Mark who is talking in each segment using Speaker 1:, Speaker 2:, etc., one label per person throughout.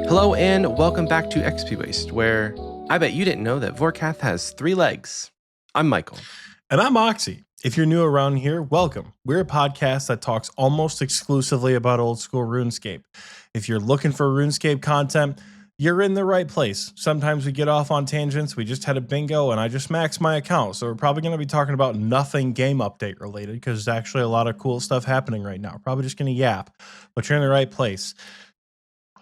Speaker 1: Hello and welcome back to Xpwaste, where I bet you didn't know that Vorkath has 3 legs. I'm Michael.
Speaker 2: And I'm Oxie. If you're new around here, welcome. We're a podcast that talks almost exclusively about old school RuneScape. If you're looking for RuneScape content, you're in the right place. Sometimes we get off on tangents. We just had a bingo and I just maxed my account. So we're probably going to be talking about nothing game update related because there's actually a lot of cool stuff happening right now. Probably just going to yap, but you're in the right place.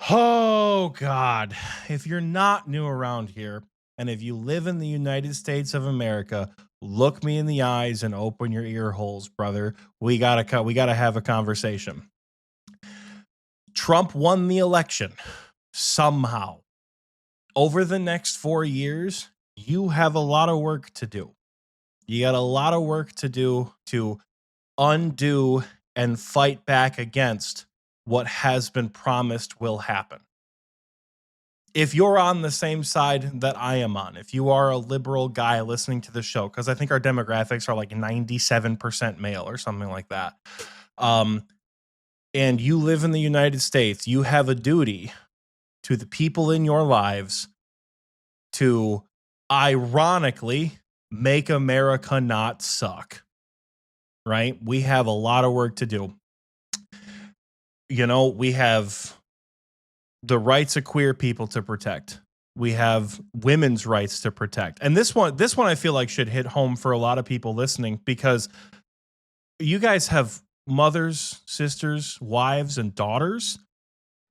Speaker 2: Oh, God. If you're not new around here, and if you live in the United States of America, look me in the eyes and open your ear holes, brother. We gotta have a conversation. Trump won the election somehow. Over the next 4 years, you have a lot of work to do. You got a lot of work to do to undo and fight back against what has been promised will happen. If you're on the same side that I am on, if you are a liberal guy listening to the show, because I think our demographics are like 97% male or something like that, and you live in the United States, you have a duty to the people in your lives to ironically make America not suck, right? We have a lot of work to do. You know, we have the rights of queer people to protect. We have women's rights to protect. And this one I feel like should hit home for a lot of people listening because you guys have mothers, sisters, wives, and daughters.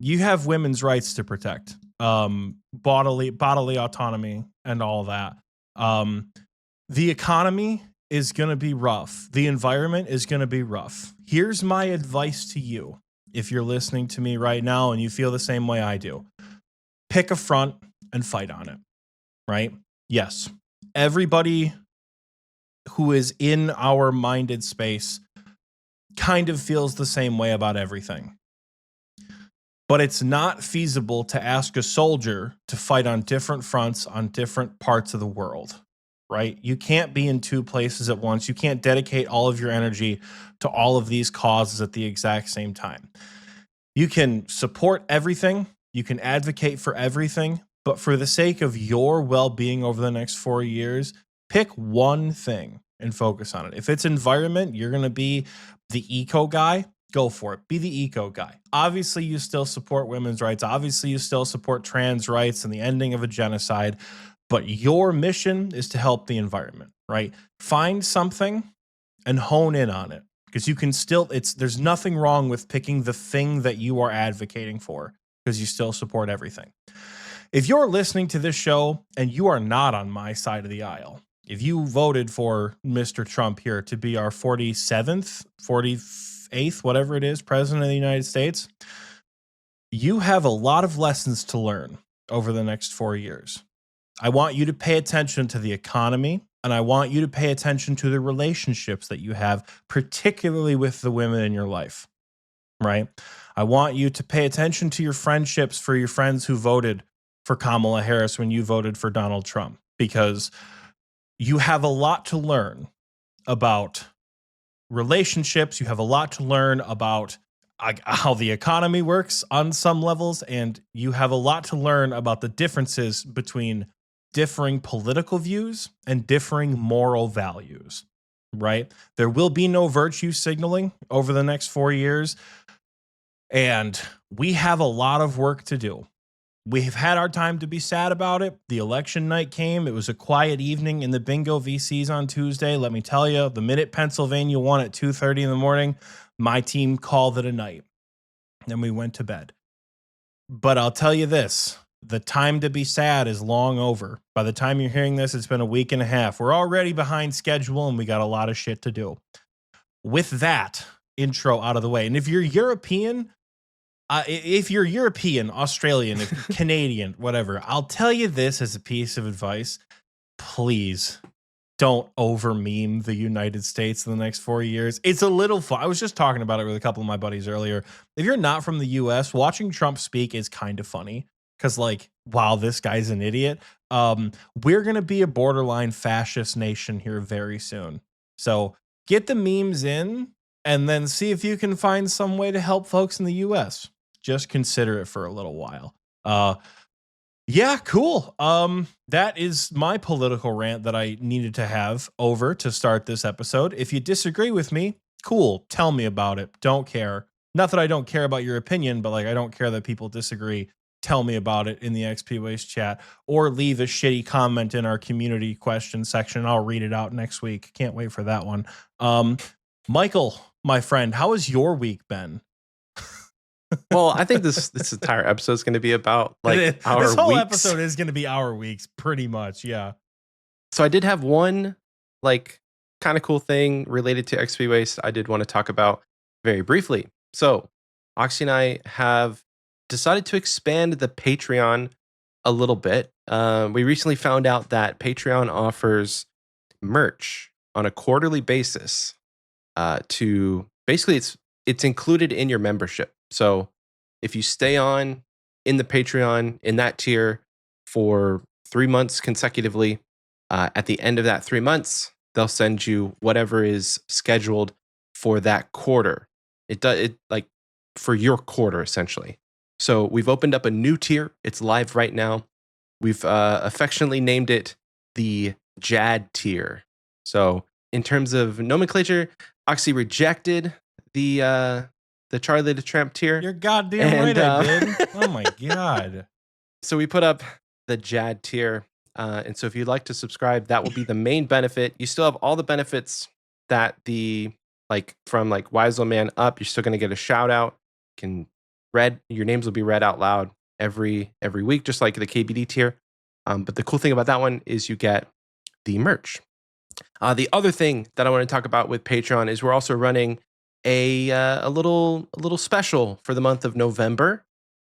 Speaker 2: You have women's rights to protect, bodily autonomy and all that. The economy is going to be rough. The environment is going to be rough. Here's my advice to you. If you're listening to me right now and you feel the same way I do, pick a front and fight on it, right? Yes, everybody who is in our minded space kind of feels the same way about everything. But it's not feasible to ask a soldier to fight on different fronts on different parts of the world, right? You can't be in two places at once. You can't dedicate all of your energy to all of these causes at the exact same time. You can support everything. You can advocate for everything. But for the sake of your well-being over the next 4 years, pick one thing and focus on it. If it's environment, you're going to be the eco guy. Go for it. Be the eco guy. Obviously, you still support women's rights. Obviously, you still support trans rights and the ending of a genocide. But your mission is to help the environment, right? Find something and hone in on it because you can still, there's nothing wrong with picking the thing that you are advocating for because you still support everything. If you're listening to this show and you are not on my side of the aisle, if you voted for Mr. Trump here to be our 47th, 48th, whatever it is, president of the United States, you have a lot of lessons to learn over the next 4 years. I want you to pay attention to the economy, and I want you to pay attention to the relationships that you have, particularly with the women in your life, right? I want you to pay attention to your friendships for your friends who voted for Kamala Harris when you voted for Donald Trump, because you have a lot to learn about relationships. You have a lot to learn about how the economy works on some levels, and you have a lot to learn about the differences between differing political views and differing moral values, right? There will be no virtue signaling over the next 4 years, and we have a lot of work to do. We've had our time to be sad about it. The election night came. It was a quiet evening in the bingo VCs on Tuesday. Let me tell you, the minute Pennsylvania won at 2:30 in the morning, my team called it a night. Then we went to bed. But I'll tell you this, the time to be sad is long over. By the time you're hearing this, it's been a week and a half. We're already behind schedule and we got a lot of shit to do. With that intro out of the way, and if you're European, Australian, Canadian, whatever, I'll tell you this as a piece of advice. Please don't over meme the United States in the next 4 years. It's a little fun. I was just talking about it with a couple of my buddies earlier. If you're not from the US, watching Trump speak is kind of funny because, like, wow, this guy's an idiot. We're going to be a borderline fascist nation here very soon. So get the memes in and then see if you can find some way to help folks in the US. Just consider it for a little while. Yeah, cool. That is my political rant that I needed to have over to start this episode. If you disagree with me, cool. Tell me about it. Don't care. Not that I don't care about your opinion, but like I don't care that people disagree. Tell me about it in the Xpwaste chat or leave a shitty comment in our community question section. I'll read it out next week. Can't wait for that one. Michael, my friend, how has your week been?
Speaker 1: Well, I think this entire episode is going to be about like our
Speaker 2: this whole
Speaker 1: weeks.
Speaker 2: episode is going to be our weeks, pretty much. Yeah.
Speaker 1: So I did have one like kind of cool thing related to Xpwaste I did want to talk about very briefly. So Oxie and I have decided to expand the Patreon a little bit. We recently found out that Patreon offers merch on a quarterly basis. To basically, it's included in your membership. So if you stay on in the Patreon in that tier for 3 months consecutively, at the end of that 3 months, they'll send you whatever is scheduled for that quarter. It does it like for your quarter essentially. So we've opened up a new tier. It's live right now. We've affectionately named it the Jad tier. So in terms of nomenclature, Oxy rejected the Charlie the Tramp tier.
Speaker 2: You're goddamn right I did. Oh my god.
Speaker 1: So we put up the Jad tier. And so if you'd like to subscribe, that will be the main benefit. You still have all the benefits that from Wise Old Man up, you're still going to get a shout out. Your names will be read out loud every week, just like the KBD tier. But the cool thing about that one is you get the merch. The other thing that I want to talk about with Patreon is we're also running a little special for the month of November.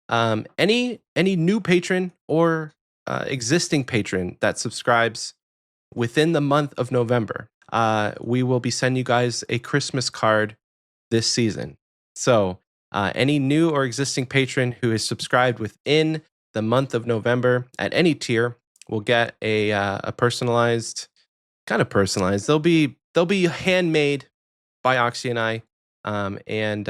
Speaker 1: Any new patron or existing patron that subscribes within the month of November, we will be sending you guys a Christmas card this season. So any new or existing patron who is subscribed within the month of November at any tier will get a personalized, kind of personalized. They'll be handmade by Oxy and I, and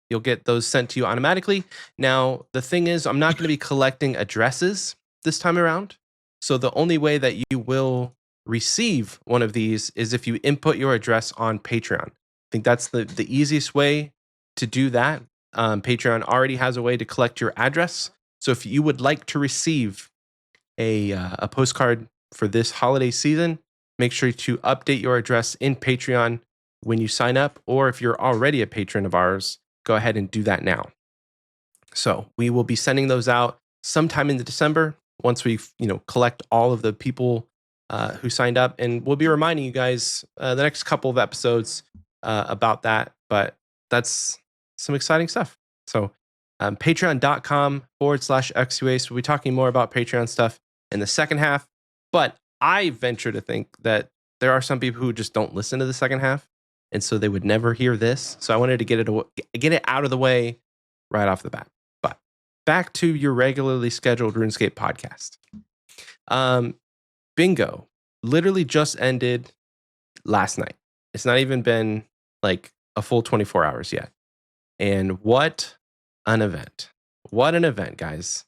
Speaker 1: you'll get those sent to you automatically. Now, the thing is, I'm not going to be collecting addresses this time around. So the only way that you will receive one of these is if you input your address on Patreon. I think that's the easiest way to do that. Patreon already has a way to collect your address. So if you would like to receive a postcard for this holiday season, make sure to update your address in Patreon when you sign up, or if you're already a patron of ours, go ahead and do that now. So we will be sending those out sometime in December once we collect all of the people who signed up, and we'll be reminding you guys the next couple of episodes about that. But that's some exciting stuff. So patreon.com/Xpwaste. We'll be talking more about Patreon stuff in the second half. But I venture to think that there are some people who just don't listen to the second half, and so they would never hear this. So I wanted to get it out of the way right off the bat. But back to your regularly scheduled RuneScape podcast. Bingo literally just ended last night. It's not even been like a full 24 hours yet. And what an event. What an event, guys.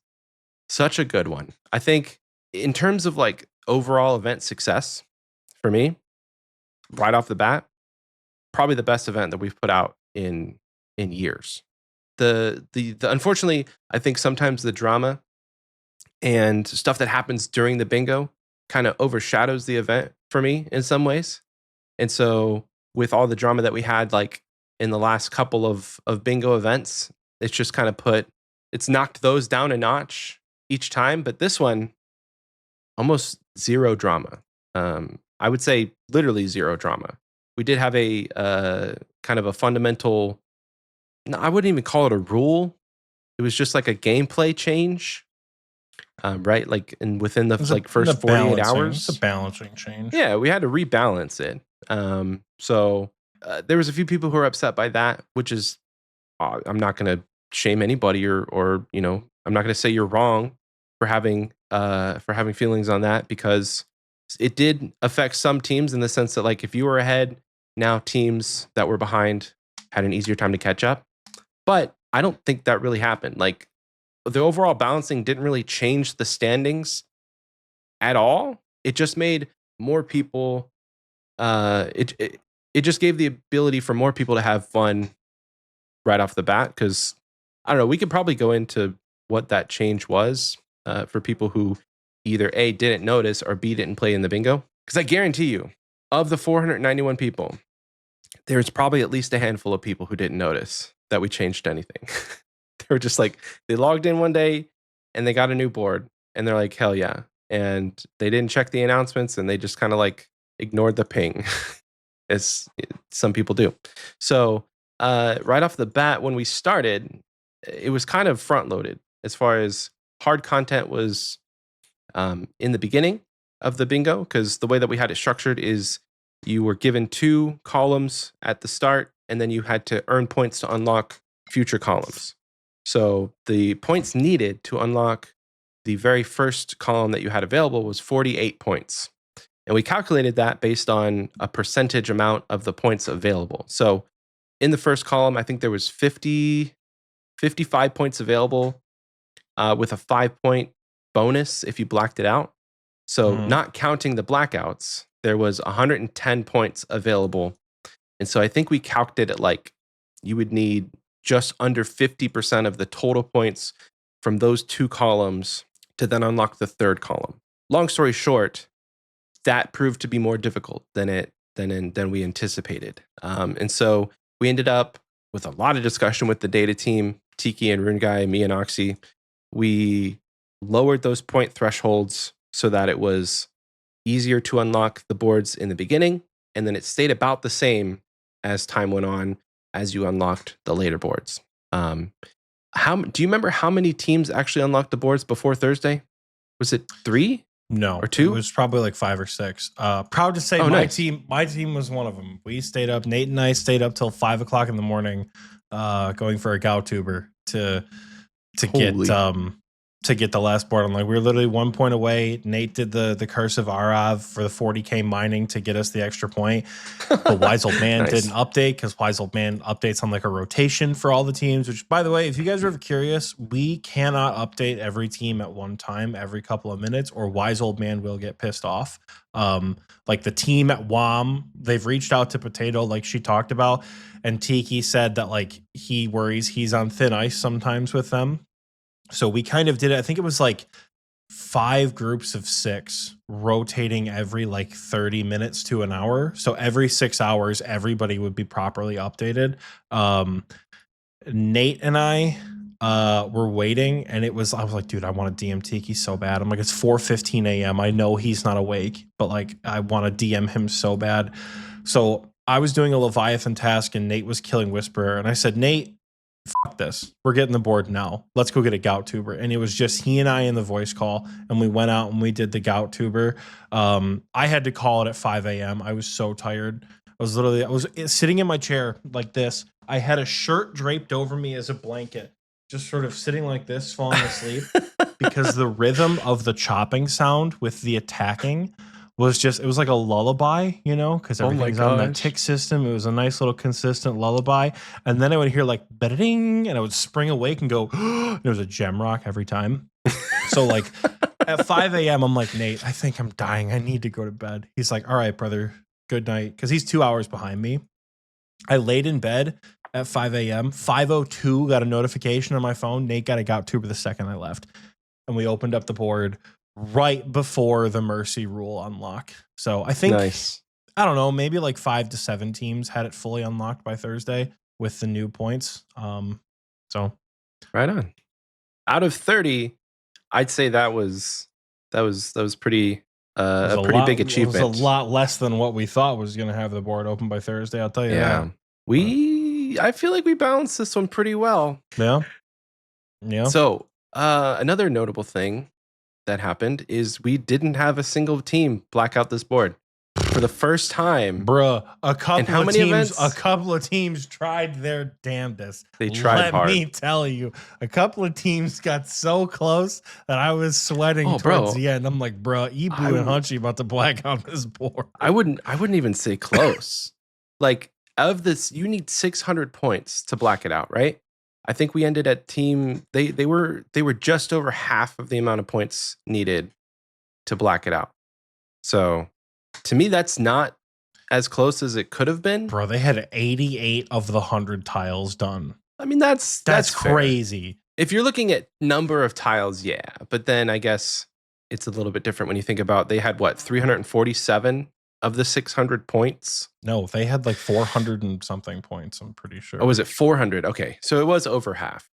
Speaker 1: Such a good one. I think in terms of like overall event success for me, right off the bat, probably the best event that we've put out in years. The unfortunately, I think sometimes the drama and stuff that happens during the bingo kind of overshadows the event for me in some ways. And so with all the drama that we had like in the last couple of bingo events, it's just kind of it's knocked those down a notch each time. But this one, almost zero drama. I would say literally zero drama. We did have a kind of a fundamental, no, I wouldn't even call it a rule. It was just like a gameplay change, right? Like within the first 48 hours.
Speaker 2: It's a balancing change.
Speaker 1: Yeah, we had to rebalance it. So there was a few people who were upset by that, which is, I'm not going to shame anybody or I'm not going to say you're wrong for having feelings on that, because it did affect some teams in the sense that like if you were ahead, now teams that were behind had an easier time to catch up. But I don't think that really happened. Like the overall balancing didn't really change the standings at all. It just made more people. It just gave the ability for more people to have fun right off the bat. Because I don't know, we could probably go into what that change was for people who either A, didn't notice, or B, didn't play in the bingo. Because I guarantee you, of the 491 people, there's probably at least a handful of people who didn't notice that we changed anything. They were just like, they logged in one day and they got a new board and they're like, hell yeah. And they didn't check the announcements and they just kind of like ignored the ping, as some people do. So right off the bat, when we started, it was kind of front loaded as far as hard content was in the beginning of the bingo, because the way that we had it structured is you were given 2 columns at the start, and then you had to earn points to unlock future columns. So the points needed to unlock the very first column that you had available was 48 points. And we calculated that based on a percentage amount of the points available. So in the first column, I think there was 55 points available with a 5-point bonus if you blacked it out. So not counting the blackouts, there was 110 points available. And so I think we calculated it like you would need just under 50% of the total points from those 2 columns to then unlock the third column. Long story short, that proved to be more difficult than we anticipated. And so we ended up with a lot of discussion with the data team, Tiki and Rune Guy, me and Oxie. We lowered those point thresholds so that it was easier to unlock the boards in the beginning, and then it stayed about the same as time went on as you unlocked the later boards. Do you remember how many teams actually unlocked the boards before Thursday? Was it 3?
Speaker 2: No,
Speaker 1: or 2?
Speaker 2: It was probably like 5 or 6. Proud to say my team was one of them. We stayed up. Nate and I stayed up till 5 o'clock in the morning, going for a Gow tuber to get the last board. I'm like, we were literally 1 point away. Nate did the Curse of Arav for the 40k mining to get us the extra point. But Wise Old Man didn't update, because Wise Old Man updates on like a rotation for all the teams, which, by the way, if you guys are ever curious, we cannot update every team at one time every couple of minutes, or Wise Old Man will get pissed off. Like the team at WAM, they've reached out to Potato like she talked about, and Tiki said that like he worries he's on thin ice sometimes with them. So we kind of did it. I think it was like 5 groups of 6 rotating every like 30 minutes to an hour. So every 6 hours, everybody would be properly updated. Nate and I were waiting, and I was like, dude, I want to DM Tiki so bad. I'm like, it's 4:15 a.m. I know he's not awake, but like I want to DM him so bad. So I was doing a Leviathan task and Nate was killing Whisperer. And I said, Nate, fuck this. We're getting the board now. Let's go get a Gout tuber. And it was just he and I in the voice call, and we went out and we did the Gout tuber. I had to call it at 5 a.m. I was so tired. I was sitting in my chair like this. I had a shirt draped over me as a blanket, just sort of sitting like this, falling asleep, because the rhythm of the chopping sound with the attacking it was like a lullaby, you know, because everything's on that tick system. It was a nice little consistent lullaby. And then I would hear like ba-ding, and I would spring awake and go, it was a gem rock every time. So like at 5 a.m., I'm like, Nate, I think I'm dying. I need to go to bed. He's like, all right, brother, good night. Because he's 2 hours behind me. I laid in bed at 5 a.m. 5:02, got a notification on my phone. Nate got a Gout tuber the second I left. And we opened up the board right before the Mercy rule unlock. So I think, I don't know, maybe like 5 to 7 teams had it fully unlocked by Thursday with the new points. So
Speaker 1: right on. Out of 30, I'd say that was pretty a pretty big achievement.
Speaker 2: It was a lot less than what we thought was going to have the board open by Thursday. I'll tell you that.
Speaker 1: I feel like we balanced this one pretty well.
Speaker 2: Yeah.
Speaker 1: So another notable thing that happened is we didn't have a single team black out this board for the first time.
Speaker 2: Bruh, a couple of teams tried their damnedest.
Speaker 1: They tried hard.
Speaker 2: Let me tell you, a couple of teams got so close that I was sweating towards the end. I'm like, bruh, Ibu and Hunchy about to black out this board.
Speaker 1: I wouldn't even say close. Like, of this, you need 600 points to black it out, right? I think we ended at team. They were just over half of the amount of points needed to black it out. So to me, that's not as close as it could have been.
Speaker 2: Bro, they had 88 of the 100 tiles done.
Speaker 1: I mean, that's
Speaker 2: crazy.
Speaker 1: Fair. If you're looking at number of tiles, yeah. But then I guess it's a little bit different when you think about they had what, 347 of the 600 points?
Speaker 2: No, they had like 400 and something points, I'm pretty sure.
Speaker 1: Oh, was it 400? Okay. So it was over half.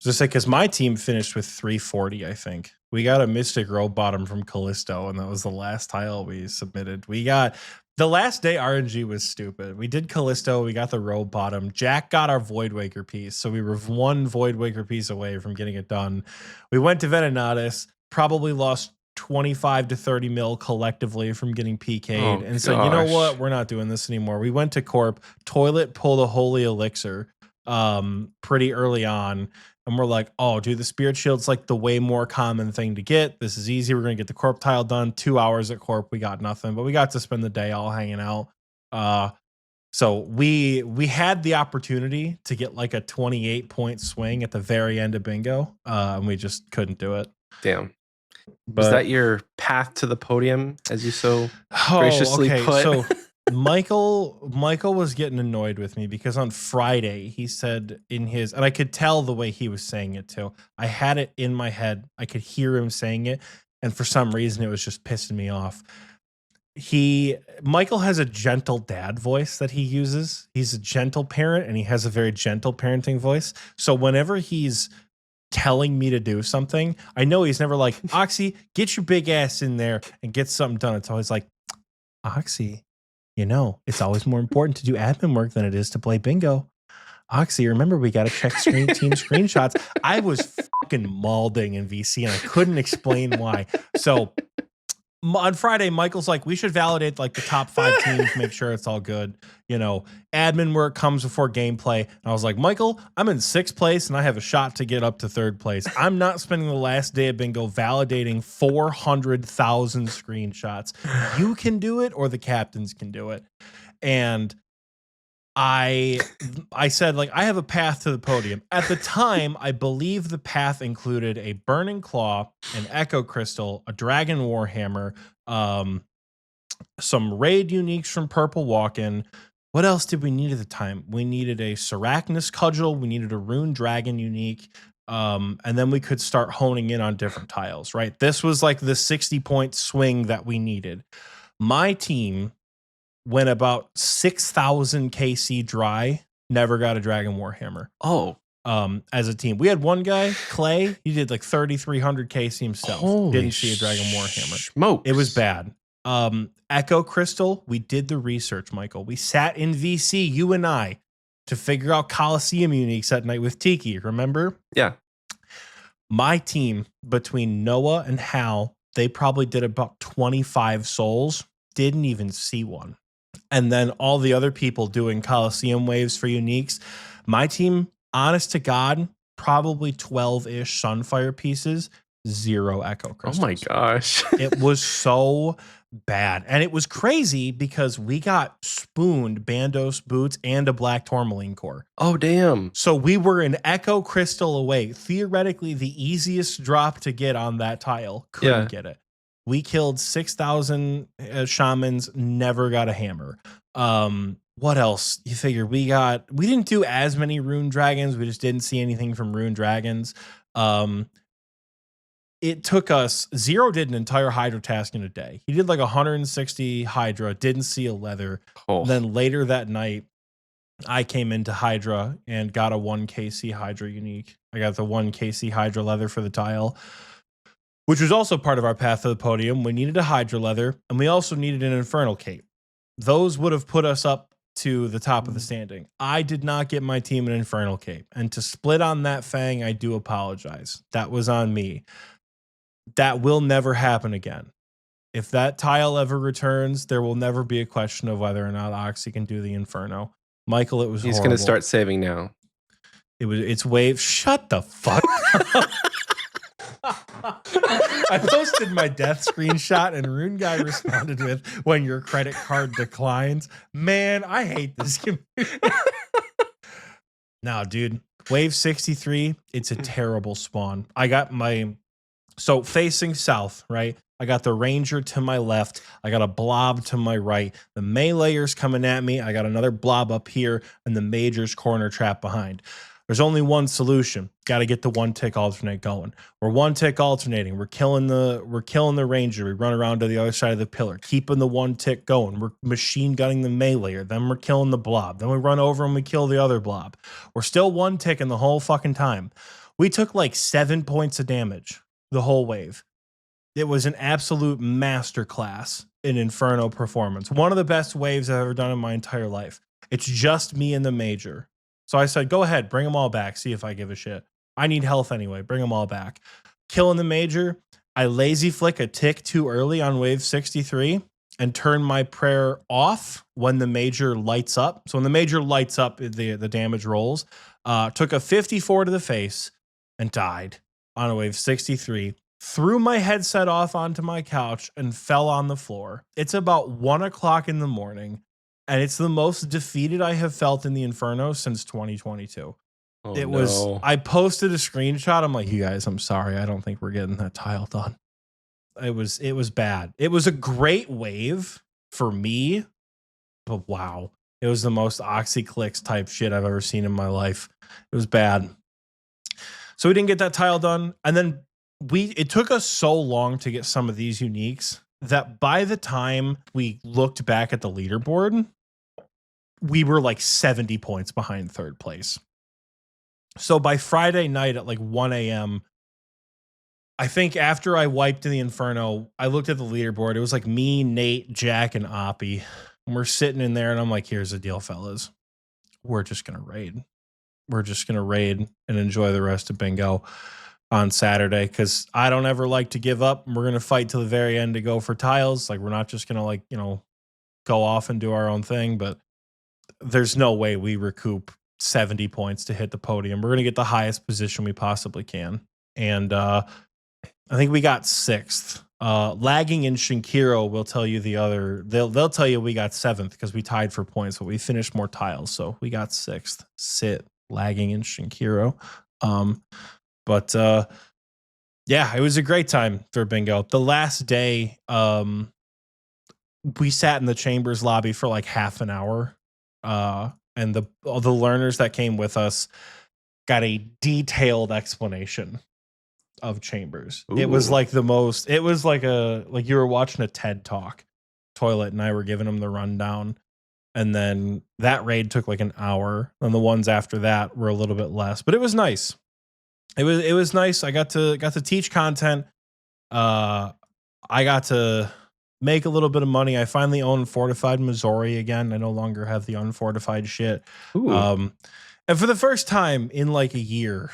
Speaker 2: Just like, because my team finished with 340, I think. We got a Mystic Row bottom from Callisto, and that was the last tile we submitted. We got the last day RNG was stupid. We did Callisto, we got the row bottom. Jack got our Voidwaker piece, so we were one Voidwaker piece away from getting it done. We went to Venenatis, probably lost 25 to 30 mil collectively from getting PK'd. And so, you know what? We're not doing this anymore. We went to Corp, Toilet pulled a Holy Elixir pretty early on. And we're like, oh, dude, the Spirit Shield's like the way more common thing to get. This is easy. We're going to get the Corp tile done. 2 hours at Corp. We got nothing, but we got to spend the day all hanging out. So we had the opportunity to get like a 28-point swing at the very end of bingo, and we just couldn't do it.
Speaker 1: Damn. But, was that your path to the podium, as you so graciously put?
Speaker 2: So Michael was getting annoyed with me because on Friday he said in his, and I could tell the way he was saying it too. I had it in my head. I could hear him saying it. And for some reason it was just pissing me off. Michael has a gentle dad voice that he uses. He's a gentle parent and he has a very gentle parenting voice. So whenever he's telling me to do something, I know he's never like, Oxie, get your big ass in there and get something done. It's always like, Oxie, you know, it's always more important to do admin work than it is to play bingo. Oxie, remember we got to check team screenshots. I was fucking mauling in VC and I couldn't explain why. So on Friday, Michael's like, we should validate like the top 5 teams, make sure it's all good. You know, admin work comes before gameplay. And I was like, Michael, I'm in 6th place and I have a shot to get up to 3rd place. I'm not spending the last day of bingo validating 400,000 screenshots. You can do it or the captains can do it. And I said, like, I have a path to the podium. At the time, I believe the path included a Burning Claw, an Echo Crystal, a Dragon Warhammer, some raid uniques from Purple Walk-In. What else did we need at the time? We needed a Sarachnis Cudgel. We needed a Rune Dragon unique. And then we could start honing in on different tiles, right? This was like the 60-point swing that we needed. My team went about 6,000 KC dry, never got a Dragon Warhammer.
Speaker 1: Oh.
Speaker 2: As a team. We had one guy, Clay, he did like 3,300 KC himself. Didn't see a Dragon Warhammer.
Speaker 1: Smokes.
Speaker 2: It was bad. Echo Crystal, we did the research, Michael. We sat in VC, you and I, to figure out Coliseum uniques that night with Tiki, remember?
Speaker 1: Yeah.
Speaker 2: My team, between Noah and Hal, they probably did about 25 souls, didn't even see one. And then all the other people doing Coliseum waves for uniques. My team, honest to God, probably 12-ish Sunfire pieces, 0 Echo Crystals.
Speaker 1: Oh my gosh.
Speaker 2: It was so bad. And it was crazy because we got spooned Bandos boots and a Black Tourmaline core.
Speaker 1: Oh, damn.
Speaker 2: So we were an Echo Crystal away. Theoretically, the easiest drop to get on that tile. Couldn't get it. We killed 6,000 shamans, never got a hammer. What else? You figure we didn't do as many rune dragons. We just didn't see anything from rune dragons. It took us, Zero did an entire Hydra task in a day. He did like 160 Hydra, didn't see a leather.
Speaker 1: Oh.
Speaker 2: Then later that night, I came into Hydra and got a 1 KC Hydra unique. I got the 1 KC Hydra leather for the tile, which was also part of our path to the podium. We needed a Hydra leather, and we also needed an Infernal Cape. Those would have put us up to the top of the standing. I did not get my team an Infernal Cape, and to split on that Fang, I do apologize. That was on me. That will never happen again. If that tile ever returns, there will never be a question of whether or not Oxie can do the Inferno. Michael, it was
Speaker 1: He's
Speaker 2: horrible.
Speaker 1: going to start saving now.
Speaker 2: It's wave. Shut the fuck up. I posted my death screenshot and Rune Guy responded with, when your credit card declines. Man, I hate this community. No, dude. Wave 63, it's a terrible spawn. I got so facing south, right? I got the Ranger to my left. I got a blob to my right. The meleeers coming at me. I got another blob up here and the Major's corner trap behind. There's only one solution. Got to get the one tick alternate going. We're one tick alternating. We're killing the Ranger. We run around to the other side of the pillar, keeping the one tick going. We're machine gunning the meleeer. Then we're killing the blob. Then we run over and we kill the other blob. We're still one ticking the whole fucking time. We took like 7 points of damage the whole wave. It was an absolute masterclass in Inferno performance. One of the best waves I've ever done in my entire life. It's just me and the Major. So I said, go ahead, bring them all back. See if I give a shit. I need health anyway. Bring them all back. Killing the Major. I lazy flick a tick too early on wave 63 and turn my prayer off when the Major lights up. So when the Major lights up, the damage rolls. Took a 54 to the face and died on a wave 63. Threw my headset off onto my couch and fell on the floor. It's about 1 o'clock in the morning. And it's the most defeated I have felt in the Inferno since 2022. I posted a screenshot. I'm like, you guys, I'm sorry. I don't think we're getting that tile done. It was bad. It was a great wave for me, but wow. It was the most Oxy clicks type shit I've ever seen in my life. It was bad. So we didn't get that tile done. And then it took us so long to get some of these uniques that by the time we looked back at the leaderboard, we were like 70 points behind third place. So by Friday night at like 1 a.m., I think after I wiped in the Inferno, I looked at the leaderboard. It was like me, Nate, Jack, and Oppie. And we're sitting in there and I'm like, here's the deal, fellas. We're just going to raid. We're just going to raid and enjoy the rest of bingo on Saturday, because I don't ever like to give up. We're going to fight till the very end to go for tiles. Like, we're not just going to go off and do our own thing, but there's no way we recoup 70 points to hit the podium. We're going to get the highest position we possibly can. And I think we got 6th. Lagging in Shinkiro will tell you the other. They'll tell you we got 7th because we tied for points, but we finished more tiles. So we got 6th. Sit lagging in Shinkiro. But yeah, it was a great time for bingo. The last day, we sat in the chambers lobby for like half an hour. And all the learners that came with us got a detailed explanation of chambers. Ooh. It was like it was like you were watching a TED talk. Toilet and I were giving them the rundown. And then that raid took like an hour. And the ones after that were a little bit less, but it was nice. It was nice. I got to teach content. I got to make a little bit of money. I finally own fortified Missouri again. I no longer have the unfortified shit. And for the first time in like a year,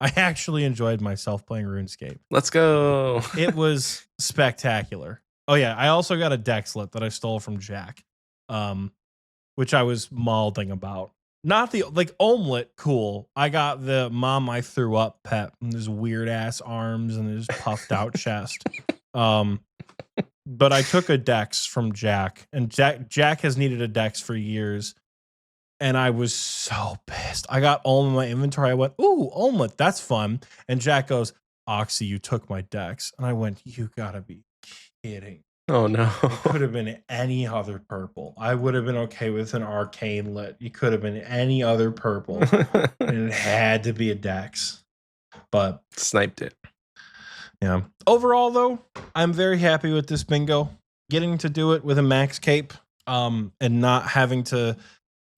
Speaker 2: I actually enjoyed myself playing RuneScape.
Speaker 1: Let's go.
Speaker 2: It was spectacular. Oh yeah, I also got a Dexlet that I stole from Jack, which I was mauling about. Not the omelet, cool. I got the mom I threw up pet and his weird ass arms and his puffed out chest. But I took a Dex from Jack, and Jack has needed a Dex for years. And I was so pissed. I got all in my inventory. I went, ooh, omelet, that's fun. And Jack goes, Oxy, you took my Dex. And I went, you gotta be kidding.
Speaker 1: Oh no.
Speaker 2: It could have been any other purple. I would have been okay with an arcane lit. You could have been any other purple. And it had to be a Dex. But
Speaker 1: sniped it.
Speaker 2: Yeah. Overall though, I'm very happy with this bingo. Getting to do it with a max cape, and not having to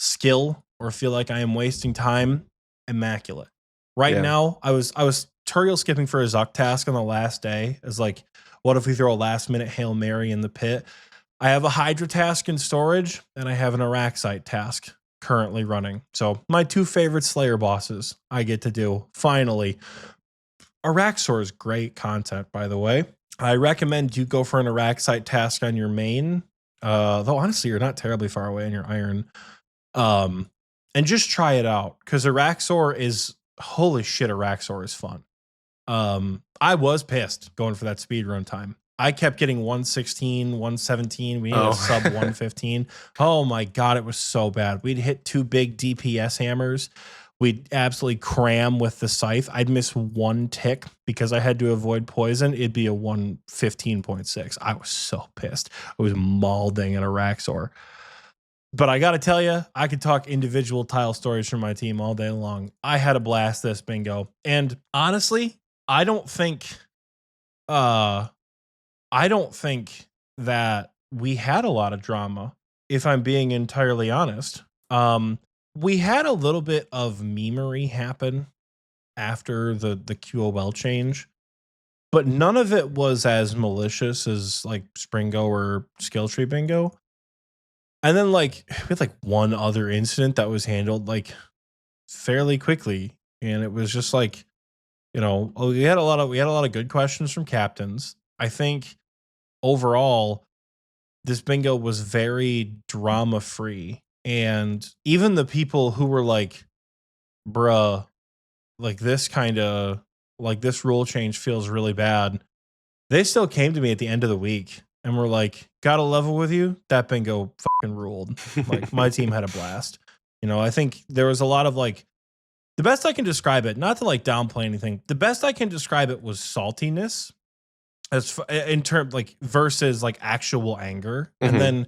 Speaker 2: skill or feel like I am wasting time, immaculate. Right now, I was tutorial skipping for a Zuck task on the last day. It's like, what if we throw a last minute Hail Mary in the pit? I have a Hydra task in storage, and I have an Araxite task currently running. So my 2 favorite Slayer bosses I get to do, finally. Araxor is great content, by the way. I recommend you go for an Araxite task on your main, though honestly, you're not terribly far away on your iron. And just try it out, because Araxor is, holy shit, Araxor is fun. I was pissed going for that speed run time. I kept getting 116, 117. We needed a sub 115. Oh my God, it was so bad. We'd hit 2 big DPS hammers. we'd absolutely cram with the scythe. I'd miss one tick because I had to avoid poison. It'd be a 115.6. I was so pissed. I was mauling an Araxor. But I got to tell you, I could talk individual tile stories from my team all day long. I had a blast this bingo. And honestly, I don't think that we had a lot of drama, if I'm being entirely honest. We had a little bit of memery happen after the QOL change, but none of it was as malicious as like Springo or Skill Tree Bingo. And then like we had like one other incident that was handled like fairly quickly, and it was just like, we had a lot of good questions from captains. I think overall this bingo was very drama free, and even the people who were like, bruh, like this rule change feels really bad, they still came to me at the end of the week and were like, got a level with you, that bingo fucking ruled. Like my team had a blast. I think there was a lot of like, the best I can describe it, not to like downplay anything, the best I can describe it was saltiness, as in terms like versus like actual anger. And then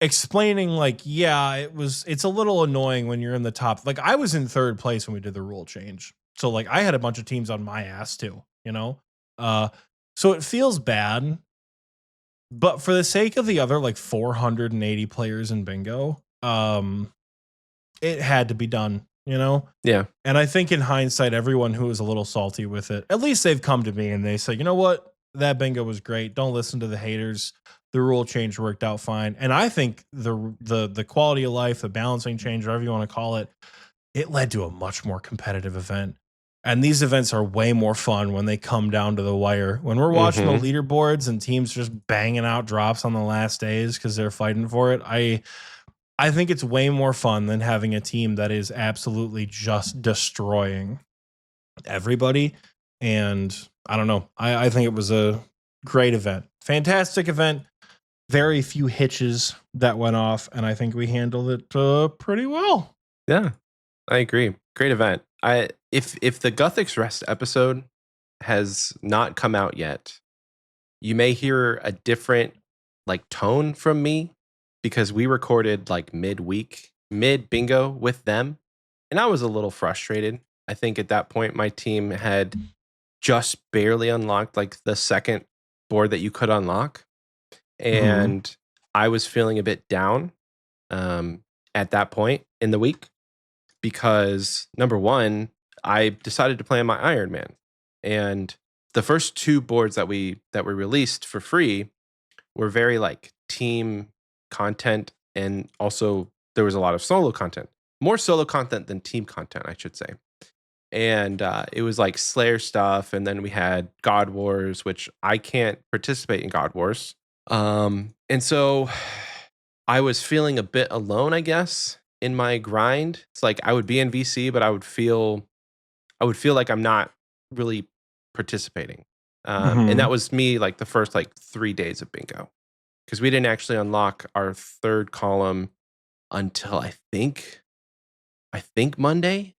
Speaker 2: explaining like, yeah, it's a little annoying when you're in the top. Like I was in third place when we did the rule change, so like I had a bunch of teams on my ass too, so it feels bad, but for the sake of the other like 480 players in bingo, it had to be done.
Speaker 1: Yeah.
Speaker 2: And I think in hindsight, everyone who was a little salty with it, at least they've come to me and they say, you know what, that bingo was great. Don't listen to the haters. The rule change worked out fine. And I think the quality of life, the balancing change, whatever you want to call it, it led to a much more competitive event. And these events are way more fun when they come down to the wire. When we're watching the leaderboards and teams just banging out drops on the last days because they're fighting for it, I think it's way more fun than having a team that is absolutely just destroying everybody. And I don't know. I think it was a great event. Fantastic event. Very few hitches that went off, and I think we handled it pretty well.
Speaker 1: Yeah, I agree. Great event. If the Guthix Rest episode has not come out yet, you may hear a different like tone from me because we recorded like mid bingo with them, and I was a little frustrated. I think at that point my team had just barely unlocked like the second board that you could unlock, and I was feeling a bit down at that point in the week because number one, I decided to play on my Iron Man, and the first two boards that we released for free were very like team content, and also there was a lot of solo content, more solo content than team content, I should say. And it was like Slayer stuff, and then we had God Wars, which I can't participate in God Wars. And so I was feeling a bit alone, I guess, in my grind. It's like I would be in VC, but I would feel like I'm not really participating. And that was me like the first like 3 days of bingo, because we didn't actually unlock our third column until I think Monday.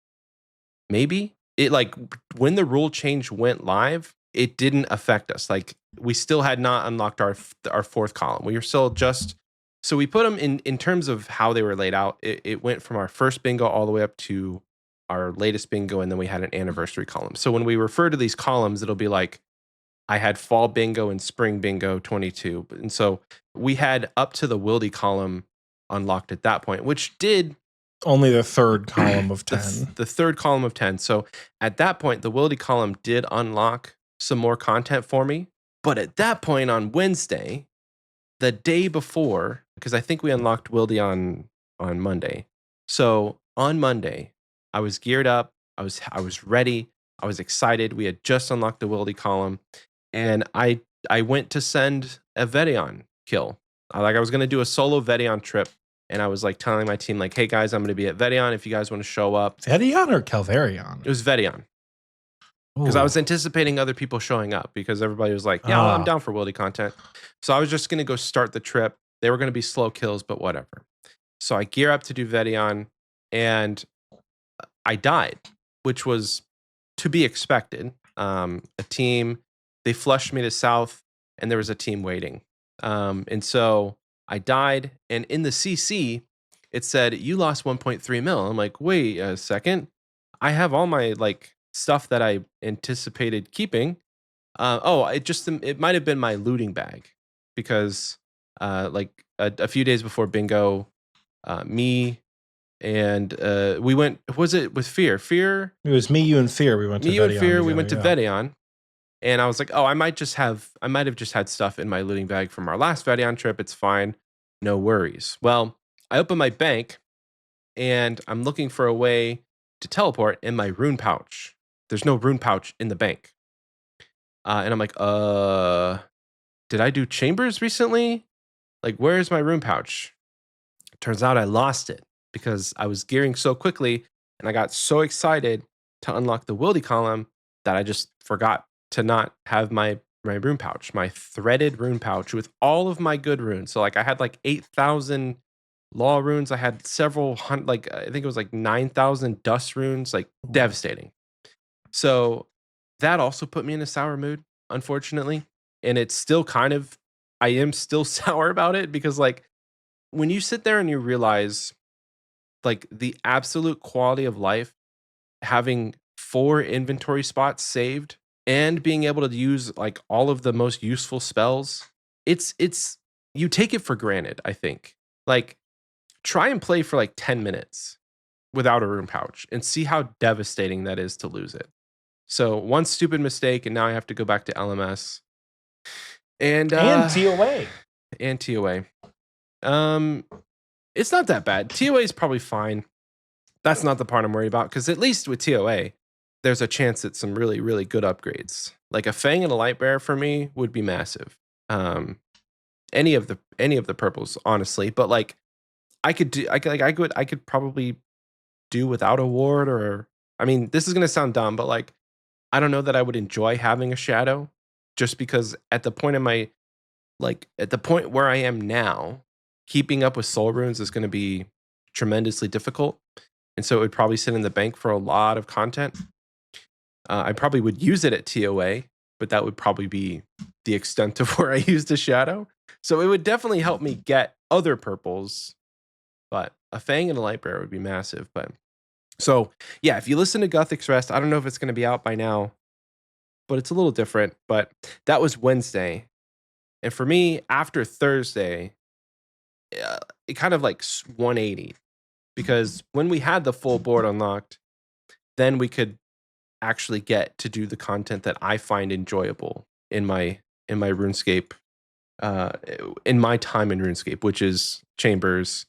Speaker 1: Maybe it like when the rule change went live, it didn't affect us. Like we still had not unlocked our fourth column. We were still just, so we put them in terms of how they were laid out. It went from our first bingo all the way up to our latest bingo, and then we had an anniversary column. So when we refer to these columns, it'll be like I had fall bingo and spring bingo 22, and so we had up to the Wildy column unlocked at that point, which did.
Speaker 2: Only the third column of 10.
Speaker 1: The third column of 10. So at that point, the Wildy column did unlock some more content for me. But at that point on Wednesday, the day before, because I think we unlocked Wildy on Monday. So on Monday, I was geared up. I was ready. I was excited. We had just unlocked the Wildy column. And I went to send a Vedion kill. I was going to do a solo Vedion trip. And I was like telling my team, like, hey guys, I'm going to be at Vedion if you guys want to show up.
Speaker 2: Vedion or Calvarion?
Speaker 1: It was Vedion. Because I was anticipating other people showing up because everybody was like, yeah, well, I'm down for Wildy content. So I was just going to go start the trip. They were going to be slow kills, but whatever. So I gear up to do Vedion, and I died, which was to be expected. A team, they flushed me to south, and there was a team waiting. And so I died, and in the CC, it said you lost 1.3 mil. I'm like, wait a second, I have all my like stuff that I anticipated keeping. It might have been my looting bag because like a few days before bingo, me and we went. Was it with Fear? Fear,
Speaker 2: It was me, you, and Fear. We went to
Speaker 1: me, you, and
Speaker 2: Vedion
Speaker 1: Fear. We
Speaker 2: together,
Speaker 1: went to
Speaker 2: yeah.
Speaker 1: Vedion, and I was like, oh, I might have just had stuff in my looting bag from our last Vedion trip. It's fine, no worries. Well, I opened my bank, and I'm looking for a way to teleport in my rune pouch. There's no rune pouch in the bank, and I'm like, did I do chambers recently? Like, where's my rune pouch? Turns out I lost it because I was gearing so quickly and I got so excited to unlock the wildy column that I just forgot to not have my rune pouch, my threaded rune pouch with all of my good runes. So like I had like 8,000 law runes. I had several hundred, like I think it was like 9,000 dust runes, like devastating. So that also put me in a sour mood, unfortunately. And it's still I am still sour about it because like when you sit there and you realize like the absolute quality of life, having 4 inventory spots saved and being able to use like all of the most useful spells, it's you take it for granted, I think. Like try and play for like 10 minutes without a rune pouch and see how devastating that is to lose it. So one stupid mistake and now I have to go back to LMS. And
Speaker 2: TOA.
Speaker 1: And TOA. It's not that bad. TOA is probably fine. That's not the part I'm worried about because at least with TOA, there's a chance at some really, really good upgrades. Like a Fang and a Light Bearer for me would be massive. Any of the purples, honestly. But like, I could probably do without a ward, or I mean, this is gonna sound dumb, but like, I don't know that I would enjoy having a shadow, just because at the point where I am now, keeping up with soul runes is going to be tremendously difficult. And so it would probably sit in the bank for a lot of content. I probably would use it at TOA, but that would probably be the extent of where I used a shadow. So it would definitely help me get other purples, but a Fang and a Light Bearer would be massive. But so yeah, if you listen to Guthix Rest, I don't know if it's going to be out by now, but it's a little different. But that was Wednesday. And for me, after Thursday, it kind of like 180, because when we had the full board unlocked, then we could actually get to do the content that I find enjoyable in my RuneScape, in my time in RuneScape, which is chambers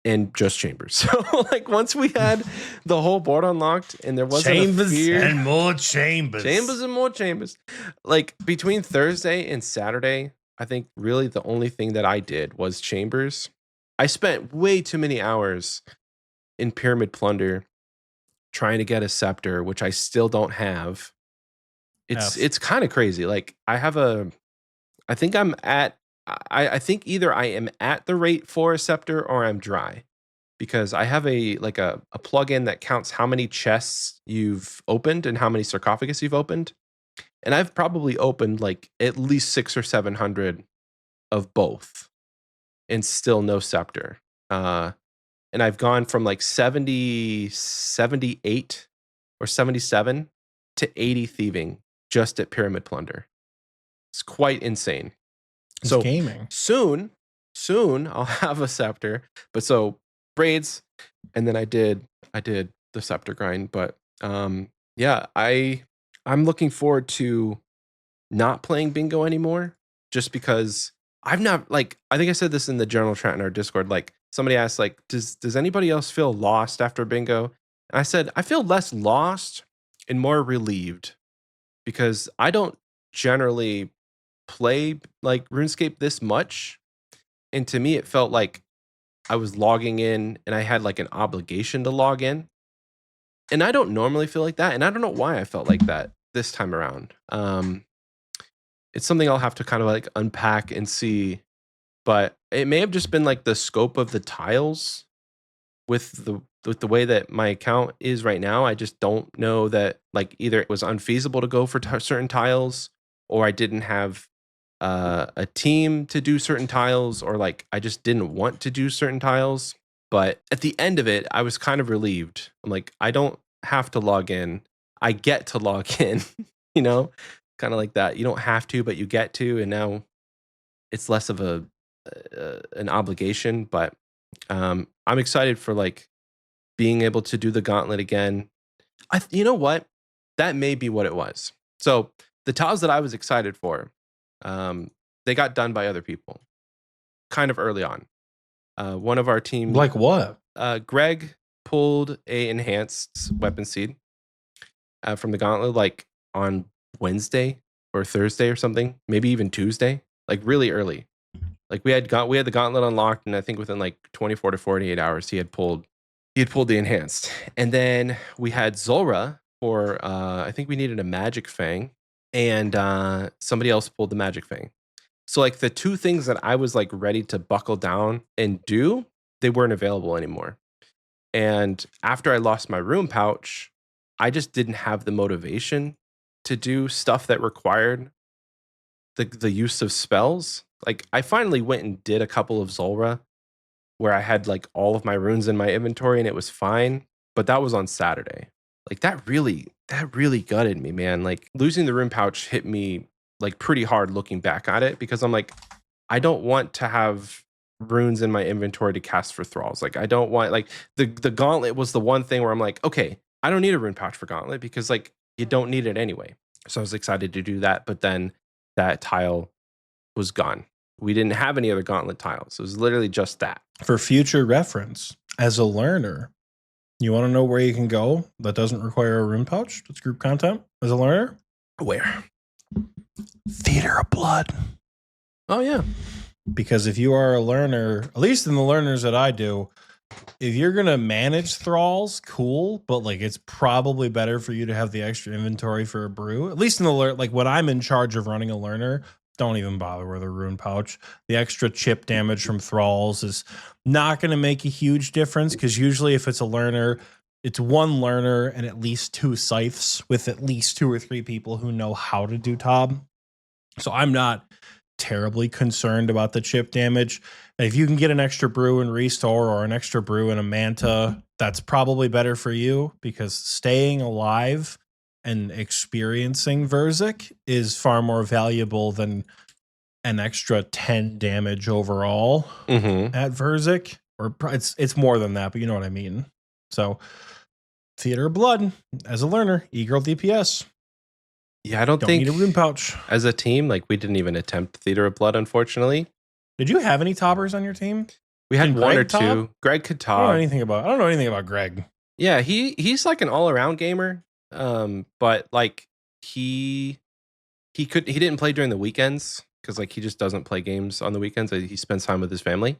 Speaker 1: and just chambers. So like once we had the whole board unlocked and there wasn't
Speaker 2: chambers
Speaker 1: a fear,
Speaker 2: and more chambers.
Speaker 1: Chambers and more chambers. Like between Thursday and Saturday, I think really the only thing that I did was chambers. I spent way too many hours in Pyramid Plunder trying to get a scepter, which I still don't have. It's kind of crazy. Like I think I'm at I think either I am at the rate for a scepter or I'm dry, because I have a plugin that counts how many chests you've opened and how many sarcophagus you've opened. And I've probably opened like at least 600 or 700 of both and still no scepter. And I've gone from like 78 or 77 to 80 thieving just at Pyramid Plunder. It's quite insane.
Speaker 2: It's
Speaker 1: so
Speaker 2: gaming.
Speaker 1: Soon I'll have a scepter. But so braids, and then I did the scepter grind. But yeah, I'm looking forward to not playing bingo anymore, just because I've not, like, I think I said this in the general chat in our Discord. Like somebody asked, like, does anybody else feel lost after bingo? And I said, I feel less lost and more relieved, because I don't generally play like RuneScape this much. And to me, it felt like I was logging in and I had like an obligation to log in. And I don't normally feel like that. And I don't know why I felt like that this time around. It's something I'll have to kind of like unpack and see. But it may have just been like the scope of the tiles with with the way that my account is right now, I just don't know that like either it was unfeasible to go for certain tiles, or I didn't have a team to do certain tiles, or like I just didn't want to do certain tiles. But at the end of it, I was kind of relieved. I'm like, I don't have to log in. I get to log in, you know, kind of like that. You don't have to, but you get to, and now it's less of a an obligation. But I'm excited for like being able to do the gauntlet again. You know what? That may be what it was. So the tiles that I was excited for, they got done by other people, kind of early on. One of our team,
Speaker 2: Like what?
Speaker 1: Greg, pulled a enhanced weapon seed from the gauntlet like on Wednesday or Thursday or something, maybe even Tuesday, like really early. Like we had the gauntlet unlocked, and I think within like 24 to 48 hours, he had pulled the enhanced. And then we had Zulra for I think we needed a magic fang, and somebody else pulled the magic fang. So like the two things that I was like ready to buckle down and do, they weren't available anymore. And after I lost my room pouch, I just didn't have the motivation to do stuff that required the use of spells. Like I finally went and did a couple of Zulra where I had like all of my runes in my inventory and it was fine, but that was on Saturday. Like that really gutted me, man. Like losing the rune pouch hit me like pretty hard looking back at it, because I'm like, I don't want to have runes in my inventory to cast for thralls. Like I don't want like the gauntlet was the one thing where I'm like, okay, I don't need a rune pouch for gauntlet because like you don't need it anyway. So I was excited to do that, but then that tile was gone. We didn't have any other gauntlet tiles. It was literally just that.
Speaker 2: For future reference, as a learner, you want to know where you can go that doesn't require a rune pouch? That's group content as a learner?
Speaker 1: Where?
Speaker 2: Theater of Blood.
Speaker 1: Oh, yeah.
Speaker 2: Because if you are a learner, at least in the learners that I do, if you're going to manage thralls, cool, but like it's probably better for you to have the extra inventory for a brew. At least in the like when I'm in charge of running a learner, don't even bother with a rune pouch. The extra chip damage from thralls is not going to make a huge difference, because usually if it's a learner, it's one learner and at least two scythes with at least 2 or 3 people who know how to do Tob. So I'm not terribly concerned about the chip damage. If you can get an extra brew and restore, or an extra brew and a manta, that's probably better for you, because staying alive and experiencing Verzik is far more valuable than an extra 10 damage overall at Verzik. Or it's more than that, but you know what I mean. So Theater of Blood as a learner, e-girl DPS.
Speaker 1: Yeah, I don't think
Speaker 2: need a rune pouch.
Speaker 1: As a team, like we didn't even attempt Theater of Blood, unfortunately.
Speaker 2: Did you have any toppers on your team?
Speaker 1: We had one or
Speaker 2: Top?
Speaker 1: two. Greg could top.
Speaker 2: I don't know anything about Greg.
Speaker 1: Yeah, he's like an all-around gamer. But like he didn't play during the weekends, because like he just doesn't play games on the weekends. He spends time with his family.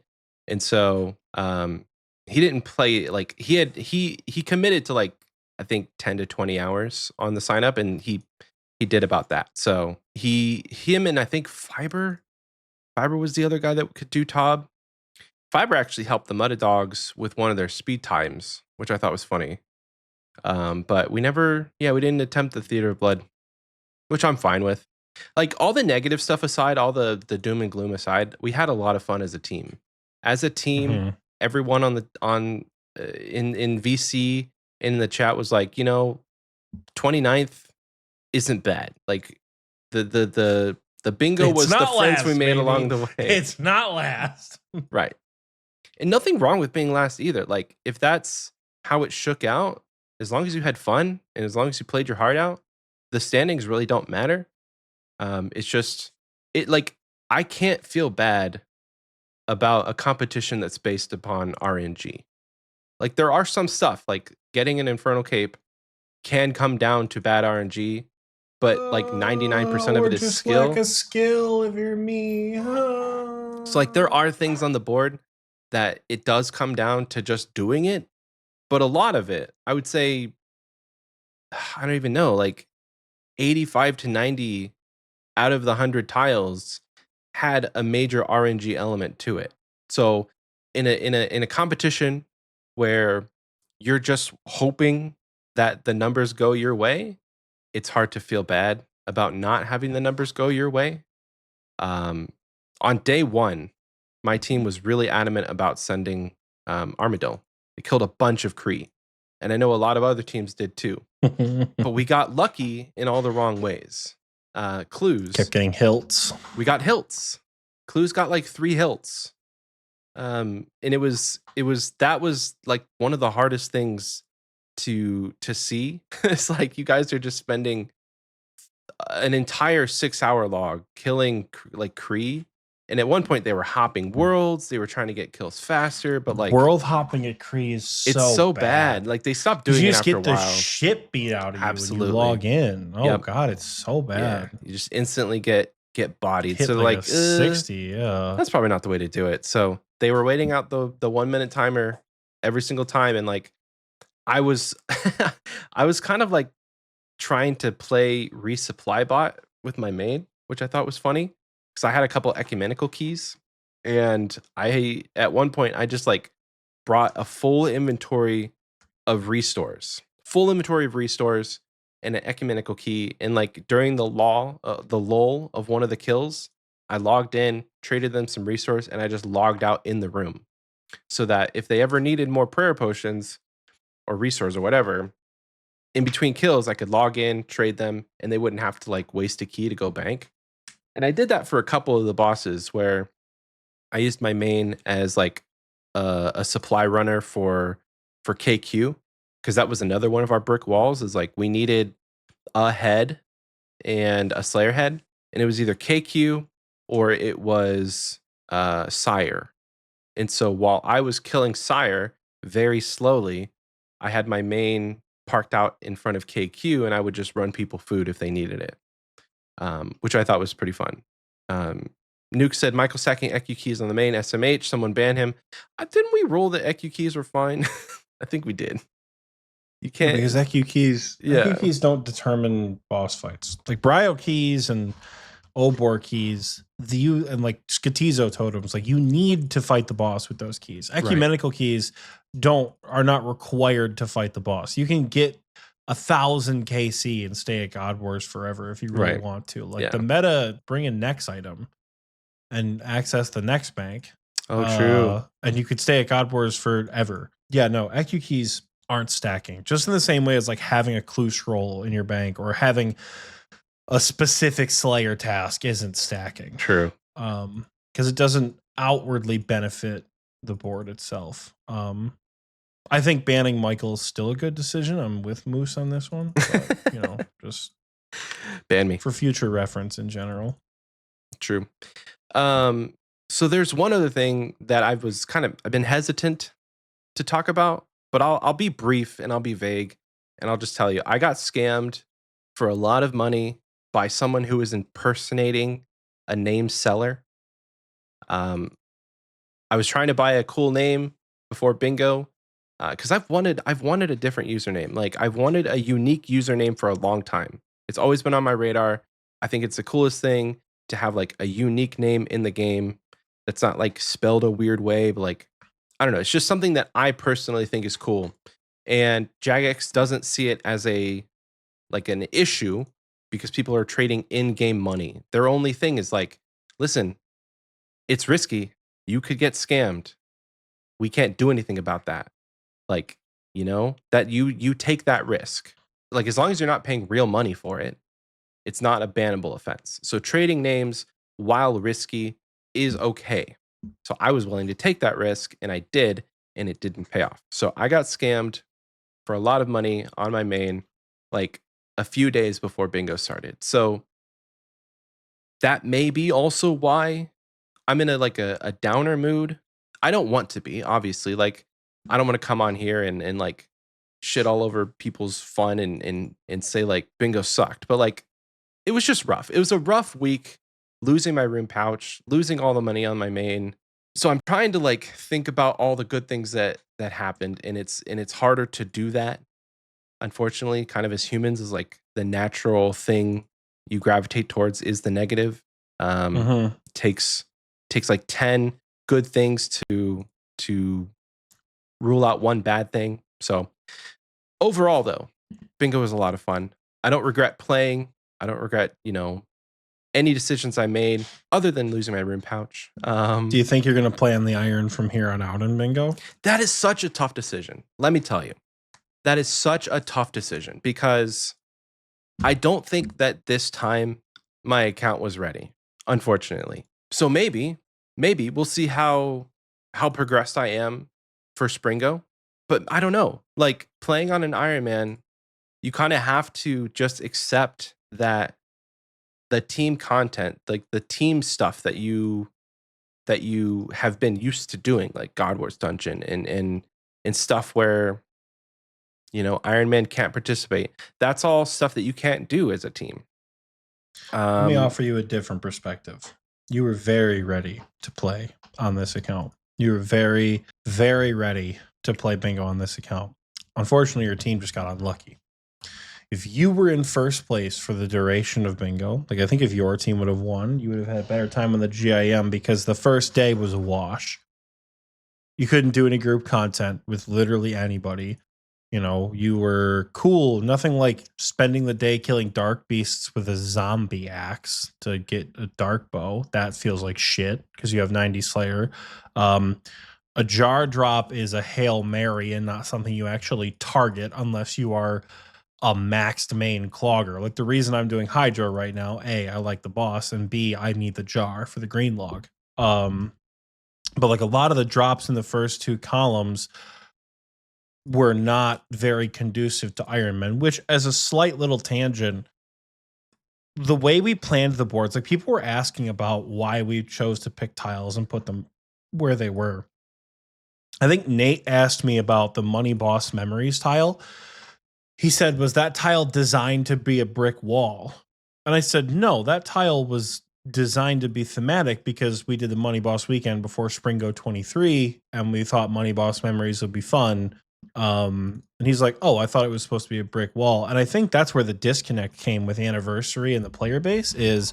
Speaker 1: And so he didn't play. Like he committed to like I think 10 to 20 hours on the sign up, and he did about that. So him and I think Fiber was the other guy that could do Tob. Fiber actually helped the Mudda Dogs with one of their speed times, which I thought was funny. But we didn't attempt the Theater of Blood, which I'm fine with. Like all the negative stuff aside, all the doom and gloom aside, we had a lot of fun as a team. As a team, everyone in VC in the chat was like, 29th isn't bad. Like the bingo was the friends we made along the way.
Speaker 2: It's not last.
Speaker 1: Right. And nothing wrong with being last either. Like if that's how it shook out, as long as you had fun and as long as you played your heart out, the standings really don't matter. It's just like I can't feel bad about a competition that's based upon RNG. Like there are some stuff like getting an Infernal Cape can come down to bad RNG, but like 99% of it is skill.
Speaker 2: Like a skill if you're me.
Speaker 1: So like there are things on the board that it does come down to just doing it, but a lot of it, I would say, I don't even know, like 85 to 90 out of the 100 tiles had a major RNG element to it. So in a competition where you're just hoping that the numbers go your way, it's hard to feel bad about not having the numbers go your way. On day one, my team was really adamant about sending Armadillo. They killed a bunch of Kree. And I know a lot of other teams did too. But we got lucky in all the wrong ways. Clues.
Speaker 2: Kept getting hilts.
Speaker 1: We got hilts. Clues got like 3 hilts. And it was that was like one of the hardest things to see. It's like you guys are just spending an entire 6-hour log killing like Kree. And at one point they were hopping worlds. They were trying to get kills faster, but like
Speaker 2: world hopping at Kree is
Speaker 1: it's so bad. Like they stopped doing it after a while.
Speaker 2: You just get the shit beat out of you when you log in. Oh god, it's so bad.
Speaker 1: Yeah, you just instantly get bodied.
Speaker 2: Hit
Speaker 1: so
Speaker 2: like 60, yeah.
Speaker 1: That's probably not the way to do it. So they were waiting out the 1 minute timer every single time, and like I was I was kind of like trying to play resupply bot with my main, which I thought was funny because I had a couple ecumenical keys, and I at one point I just like brought a full inventory of restores, and an ecumenical key. And like during the lull of one of the kills, I logged in, traded them some resource, and I just logged out in the room so that if they ever needed more prayer potions or resource or whatever, in between kills, I could log in, trade them, and they wouldn't have to like waste a key to go bank. And I did that for a couple of the bosses where I used my main as like a supply runner for KQ, because that was another one of our brick walls. Is like we needed a head and a Slayer head, and it was either KQ or it was Sire. And so while I was killing Sire very slowly, I had my main parked out in front of KQ, and I would just run people food if they needed it, which I thought was pretty fun. Nuke said Michael stacking EQ keys on the main SMH. Someone banned him. Didn't we rule that EQ keys were fine? I think we did. You can't,
Speaker 2: because EQ keys don't determine boss fights. Like Brio keys and Obor keys, and like Skatizo totems, like you need to fight the boss with those keys. Ecumenical keys are not required to fight the boss. You can get 1,000 KC and stay at God Wars forever if you really want to. Like the meta, bring a next item and access the next bank.
Speaker 1: Oh, true.
Speaker 2: And you could stay at God Wars forever. Yeah, no, EQ keys aren't stacking. Just in the same way as like having a clue scroll in your bank or having a specific Slayer task isn't stacking.
Speaker 1: True.
Speaker 2: Because it doesn't outwardly benefit the board itself. I think banning Michael is still a good decision. I'm with Moose on this one. But, just
Speaker 1: ban me
Speaker 2: for future reference in general.
Speaker 1: True. So there's one other thing that I've been hesitant to talk about, but I'll be brief and I'll be vague, and I'll just tell you I got scammed for a lot of money by someone who was impersonating a name seller. I was trying to buy a cool name before bingo, because I've wanted a different username. Like I've wanted a unique username for a long time. It's always been on my radar. I think it's the coolest thing to have like a unique name in the game that's not like spelled a weird way, but like I don't know. It's just something that I personally think is cool. And Jagex doesn't see it as an issue because people are trading in-game money. Their only thing is like, listen, it's risky. You could get scammed. We can't do anything about that. Like, that you take that risk. Like as long as you're not paying real money for it, it's not a bannable offense. So trading names while risky is okay. So I was willing to take that risk, and I did, and it didn't pay off. So I got scammed for a lot of money on my main, like a few days before bingo started. So that may be also why I'm in a downer mood. I don't want to be, obviously. Like I don't want to come on here and like shit all over people's fun and say like bingo sucked. But like it was just rough. It was a rough week, losing my room pouch, losing all the money on my main. So I'm trying to like think about all the good things that happened, and it's harder to do that. Unfortunately, kind of as humans, is like the natural thing you gravitate towards is the negative. Takes like 10 good things to rule out one bad thing. So overall, though, bingo was a lot of fun. I don't regret playing. I don't regret, any decisions I made other than losing my room pouch.
Speaker 2: Do you think you're going to play on the iron from here on out in bingo?
Speaker 1: That is such a tough decision. Let me tell you, that is such a tough decision because I don't think that this time my account was ready, unfortunately. So maybe we'll see how progressed I am for Springo. But I don't know. Like playing on an Iron Man, you kind of have to just accept that the team content, like the team stuff that you have been used to doing, like God Wars Dungeon and stuff where Iron Man can't participate. That's all stuff that you can't do as a team.
Speaker 2: Let me offer you a different perspective. You were very ready to play on this account. You were very, very ready to play bingo on this account. Unfortunately, your team just got unlucky. If you were in first place for the duration of bingo, like I think if your team would have won, you would have had a better time on the GIM because the first day was a wash. You couldn't do any group content with literally anybody. You were cool. Nothing like spending the day killing dark beasts with a zombie axe to get a dark bow. That feels like shit because you have 90 Slayer. A jar drop is a Hail Mary and not something you actually target unless you are a maxed main clogger. Like the reason I'm doing Hydra right now, A, I like the boss, and B, I need the jar for the green log. But like a lot of the drops in the first two columns were not very conducive to Iron Man, which as a slight little tangent, the way we planned the boards, like people were asking about why we chose to pick tiles and put them where they were. I think Nate asked me about the Money Boss Memories tile. He said, was that tile designed to be a brick wall? And I said, no, that tile was designed to be thematic because we did the Money Boss weekend before Springo 23 and we thought Money Boss Memories would be fun. And he's like, oh, I thought it was supposed to be a brick wall. And I think that's where the disconnect came with Anniversary and the player base is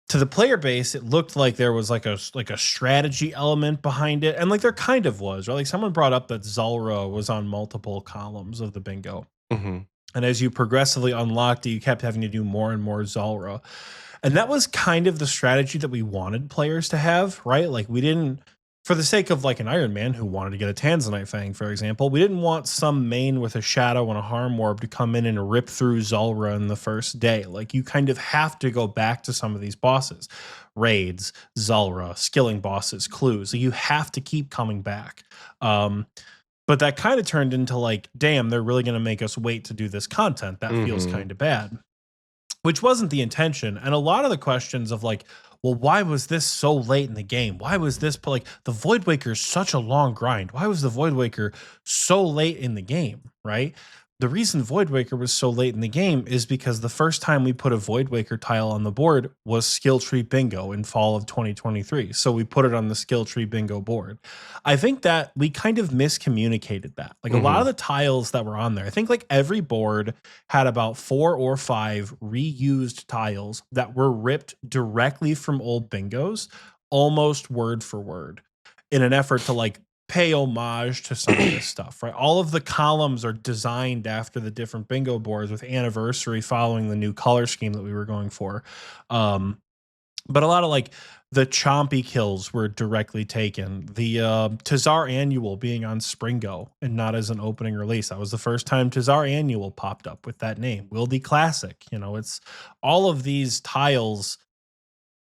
Speaker 2: to the player base. It looked like there was like a strategy element behind it. And like there kind of was, right? Like someone brought up that Zulrah was on multiple columns of the bingo.
Speaker 1: Mm-hmm.
Speaker 2: And as you progressively unlocked it, you kept having to do more and more Zulrah. And that was kind of the strategy that we wanted players to have, right? Like we didn't, for the sake of like an Iron Man who wanted to get a Tanzanite Fang, for example, we didn't want some main with a Shadow and a Harm Orb to come in and rip through Zulrah in the first day. Like you kind of have to go back to some of these bosses. Raids, Zulrah, skilling bosses, clues. So you have to keep coming back. But that kind of turned into like, damn, they're really going to make us wait to do this content. That feels kind of bad, which wasn't the intention. And a lot of the questions of like, well, why was this so late in the game? Why was this like the Void Waker is such a long grind? Why was the Void Waker so late in the game, right? The reason Void Waker was so late in the game is because the first time we put a Void Waker tile on the board was Skill Tree Bingo in fall of 2023. So we put it on the Skill Tree Bingo board. I think that we kind of miscommunicated that. Like a lot of the tiles that were on there, I think like every board had about 4 or 5 reused tiles that were ripped directly from old bingos, almost word for word, in an effort to like pay homage to some of this stuff, right? All of the columns are designed after the different bingo boards with Anniversary following the new color scheme that we were going for. But a lot of like the chompy kills were directly taken. The Tazar Annual being on Springo and not as an opening release. That was the first time Tazar Annual popped up with that name. Wildy Classic. It's all of these tiles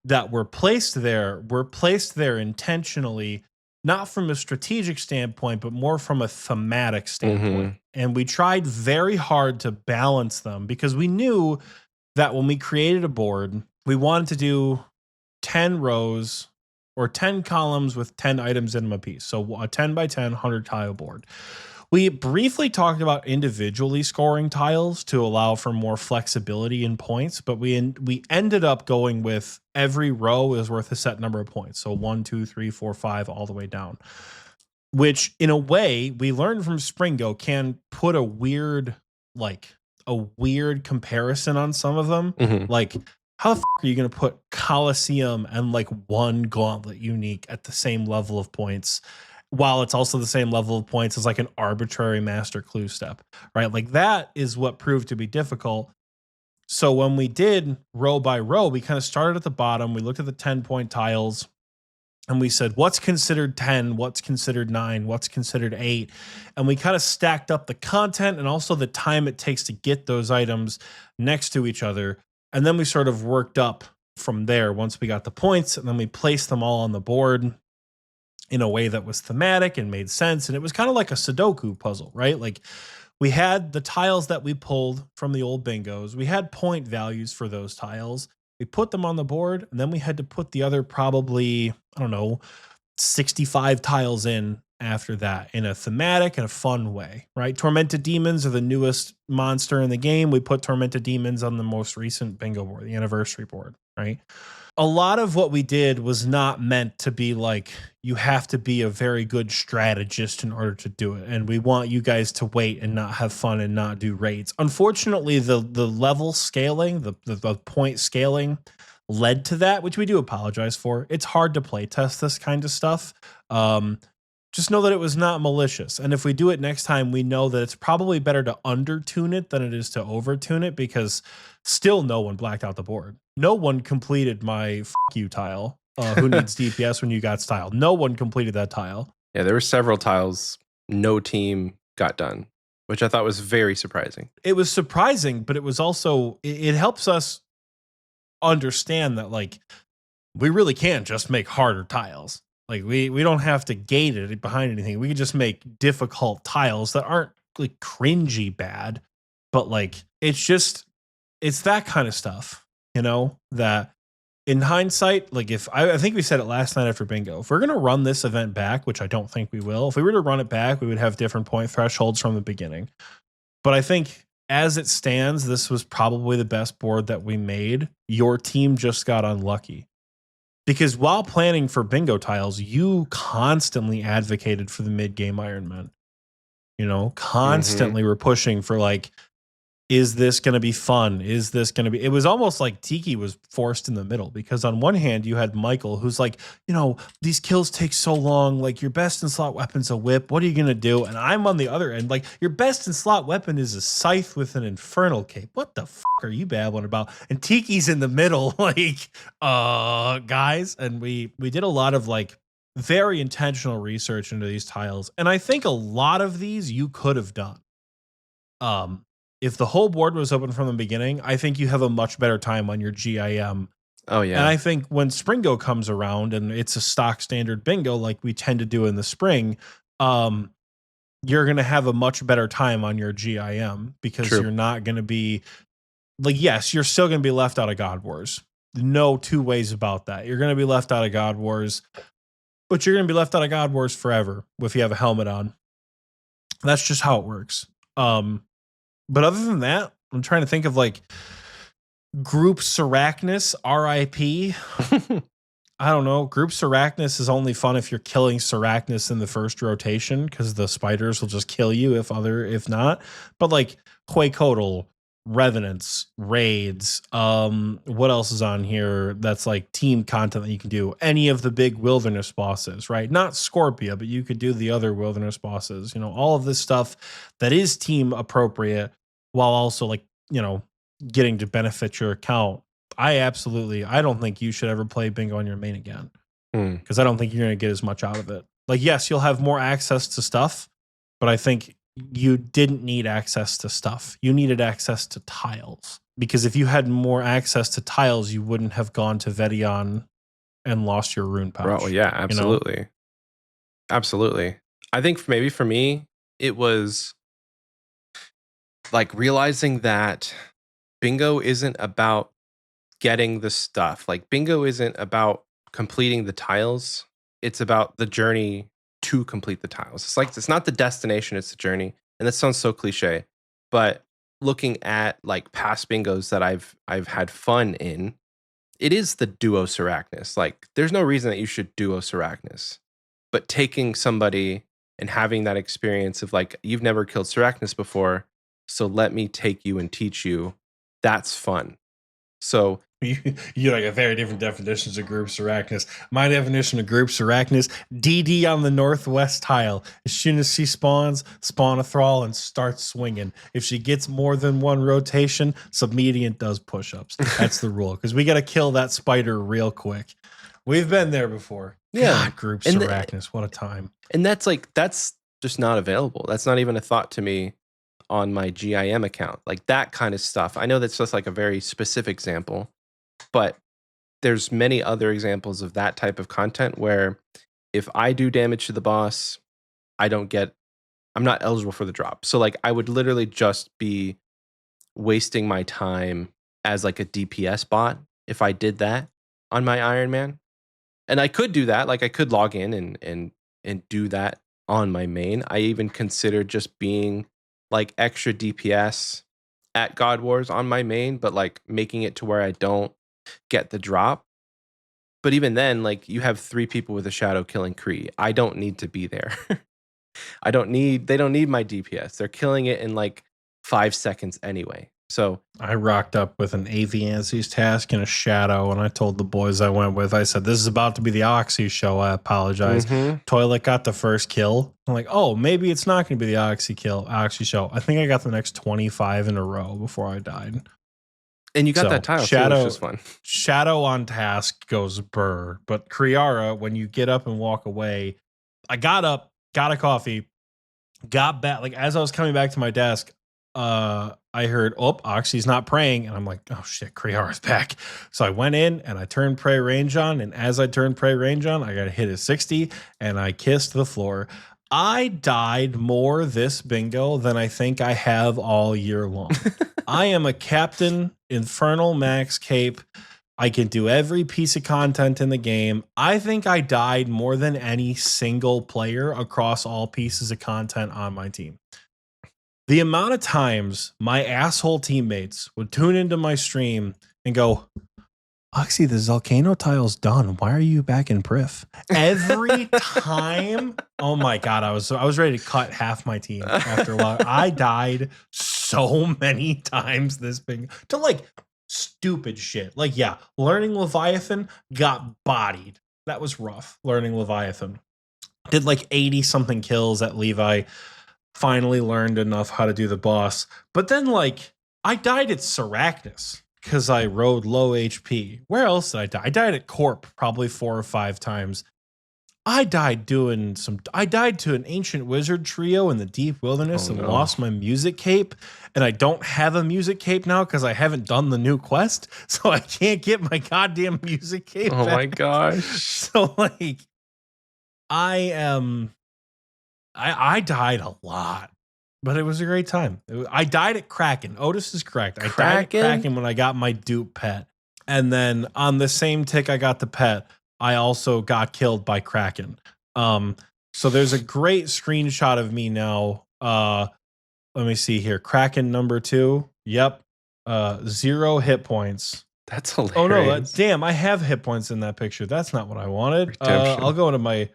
Speaker 2: that were placed there intentionally, not from a strategic standpoint, but more from a thematic standpoint. And we tried very hard to balance them because we knew that when we created a board, we wanted to do 10 rows or 10 columns with 10 items in them a piece. So a 10 by 10, 100 tile board. We briefly talked about individually scoring tiles to allow for more flexibility in points, but we ended up going with every row is worth a set number of points. So 1, 2, 3, 4, 5, all the way down. Which, in a way, we learned from Springo can put a weird comparison on some of them. Like, how the are you going to put Coliseum and like one Gauntlet unique at the same level of points? while it's also the same level of points as like an arbitrary master clue step, right? Like that is what proved to be difficult. So when we did row by row, we kind of started at the bottom. We looked at the 10-point tiles and we said, what's considered 10? What's considered 9? What's considered 8? And we kind of stacked up the content and also the time it takes to get those items next to each other. And then we sort of worked up from there once we got the points, and then we placed them all on the board in a way that was thematic and made sense. And it was kind of like a Sudoku puzzle, right? Like we had the tiles that we pulled from the old bingos. We had point values for those tiles. We put them on the board, and then we had to put the other probably, I don't know, 65 tiles in after that in a thematic and a fun way, right? Tormented Demons are the newest monster in the game. We put Tormented Demons on the most recent bingo board, the anniversary board, right? A lot of what we did was not meant to be like, you have to be a very good strategist in order to do it. And we want you guys to wait and not have fun and not do raids. Unfortunately, the level scaling, the point scaling led to that, which we do apologize for. It's hard to play test this kind of stuff. Just know that it was not malicious. And if we do it next time, we know that it's probably better to under tune it than it is to over tune it, because still no one blacked out the board. No one completed my "f you" tile. Who needs DPS when you got style? No one completed that tile.
Speaker 1: Yeah, there were several tiles no team got done, which I thought was very surprising.
Speaker 2: It was surprising, but it was also, it helps us understand that like we really can just make harder tiles. Like we don't have to gate it behind anything. We can just make difficult tiles that aren't like cringy bad, but like it's that kind of stuff, you know, that in hindsight, like if I think we said it last night after bingo, if we're going to run this event back, which I don't think we will, if we were to run it back, we would have different point thresholds from the beginning. But I think as it stands, this was probably the best board that we made. Your team just got unlucky. Because while planning for bingo tiles, you constantly advocated for the mid-game Ironman. You know, constantly were pushing for like, is this going to be fun? Is this going to be... It was almost like Tiki was forced in the middle, because on one hand, you had Michael, who's like, you know, these kills take so long. Like, your best in slot weapon's a whip. What are you going to do? And I'm on the other end. Like, your best in slot weapon is a scythe with an infernal cape. What the f*** are you babbling about? And Tiki's in the middle, like, guys. And we did a lot of like very intentional research into these tiles. And I think a lot of these you could have done. If the whole board was open from the beginning, I think you have a much better time on your GIM.
Speaker 1: Oh, yeah.
Speaker 2: And I think when Springo comes around and it's a stock standard bingo like we tend to do in the spring, you're going to have a much better time on your GIM, because
Speaker 1: True.
Speaker 2: you're not going to be like, yes, you're still going to be left out of God Wars. No two ways about that. You're going to be left out of God Wars, but you're going to be left out of God Wars forever if you have a helmet on. That's just how it works. But other than that, I'm trying to think of like Group Seracnus, RIP. I don't know. Group Seracnus is only fun if you're killing Seracnus in the first rotation, because the spiders will just kill you if not. But like Huaycodal, Revenants, Raids, what else is on here that's like team content that you can do? Any of the big wilderness bosses, right? Not Scorpia, but you could do the other wilderness bosses. You know, all of this stuff that is team appropriate while also like, you know, getting to benefit your account. I don't think you should ever play bingo on your main again, because I don't think you're going to get as much out of it. Like, yes, you'll have more access to stuff, but I think you didn't need access to stuff. You needed access to tiles, because if you had more access to tiles, you wouldn't have gone to Vedion and lost your rune pouch.
Speaker 1: Oh, yeah, absolutely. You know? Absolutely. I think maybe for me, it was like realizing that bingo isn't about getting the stuff. Like, bingo isn't about completing the tiles. It's about the journey to complete the tiles. It's like, it's not the destination, it's the journey. And that sounds so cliche, but looking at like past bingos that I've had fun in, it is the duo Seracnus. Like, there's no reason that you should duo Seracnus, but taking somebody and having that experience of like, you've never killed Seracnus before, so let me take you and teach you. That's fun. So
Speaker 2: You like a very different definitions of groups arachnus. My definition of groups arachnus: DD on the northwest tile. As soon as she spawns, spawn a thrall and start swinging. If she gets more than one rotation, submediant does push-ups. That's the rule, because we got to kill that spider real quick. We've been there before.
Speaker 1: Yeah.
Speaker 2: God, groups
Speaker 1: And
Speaker 2: arachnus. What a time.
Speaker 1: And that's just not available. That's not even a thought to me on my GIM account. Like that kind of stuff. I know that's just like a very specific example, but there's many other examples of that type of content where if I do damage to the boss, I'm not eligible for the drop. So like I would literally just be wasting my time as like a DPS bot if I did that on my Iron Man. And I could do that. Like I could log in and do that on my main. I even considered just being like extra DPS at God Wars on my main, but like making it to where I don't get the drop. But even then, like you have 3 people with a shadow killing Kree. I don't need to be there. they don't need my DPS. They're killing it in like 5 seconds anyway. So
Speaker 2: I rocked up with an AV task and a shadow, and I told the boys I went with, I said, this is about to be the Oxy show. I apologize. Toilet got the first kill. I'm like, oh, maybe it's not going to be the Oxy show. I think I got the next 25 in a row before I died.
Speaker 1: And you got that tile
Speaker 2: shadow,
Speaker 1: too, which is fun.
Speaker 2: Shadow on task goes burr. But Kriara, when you get up and walk away, I got up, got a coffee, got back. Like as I was coming back to my desk, I heard, oh, Oxy's not praying. And I'm like, oh shit, Kriara's back. So I went in and I turned pray range on. And as I turned pray range on, I got hit at 60 and I kissed the floor. I died more this bingo than I think I have all year long. I am a Captain Infernal Max Cape. I can do every piece of content in the game. I think I died more than any single player across all pieces of content on my team. The amount of times my asshole teammates would tune into my stream and go, Oxy, the Volcano tile's done. Why are you back in Priff? Every time. Oh my God. I was ready to cut half my team after a while. I died so many times this thing to like stupid shit. Like, yeah, learning Leviathan got bodied. That was rough. Learning Leviathan. Did like 80 something kills at Levi. Finally learned enough how to do the boss. But then like I died at Sarachnis because I rode low HP. Where else did I die? I died at Corp probably 4 or 5 times. I died to an ancient wizard trio in the deep wilderness and lost my music cape. And I don't have a music cape now because I haven't done the new quest. So I can't get my goddamn music cape back.
Speaker 1: My gosh.
Speaker 2: So like I died a lot, but it was a great time. I died at Kraken. Otis is correct. I died at Kraken when I got my dupe pet. And then on the same tick I got the pet, I also got killed by Kraken. So there's a great screenshot of me now. Let me see here. Kraken number 2. Yep. 0 hit points.
Speaker 1: That's hilarious.
Speaker 2: Oh no, damn, I have hit points in that picture. That's not what I wanted. I'll go into my...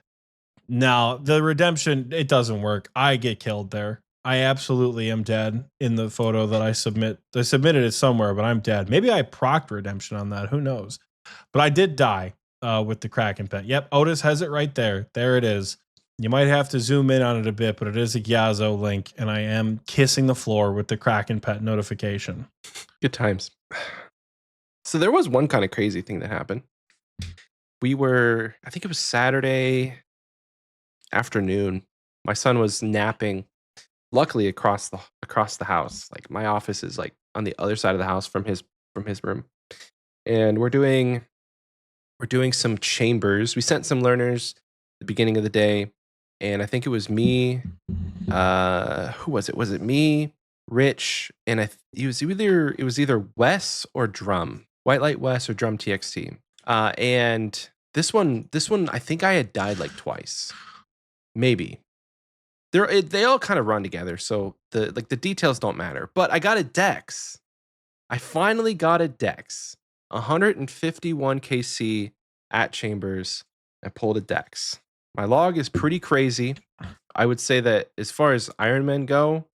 Speaker 2: Now, the redemption, it doesn't work. I get killed there. I absolutely am dead in the photo that I submit. I submitted it somewhere, but I'm dead. Maybe I procced redemption on that. Who knows? But I did die with the Kraken pet. Yep, Otis has it right there. There it is. You might have to zoom in on it a bit, but it is a Gyazo link, and I am kissing the floor with the Kraken pet notification.
Speaker 1: Good times. So there was one kind of crazy thing that happened. I think it was Saturday afternoon. My son was napping, luckily across the house. Like my office is like on the other side of the house from his room. And we're doing some chambers. We sent some learners at the beginning of the day, and I think it was me. Who was it? Was it me, Rich, and it was either Wes or Drum, White Light Wes or Drum TXT. And this one, I think I had died like twice. Maybe they all kind of run together, so the details don't matter. But I got a Dex. I finally got a Dex. 151 KC at Chambers. I pulled a Dex. My log is pretty crazy. I would say that as far as Iron Men go,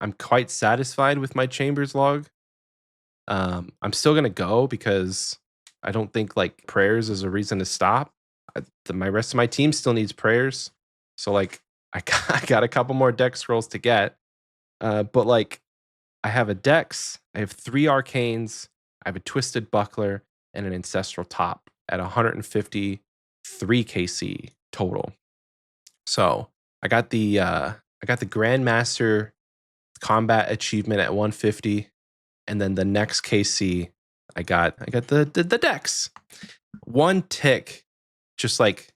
Speaker 1: I'm quite satisfied with my Chambers log. I'm still gonna go because I don't think like prayers is a reason to stop. My rest of my team still needs prayers, so like I got a couple more deck scrolls to get. But like I have a dex, I have 3 arcanes, I have a twisted buckler, and an ancestral top at 153 KC total. So I got the Grandmaster combat achievement at 150, and then the next KC I got the dex. One tick just like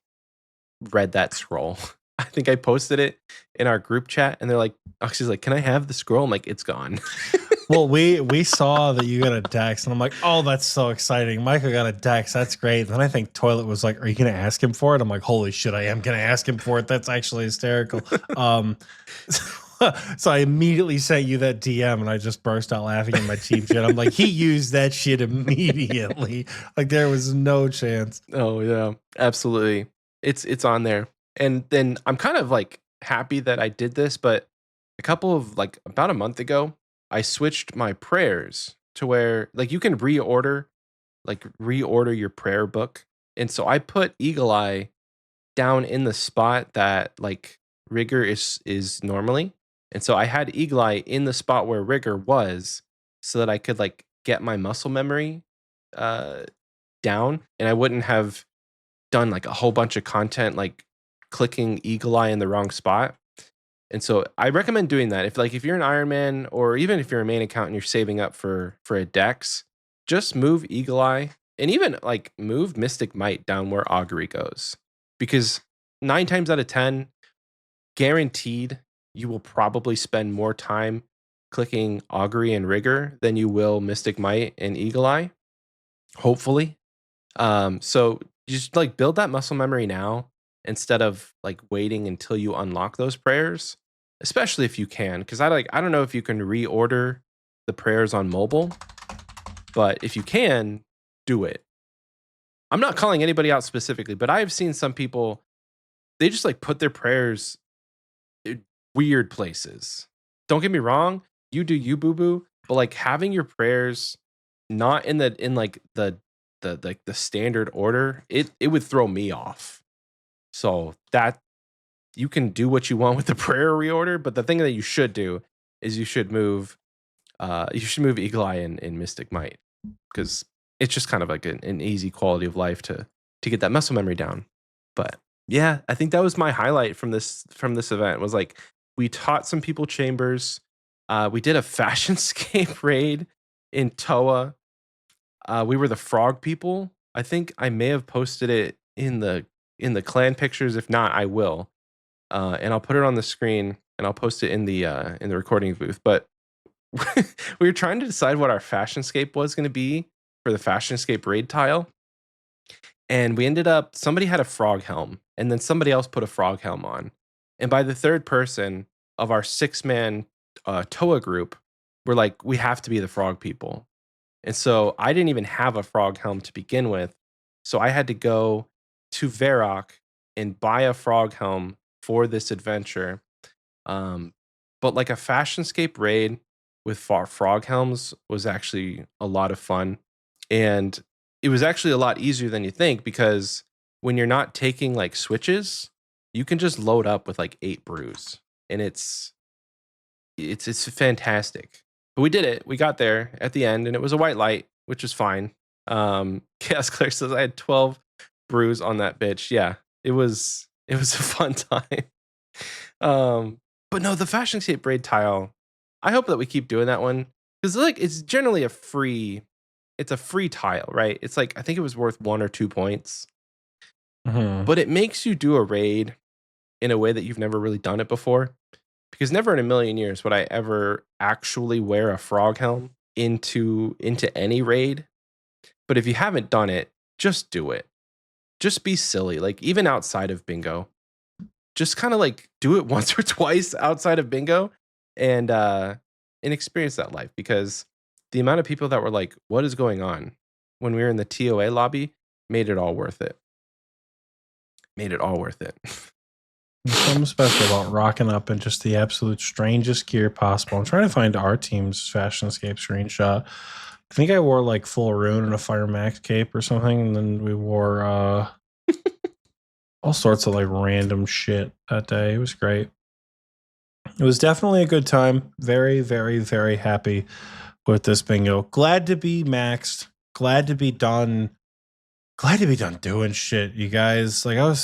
Speaker 1: read that scroll. I think I posted it in our group chat, and they're like, Oxie's like, "Can I have the scroll?" I'm like, "It's gone."
Speaker 2: Well, we saw that you got a dex, and I'm like, oh, that's so exciting. Michael got a dex. That's great. Then I think Toilet was like, are you going to ask him for it? I'm like, holy shit, I am going to ask him for it. That's actually hysterical. So I immediately sent you that DM, and I just burst out laughing in my team chat. I'm like, he used that shit immediately. Like there was no chance.
Speaker 1: Oh yeah, absolutely. It's on there. And then I'm kind of like happy that I did this, but a couple of like about a month ago, I switched my prayers to where like you can reorder your prayer book. And so I put Eagle Eye down in the spot that like Rigor is normally. And so I had Eagle Eye in the spot where Rigor was so that I could like get my muscle memory uh down, and I wouldn't have done like a whole bunch of content like clicking Eagle Eye in the wrong spot. And so I recommend doing that. If you're an Iron Man, or even if you're a main account and you're saving up for a dex, just move Eagle Eye, and even like move Mystic Might down where Augury goes. Because 9 times out of 10, guaranteed you will probably spend more time clicking Augury and Rigor than you will Mystic Might and Eagle Eye. Hopefully. So just like build that muscle memory now instead of like waiting until you unlock those prayers, especially if you can. Because I don't know if you can reorder the prayers on mobile, but if you can, do it. I'm not calling anybody out specifically, but I've seen some people, they just like put their prayers in weird places. Don't get me wrong, you do you, boo boo, but like having your prayers not in the standard order, it would throw me off. So that you can do what you want with the prayer reorder, but the thing that you should do is you should move Eagle Eye in Mystic Might, because it's just kind of like an easy quality of life to get that muscle memory down. But yeah, I think that was my highlight from this event, was like we taught some people chambers. We did a Fashionscape raid in Toa. We were the frog people. I think I may have posted it in the clan pictures. If not, I will. And I'll put it on the screen, and I'll post it in the recording booth. But we were trying to decide what our Fashionscape was going to be for the Fashionscape raid tile. And we ended up, somebody had a frog helm, and then somebody else put a frog helm on. And by the third person of our 6-man Toa group, we're like, we have to be the frog people. And so I didn't even have a frog helm to begin with. So I had to go to Varrock and buy a frog helm for this adventure. But like a Fashionscape raid with frog helms was actually a lot of fun. And it was actually a lot easier than you think, because when you're not taking like switches, you can just load up with like 8 brews, and it's fantastic. But we did it. We got there at the end, and it was a white light, which is fine. Chaos Claire says I had 12 brews on that bitch. Yeah, it was a fun time. But no, the Fashionscape raid tile, I hope that we keep doing that one, because like it's generally a free tile, right? It's like, I think it was worth 1 or 2 points.
Speaker 2: Mm-hmm.
Speaker 1: But it makes you do a raid in a way that you've never really done it before. Because never in a million years would I ever actually wear a frog helm into any raid. But if you haven't done it, just do it. Just be silly. Like even outside of bingo, just kind of like do it once or twice outside of bingo, and experience that life. Because the amount of people that were like, what is going on, when we were in the TOA lobby, made it all worth it. Made it all worth it.
Speaker 2: There's something special about rocking up in just the absolute strangest gear possible. I'm trying to find our team's Fashionscape screenshot. I think I wore like full rune and a Fire Max cape or something, and then we wore all sorts of like random shit that day. It was great. It was definitely a good time. Very, very, very happy with this bingo. Glad to be maxed. Glad to be done. Glad to be done doing shit, you guys. Like I don't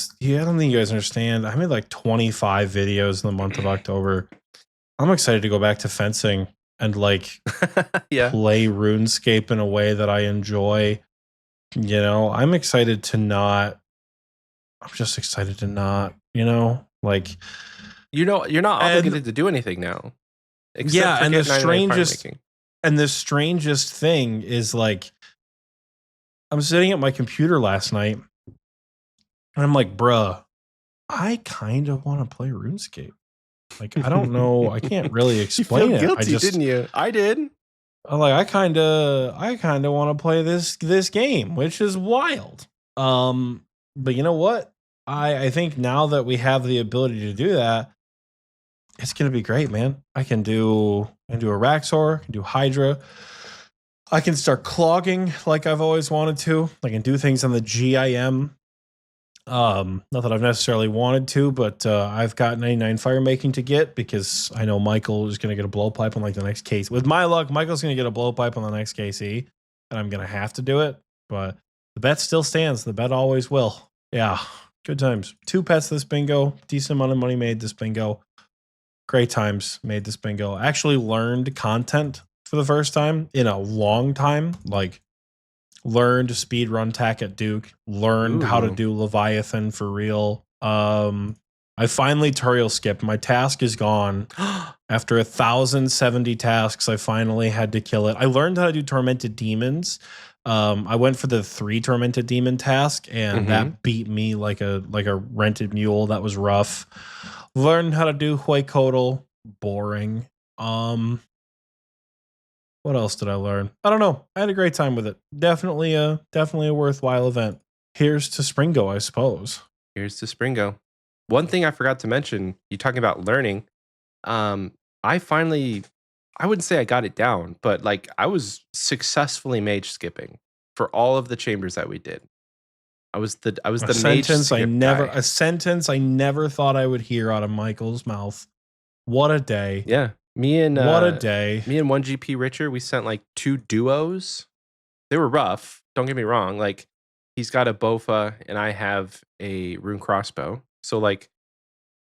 Speaker 2: think you guys understand. I made like 25 videos in the month of October. I'm excited to go back to fencing and like
Speaker 1: Yeah.
Speaker 2: play RuneScape in a way that I enjoy. You know, I'm excited to not. I'm just excited to not, like.
Speaker 1: You're not
Speaker 2: And
Speaker 1: obligated to do anything now, except
Speaker 2: yeah,
Speaker 1: for
Speaker 2: and the
Speaker 1: get 99 fire
Speaker 2: strangest
Speaker 1: making.
Speaker 2: and the strangest thing is like I'm sitting at my computer last night and I'm like, bruh, I kind of want to play RuneScape. Like, I don't know. I can't really
Speaker 1: You feel
Speaker 2: explain it.
Speaker 1: guilty, didn't you? I did.
Speaker 2: I kind of want to play this game, which is wild. But you know what? I think now that we have the ability to do that, it's gonna be great, man. I can do a Raxor, I can do Hydra. I can start clogging like I've always wanted to. I can do things on the GIM. Not that I've necessarily wanted to, but I've got 99 fire making to get because I know Michael is going to get a blowpipe on like the next case. With my luck, Michael's going to get a blowpipe on the next KC, and I'm going to have to do it. But the bet still stands. The bet always will. Yeah, good times. 2 pets this bingo. Decent amount of money made this bingo. Great times made this bingo. Actually learned content for the first time in a long time. Like learned speed run tack at Duke, learned how to do Leviathan for real. I finally tutorial skipped. My task is gone. After 1,070 tasks, I finally had to kill it. I learned how to do tormented demons. I went for the 3 tormented demon task, and that beat me like a rented mule. That was rough. Learned how to do Huaycodal. Boring. What else did I learn? I don't know. I had a great time with it. Definitely a worthwhile event. Here's to Springo, I suppose.
Speaker 1: Here's to Springo. One thing I forgot to mention, you talking about learning. I wouldn't say I got it down, but like I was successfully mage skipping for all of the chambers that we did. I was the mage skip guy.
Speaker 2: A sentence I never thought I would hear out of Michael's mouth. What a day.
Speaker 1: Yeah.
Speaker 2: What a day.
Speaker 1: Me and 1GP Richer, we sent like 2 duos. They were rough. Don't get me wrong. Like he's got a Bofa and I have a rune crossbow. So like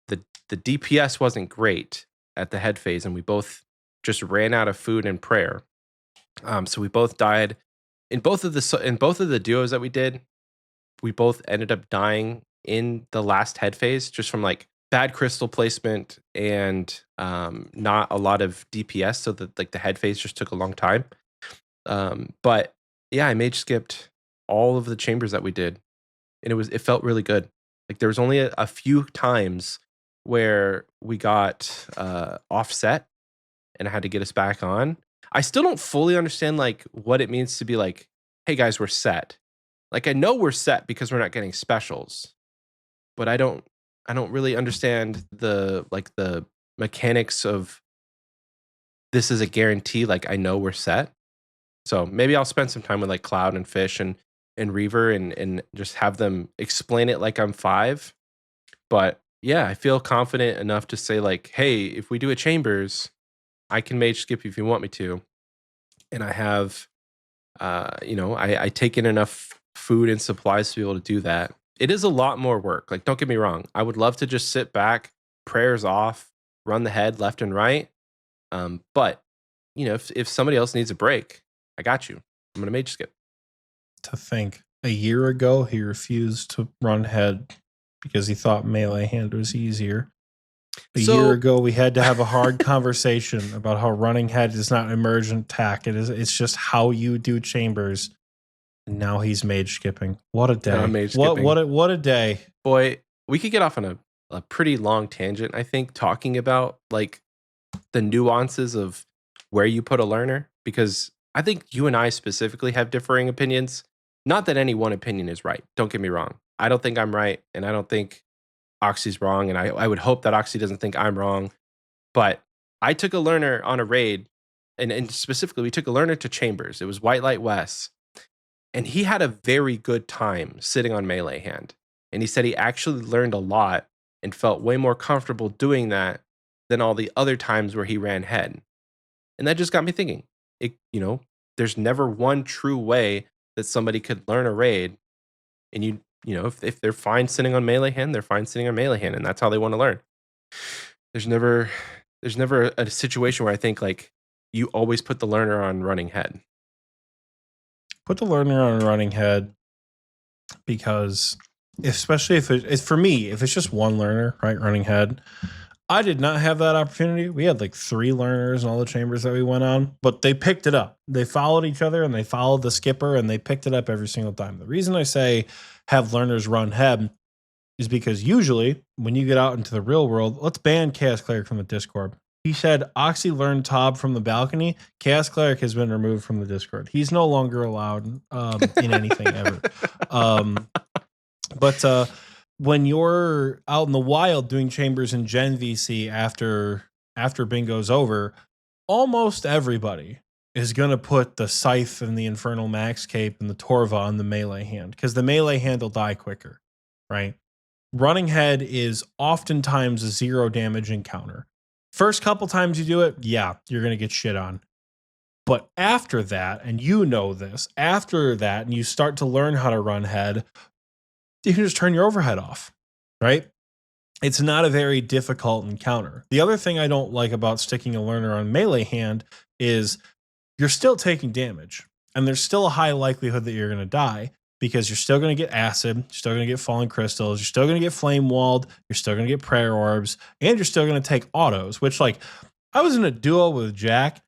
Speaker 1: the DPS wasn't great at the head phase, and we both just ran out of food and prayer. So we both died in both of the duos that we did. We both ended up dying in the last head phase just from like bad crystal placement and not a lot of DPS, so that like the head phase just took a long time. But yeah, I mage skipped all of the chambers that we did, and it felt really good. Like there was only a few times where we got offset, and I had to get us back on. I still don't fully understand like what it means to be like, hey guys, we're set. Like I know we're set because we're not getting specials, but I don't really understand the mechanics of this is a guarantee. Like I know we're set. So maybe I'll spend some time with like Cloud and Fish and Reaver and just have them explain it like I'm 5. But yeah, I feel confident enough to say like, hey, if we do a chambers, I can mage skip if you want me to. And I have I take in enough food and supplies to be able to do that. It is a lot more work. Like, don't get me wrong. I would love to just sit back, prayers off, run the head left and right. But if somebody else needs a break, I got you. I'm gonna mage skip.
Speaker 2: To think, a year ago he refused to run head because he thought melee hand was easier. A year ago we had to have a hard conversation about how running head is not emergent attack. It's just how you do chambers. And now he's mage skipping. What a day. What a day.
Speaker 1: Boy, we could get off on a pretty long tangent, I think, talking about like the nuances of where you put a learner, because I think you and I specifically have differing opinions. Not that any one opinion is right. Don't get me wrong. I don't think I'm right, and I don't think Oxie's wrong, and I would hope that Oxie doesn't think I'm wrong. But I took a learner on a raid and specifically, we took a learner to Chambers. It was White Light West. And he had a very good time sitting on melee hand. And he said he actually learned a lot and felt way more comfortable doing that than all the other times where he ran head. And that just got me thinking, there's never one true way that somebody could learn a raid. And if they're fine sitting on melee hand, they're fine sitting on melee hand, and that's how they want to learn. There's never a situation where I think like you always put the learner on running head.
Speaker 2: Put the learner on running head, because especially if it's for me, if it's just one learner, right, running head. I did not have that opportunity. We had like 3 learners in all the chambers that we went on, but they picked it up. They followed each other and they followed the skipper and they picked it up every single time. The reason I say have learners run head is because usually when you get out into the real world, let's ban Chaos Cleric from the Discord. He said Oxie learned Tob from the balcony. Chaos Cleric has been removed from the Discord. He's no longer allowed in anything ever. But when you're out in the wild doing chambers in Gen VC after bingo's over, almost everybody is going to put the Scythe and the Infernal Max Cape and the Torva on the melee hand, because the melee hand will die quicker, right? Running head is oftentimes a 0 damage encounter. First couple times you do it, yeah, you're going to get shit on. But after that, and you know this, after that, and you start to learn how to run head, you can just turn your overhead off, right? It's not a very difficult encounter. The other thing I don't like about sticking a learner on melee hand is you're still taking damage, and there's still a high likelihood that you're going to die, because you're still going to get acid, you're still going to get falling crystals, you're still going to get flame walled, you're still going to get prayer orbs, and you're still going to take autos, which, like, I was in a duo with Jack.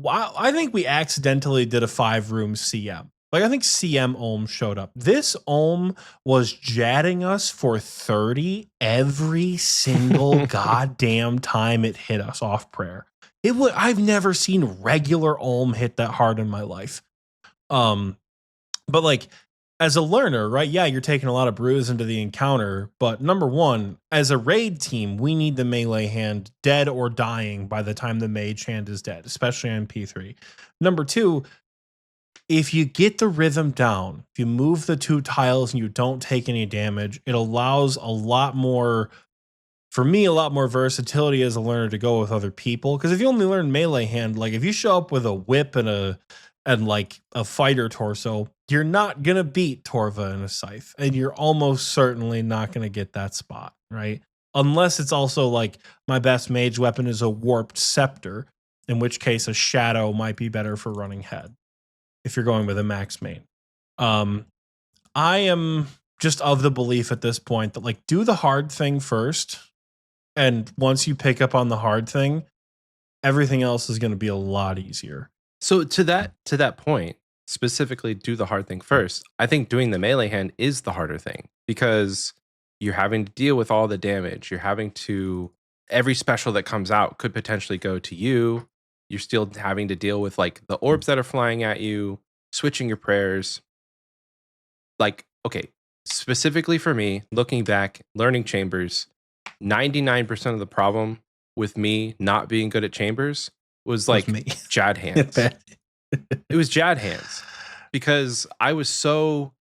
Speaker 2: I think we accidentally did a 5-room CM. Like, I think CM Ohm showed up. This Ohm was jadding us for 30 every single goddamn time it hit us off prayer. I've never seen regular Ohm hit that hard in my life. But like, as a learner, right? Yeah, you're taking a lot of brews into the encounter, but number one, as a raid team, we need the melee hand dead or dying by the time the mage hand is dead, especially on P3. Number two, if you get the rhythm down, if you move the 2 tiles and you don't take any damage, it allows a lot more versatility as a learner to go with other people. Because if you only learn melee hand, like if you show up with a whip and like a fighter torso, you're not going to beat Torva and a Scythe. And you're almost certainly not going to get that spot, right? Unless it's also like my best mage weapon is a warped scepter, in which case a shadow might be better for running head if you're going with a max main. I am just of the belief at this point that, like, do the hard thing first. And once you pick up on the hard thing, everything else is going to be a lot easier.
Speaker 1: So to that point, specifically do the hard thing first. I think doing the melee hand is the harder thing, because you're having to deal with all the damage. You're having to, every special that comes out could potentially go to you. You're still having to deal with like the orbs that are flying at you, switching your prayers. Like, okay, specifically for me, looking back, learning chambers, 99% of the problem with me not being good at chambers was like Jad hands. It was Jad hands, because I was so,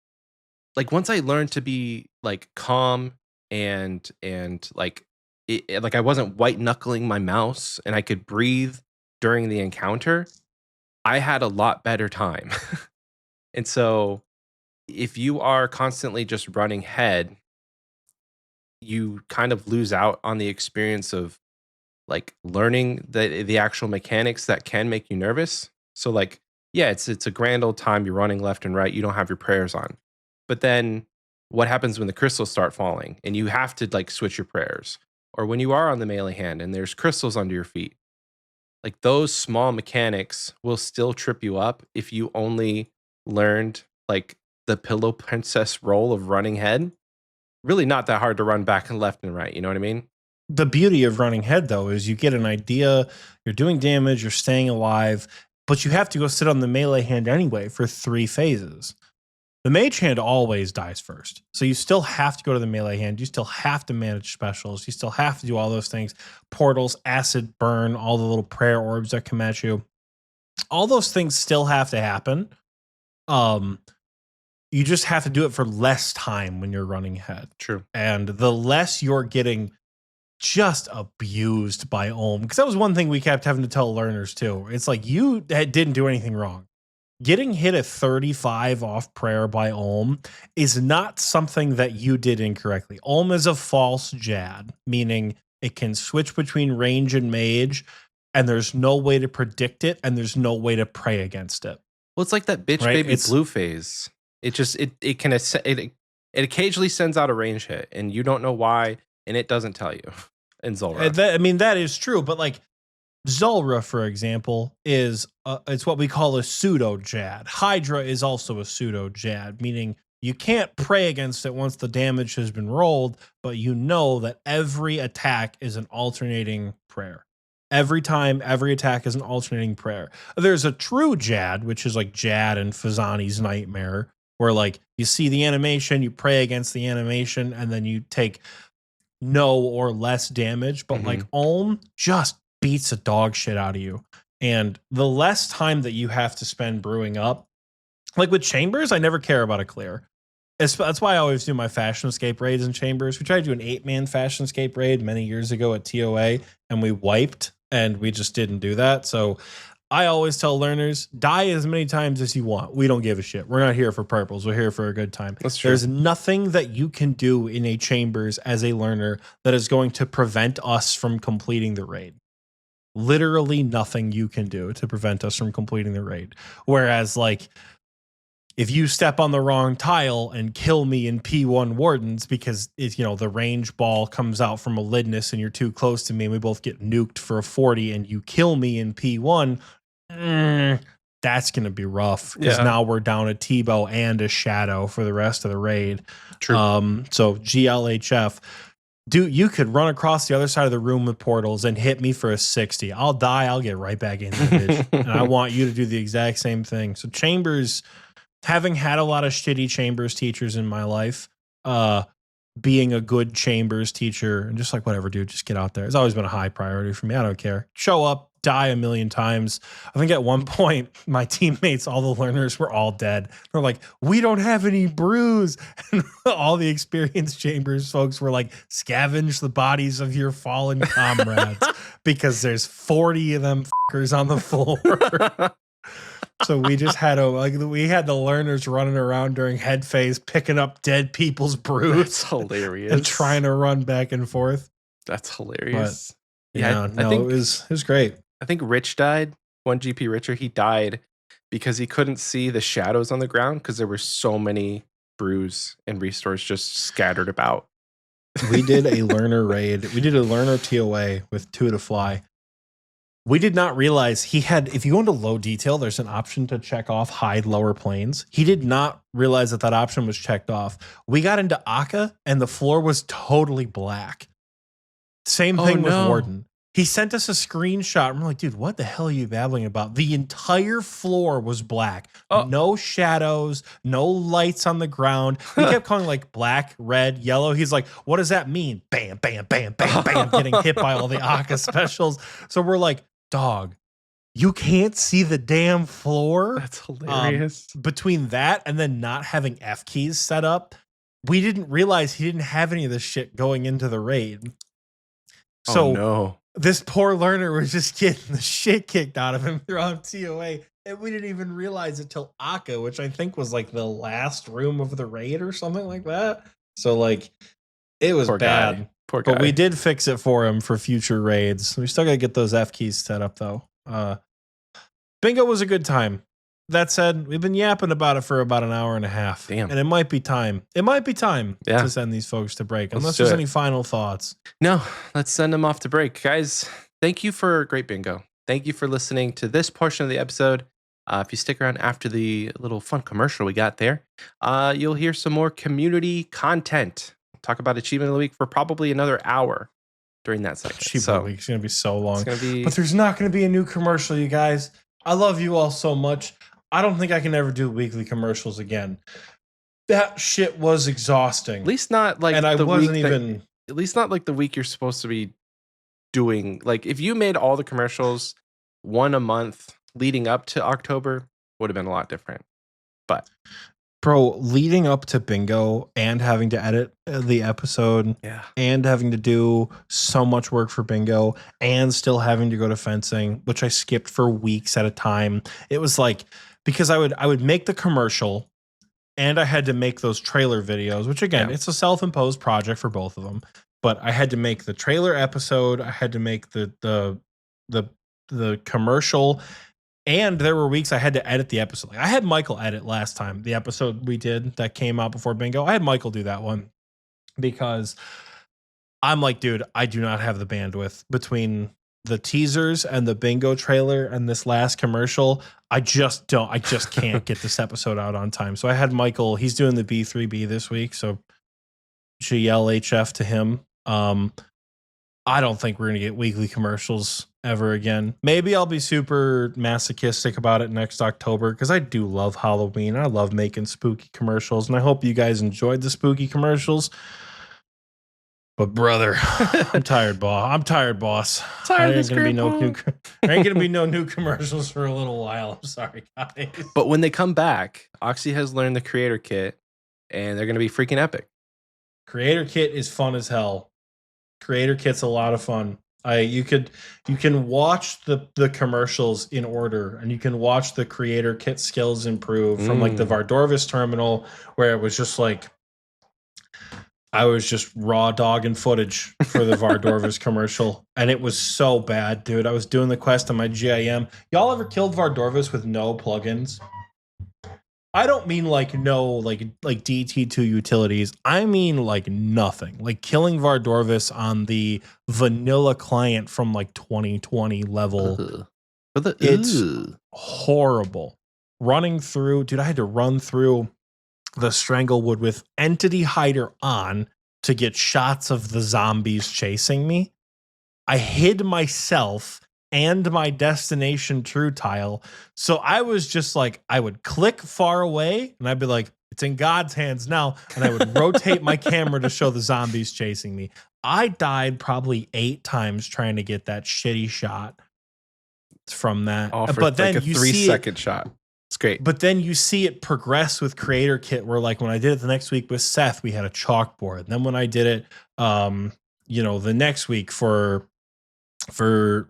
Speaker 1: like, once I learned to be like calm and like like I wasn't white knuckling my mouse and I could breathe during the encounter, I had a lot better time. And so if you are constantly just running head, you kind of lose out on the experience of like learning the actual mechanics that can make you nervous. So like, yeah, it's a grand old time. You're running left and right. You don't have your prayers on. But then what happens when the crystals start falling and you have to like switch your prayers? Or when you are on the melee hand and there's crystals under your feet? Like, those small mechanics will still trip you up if you only learned like the pillow princess role of running head. Really not that hard to run back and left and right. You know what I mean?
Speaker 2: The beauty of running head, though, is you get an idea, you're doing damage, you're staying alive, but you have to go sit on the melee hand anyway for 3 phases. The mage hand always dies first. So you still have to go to the melee hand. You still have to manage specials. You still have to do all those things. Portals, acid burn, all the little prayer orbs that come at you. All those things still have to happen. You just have to do it for less time when you're running ahead.
Speaker 1: True.
Speaker 2: And the less you're getting just abused by Ohm, because that was one thing we kept having to tell learners too. It's like, you didn't do anything wrong. Getting hit at 35 off prayer by Ohm is not something that you did incorrectly. Ohm is a false Jad, meaning it can switch between range and mage, and there's no way to predict it, and there's no way to pray against it.
Speaker 1: Well, it's like that bitch
Speaker 2: Right?
Speaker 1: baby blue phase. It just it occasionally sends out a range hit, and you don't know why, and it doesn't tell you. In Zulrah,
Speaker 2: that is true, but like Zulrah, for example, is it's what we call a pseudo Jad. Hydra is also a pseudo Jad, meaning you can't pray against it once the damage has been rolled, but you know that every attack is an alternating prayer. Every time, every attack is an alternating prayer. There's a true Jad, which is like Jad and Fazani's Nightmare, where like you see the animation, you pray against the animation, and then you take no or less damage. But like Ohm just beats the dog shit out of you. And the less time that you have to spend brewing up, like with Chambers, I never care about a clear. That's why I always do my Fashionscape raids in Chambers. We tried to do an 8-man Fashionscape raid many years ago at TOA, and we wiped, and we just didn't do that. So I always tell learners, die as many times as you want. We don't give a shit. We're not here for purples. We're here for a good time.
Speaker 1: That's true.
Speaker 2: There's nothing that you can do in a Chambers as a learner that is going to prevent us from completing the raid. Literally nothing you can do to prevent us from completing the raid. Whereas, like, if you step on the wrong tile and kill me in P1 Wardens because it's, you know, the range ball comes out from a Lidness and you're too close to me and we both get nuked for a 40 and you kill me in P1, that's going to be rough because now we're down a Tebow and a Shadow for the rest of the raid.
Speaker 1: True.
Speaker 2: So GLHF, dude, you could run across the other side of the room with portals and hit me for a 60. I'll die. I'll get right back into the bitch. And I want you to do the exact same thing. So Chambers, having had a lot of shitty Chambers teachers in my life, being a good Chambers teacher and just like, whatever, dude, just get out there. It's always been a high priority for me. I don't care. Show up, die a million times. I think at one point, my teammates, all the learners were all dead. They're like, we don't have any brews. And all the experienced Chambers folks were like, scavenge the bodies of your fallen comrades because there's 40 of them fuckers on the floor. So we just had we had the learners running around during head phase, picking up dead people's brews.
Speaker 1: That's hilarious.
Speaker 2: And trying to run back and forth.
Speaker 1: That's hilarious.
Speaker 2: But, yeah, I think it was great.
Speaker 1: I think Rich died. 1GP Richer, he died because he couldn't see the shadows on the ground because there were so many brews and restores just scattered about.
Speaker 2: We did a learner raid. We did a learner TOA with Two to Fly. We did not realize he had, if you go into low detail, there's an option to check off hide lower planes. He did not realize that option was checked off. We got into Akka and the floor was totally black. Same thing with Warden. He sent us a screenshot. And we're like, dude, what the hell are you babbling about? The entire floor was black. No shadows, no lights on the ground. We kept calling like black, red, yellow. He's like, what does that mean? Bam, bam, bam, bam, bam, getting hit by all the Akka specials. So we're like, dog, you can't see the damn floor.
Speaker 1: That's hilarious.
Speaker 2: Between that and then not having F keys set up, we didn't realize he didn't have any of this shit going into the raid. So this poor learner was just getting the shit kicked out of him throughout TOA. And we didn't even realize it till Akka, which I think was like the last room of the raid or something like that. So like it was bad.
Speaker 1: Poor guy.
Speaker 2: But we did fix it for him for future raids. We still got to get those F keys set up though. Bingo was a good time. That said, we've been yapping about it for about an hour and a half.
Speaker 1: Damn.
Speaker 2: And it might be time. It might be time to send these folks to break. Unless there's any final thoughts.
Speaker 1: No, let's send them off to break. Guys, thank you for great bingo. Thank you for listening to this portion of the episode. If you stick around after the little fun commercial we got there, you'll hear some more community content. Talk about Achievement of the Week for probably another hour during that segment.
Speaker 2: Achievement of the Week is going to be so long.
Speaker 1: Be...
Speaker 2: But there's not going to be a new commercial, you guys. I love you all so much. I don't think I can ever do weekly commercials again. That shit was exhausting.
Speaker 1: At least not like
Speaker 2: and I wasn't even.
Speaker 1: At least not like the week you're supposed to be doing. Like if you made all the commercials one a month leading up to October would have been a lot different. But
Speaker 2: bro, leading up to bingo and having to edit the episode
Speaker 1: yeah,
Speaker 2: and having to do so much work for bingo and still having to go to fencing, which I skipped for weeks at a time. It was like, because I would make the commercial and I had to make those trailer videos, which again, it's a self-imposed project for both of them. But I had to make the trailer episode, I had to make the commercial, and there were weeks I had to edit the episode. Like I had Michael edit last time, the episode we did that came out before bingo. I had Michael do that one because I'm like, dude, I do not have the bandwidth between the teasers and the bingo trailer and this last commercial. I just can't get this episode out on time. So I had Michael, he's doing the B3B this week. So GLHF to him. I don't think we're going to get weekly commercials ever again. Maybe I'll be super masochistic about it next October because I do love Halloween. I love making spooky commercials, and I hope you guys enjoyed the spooky commercials. But brother, I'm tired, boss.
Speaker 1: Tired of this,
Speaker 2: there ain't gonna be no new commercials for a little while. I'm sorry, guys.
Speaker 1: But when they come back, Oxie has learned the creator kit, and they're gonna be freaking epic.
Speaker 2: Creator kit is fun as hell. Creator kit's a lot of fun. You can watch the commercials in order, and you can watch the creator kit skills improve from like the Vardorvis terminal, where it was just like I was just raw dogging footage for the Vardorvis commercial, and it was so bad, dude. I was doing the quest on my GIM. Y'all ever killed Vardorvis with no plugins? I don't mean like no like DT2 utilities. I mean like nothing. Like killing Vardorvis on the vanilla client from like 2020 level. It's horrible. Running through, dude, I had to run through the Stranglewood with Entity Hider on to get shots of the zombies chasing me. I hid myself and my destination true tile. So I was just like, I would click far away and I'd be like, it's in God's hands now. And I would rotate my camera to show the zombies chasing me. I died probably 8 times trying to get that shitty shot from that.
Speaker 1: But then like a 3-second shot. It's great.
Speaker 2: But then you see it progress with Creator Kit, where like when I did it the next week with Seth, we had a chalkboard. And then when I did it, the next week for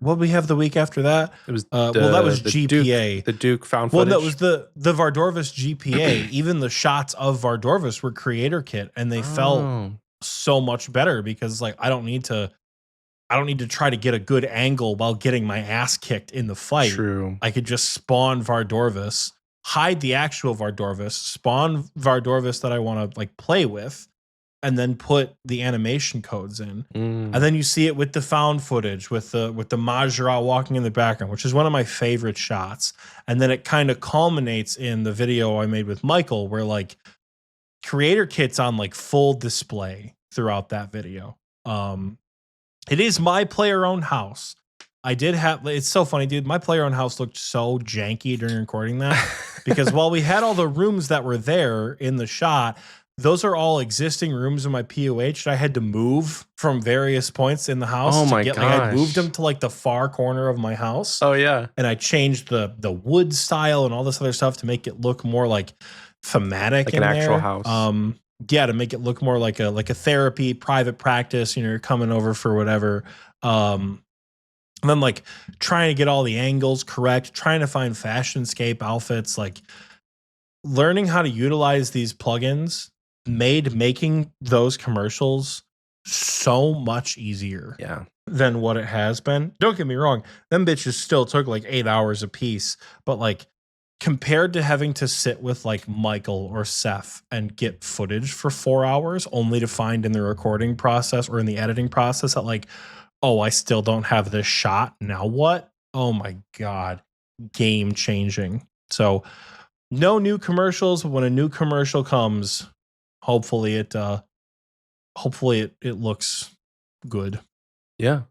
Speaker 2: what we have the week after that,
Speaker 1: it was
Speaker 2: that was GPA.
Speaker 1: The Duke found footage.
Speaker 2: Well, that was the Vardorvis GPA. Even the shots of Vardorvis were Creator Kit, and they felt so much better because like I don't need to try to get a good angle while getting my ass kicked in the fight.
Speaker 1: True.
Speaker 2: I could just spawn Vardorvis, hide the actual Vardorvis, spawn Vardorvis that I want to like play with, and then put the animation codes in. And then you see it with the found footage, with the Majra walking in the background, which is one of my favorite shots. And then it kind of culminates in the video I made with Michael, where like Creator Kit's on like full display throughout that video. It is my player-owned house. It's so funny, dude. My player-owned house looked so janky during recording that because while we had all the rooms that were there in the shot, those are all existing rooms in my POH that I had to move from various points in the house.
Speaker 1: Oh my gosh.
Speaker 2: Like, I moved them to like the far corner of my house.
Speaker 1: Oh yeah.
Speaker 2: And I changed the wood style and all this other stuff to make it look more like thematic,
Speaker 1: like an actual house.
Speaker 2: Yeah, to make it look more like a therapy, private practice. You're coming over for whatever. And then like trying to get all the angles correct, trying to find fashionscape outfits, like learning how to utilize these plugins made making those commercials so much easier than what it has been. Don't get me wrong, them bitches still took like 8 hours a piece, but like compared to having to sit with like Michael or Seth and get footage for 4 hours only to find in the recording process or in the editing process that like, oh, I still don't have this shot. Now what? Oh my God. Game changing. So no new commercials. When a new commercial comes, hopefully it looks good.
Speaker 1: Yeah.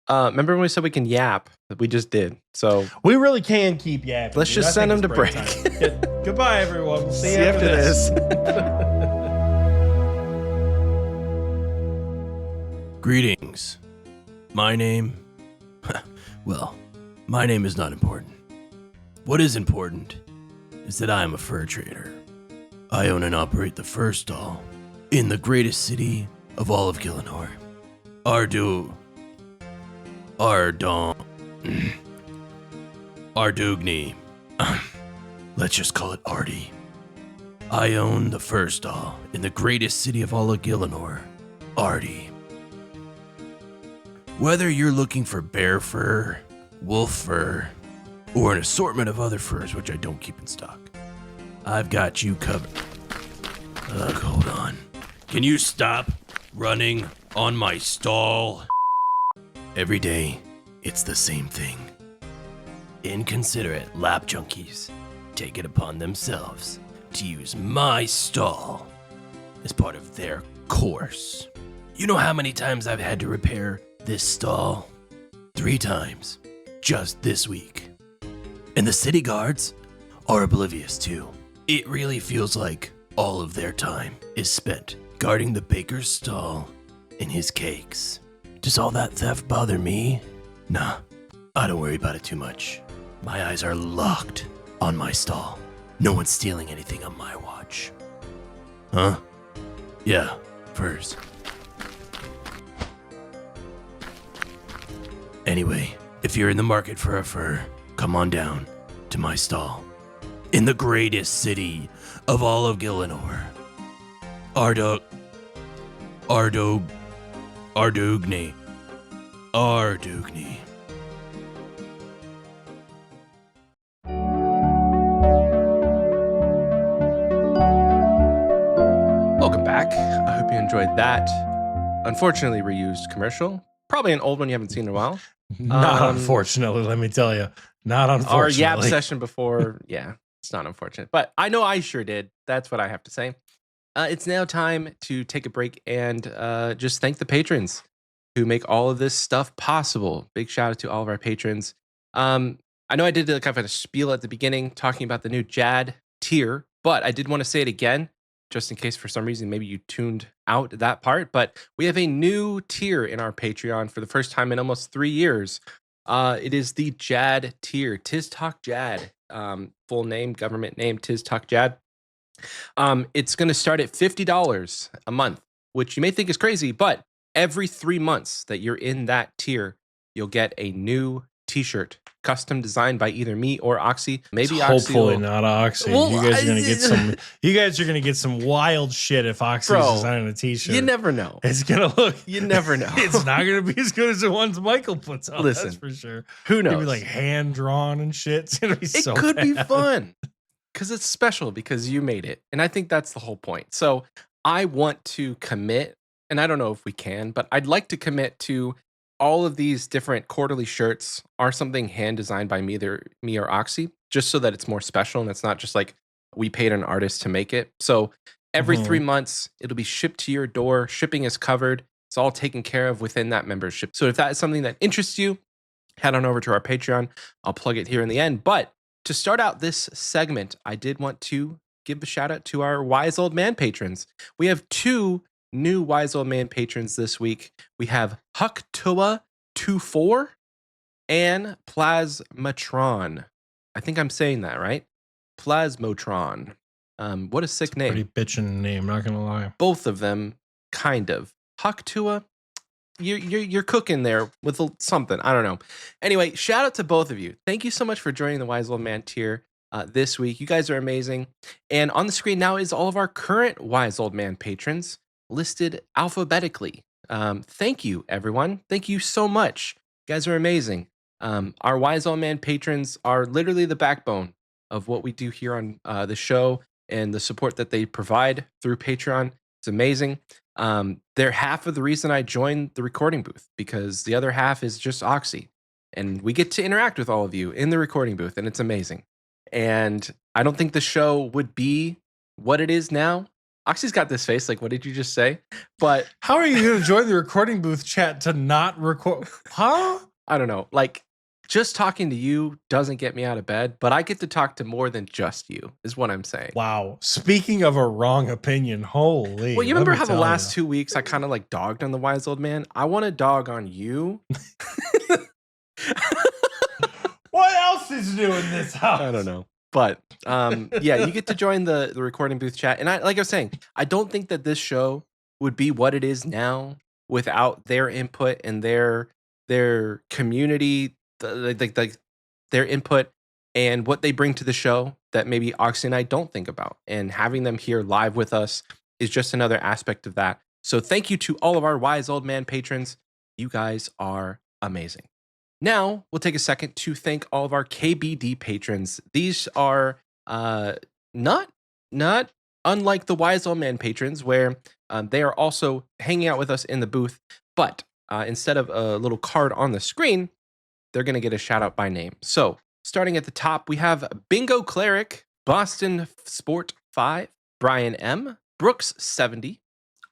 Speaker 1: Remember when we said we can yap? We just did. So
Speaker 2: we really can keep yapping.
Speaker 1: Let's just send them to break.
Speaker 2: Goodbye, everyone. We'll see you
Speaker 1: after this.
Speaker 3: Greetings. My name is not important. What is important is that I am a fur trader. I own and operate the fur stall in the greatest city of all of Gillinor. Ardugni. Let's just call it Artie. I own the fur stall in the greatest city of all of Gillinor, Artie. Whether you're looking for bear fur, wolf fur, or an assortment of other furs which I don't keep in stock, I've got you covered. Hold on. Can you stop running on my stall? Every day, it's the same thing. Inconsiderate lap junkies take it upon themselves to use my stall as part of their course. You know how many times I've had to repair this stall? 3 times, just this week. And the city guards are oblivious too. It really feels like all of their time is spent guarding the baker's stall and his cakes. Does all that theft bother me? Nah, I don't worry about it too much. My eyes are locked on my stall. No one's stealing anything on my watch. Huh? Yeah, furs. Anyway, if you're in the market for a fur, come on down to my stall. In the greatest city of all of Gillinor. Ardugni.
Speaker 1: Welcome back. I hope you enjoyed that. Unfortunately, reused commercial. Probably an old one you haven't seen in a while.
Speaker 2: Not unfortunately, let me tell you. Not unfortunately.
Speaker 1: Our Yap session before, yeah, it's not unfortunate. But I know I sure did. That's what I have to say. It's now time to take a break and just thank the patrons who make all of this stuff possible. Big shout out to all of our patrons. I know I did kind of a spiel at the beginning talking about the new JAD tier, but I did want to say it again, just in case for some reason maybe you tuned out that part. But we have a new tier in our Patreon for the first time in almost 3 years. It is the JAD tier, Tiz Talk JAD. Full name, government name, Tiz Talk JAD. It's going to start at $50 a month, which you may think is crazy, but every 3 months that you're in that tier, you'll get a new t-shirt custom designed by either me or Oxie. Maybe Oxie
Speaker 2: hopefully
Speaker 1: will,
Speaker 2: not Oxie.
Speaker 1: Well,
Speaker 2: you guys are gonna get some. You guys are gonna get some wild shit if Oxie's designing a t-shirt.
Speaker 1: You never know.
Speaker 2: It's gonna look.
Speaker 1: You never know.
Speaker 2: It's not gonna be as good as the ones Michael puts on.
Speaker 1: Listen,
Speaker 2: that's for sure.
Speaker 1: Who knows?
Speaker 2: It'll be like hand drawn and shit. It's gonna be so.
Speaker 1: It could be
Speaker 2: bad.
Speaker 1: fun because it's special because you made it, and I think that's the whole point. So I want to commit, and I don't know if we can, but I'd like to commit to all of these different quarterly shirts are something hand designed by me or Oxie, just so that it's more special and it's not just like we paid an artist to make it. So every 3 months, it'll be shipped to your door. Shipping is covered. It's all taken care of within that membership. So if that is something that interests you, head on over to our Patreon. I'll plug it here in the end. But to start out this segment, I did want to give a shout out to our Wise Old Man patrons. We have 2 new Wise Old Man patrons this week. We have Hucktua24 and Plasmatron. I think I'm saying that right. Plasmotron. What a sick name.
Speaker 2: Pretty bitchin' name, not gonna lie.
Speaker 1: Both of them, kind of. Hucktua, you're cooking there with something. I don't know. Anyway, shout out to both of you. Thank you so much for joining the Wise Old Man tier this week. You guys are amazing. And on the screen now is all of our current Wise Old Man patrons, listed alphabetically. Thank you, everyone. Thank you so much. You guys are amazing. Our Wise Old Man patrons are literally the backbone of what we do here on the show and the support that they provide through Patreon. It's amazing. They're half of the reason I joined the recording booth, because the other half is just Oxie. And we get to interact with all of you in the recording booth, and it's amazing. And I don't think the show would be what it is now. Oxie's got this face, like, what did you just say? But
Speaker 2: how are you going to join the recording booth chat to not record? Huh?
Speaker 1: I don't know. Like, just talking to you doesn't get me out of bed, but I get to talk to more than just you, is what I'm saying.
Speaker 2: Wow. Speaking of a wrong opinion, holy.
Speaker 1: Well, you remember how the last 2 weeks I kind of like dogged on the Wise Old Man? I want to dog on you.
Speaker 2: What else is new in this house?
Speaker 1: I don't know. But yeah, you get to join the recording booth chat. And like I was saying, I don't think that this show would be what it is now without their input and their community, like their input and what they bring to the show that maybe Oxie and I don't think about. And having them here live with us is just another aspect of that. So thank you to all of our Wise Old Man patrons. You guys are amazing. Now, we'll take a second to thank all of our KBD patrons. These are not unlike the Wise Old Man patrons, where they are also hanging out with us in the booth, but instead of a little card on the screen, they're going to get a shout out by name. So, starting at the top, we have Bingo Cleric, Boston Sport 5, Brian M, Brooks 70,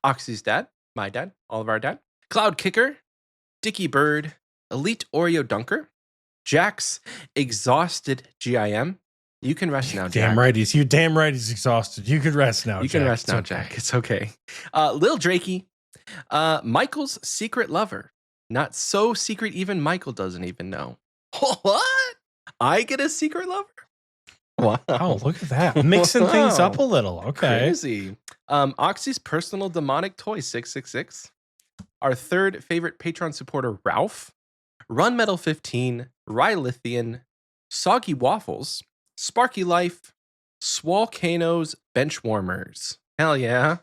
Speaker 1: Oxie's dad, my dad, all of our dad, Cloud Kicker, Dicky Bird, Elite Oreo Dunker, Jack's Exhausted GIM. You can rest now, Jack.
Speaker 2: Damn right he's exhausted. You can rest now,
Speaker 1: You
Speaker 2: Jack.
Speaker 1: can rest now, Jack. It's okay. Lil Drakey, Michael's Secret Lover. Not so secret even Michael doesn't even know. What? I get a secret lover? Wow.
Speaker 2: Oh, look at that. Mixing things up a little. Okay.
Speaker 1: Crazy. Oxy's Personal Demonic Toy 666. Our third favorite Patreon supporter, Ralph. Run Metal 15, Rylithian, Soggy Waffles, Sparky Life, Swalcano's Benchwarmers. Hell yeah.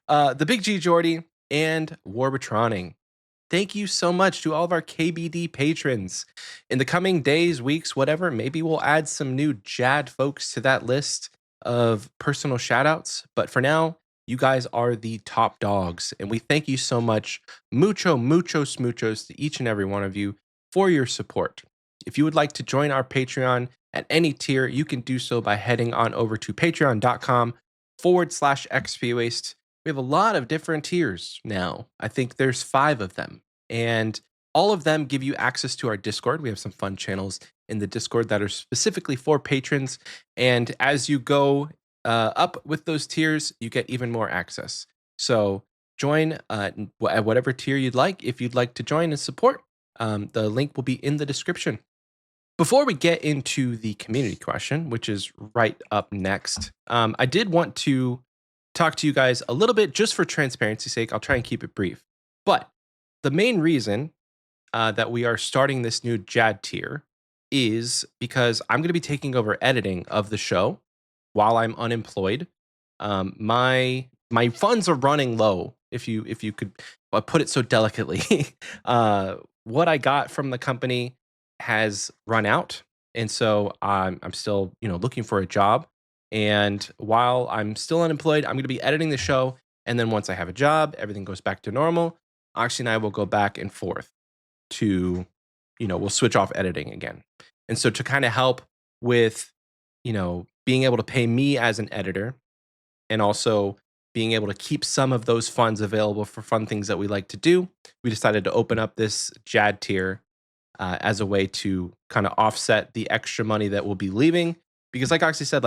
Speaker 1: The Big G Jordy, and Warbatroning. Thank you so much to all of our KBD patrons. In the coming days, weeks, whatever, maybe we'll add some new Jad folks to that list of personal shoutouts. But for now, you guys are the top dogs, and we thank you so much, muchos to each and every one of you for your support. If you would like to join our Patreon at any tier, you can do so by heading on over to patreon.com/Xpwaste. We have a lot of different tiers now. I think there's 5 of them, and all of them give you access to our Discord. We have some fun channels in the Discord that are specifically for patrons, and as you go up with those tiers, you get even more access. So join at whatever tier you'd like. If you'd like to join and support, the link will be in the description. Before we get into the community question, which is right up next, I did want to talk to you guys a little bit just for transparency's sake. I'll try and keep it brief. But the main reason that we are starting this new Jad tier is because I'm going to be taking over editing of the show while I'm unemployed. My funds are running low, if you could put it so delicately. What I got from the company has run out, and so I'm still looking for a job. And while I'm still unemployed, I'm going to be editing the show, and then once I have a job, everything goes back to normal. Oxie and I will go back and forth to, we'll switch off editing again. And so to kind of help with, being able to pay me as an editor, and also being able to keep some of those funds available for fun things that we like to do, we decided to open up this Jad tier as a way to kind of offset the extra money that we'll be leaving. Because like Oxie said,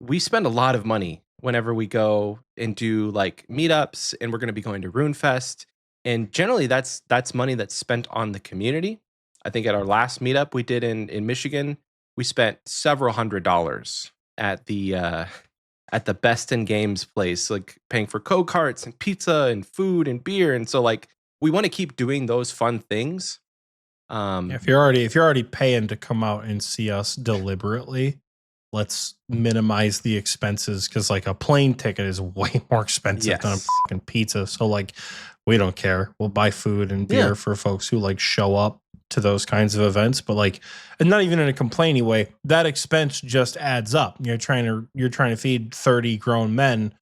Speaker 1: we spend a lot of money whenever we go and do like meetups, and we're going to be going to Runefest. And generally that's money that's spent on the community. I think at our last meetup we did in Michigan, we spent several $100s at the Best in Games place, like paying for go-karts and pizza and food and beer. And so we want to keep doing those fun things.
Speaker 2: If you're already paying to come out and see us deliberately, let's minimize the expenses, because a plane ticket is way more expensive than a fucking pizza. So we don't care. We'll buy food and beer for folks who show up to those kinds of events, but and not even in a complaining way, that expense just adds up. You're trying to feed 30 grown men.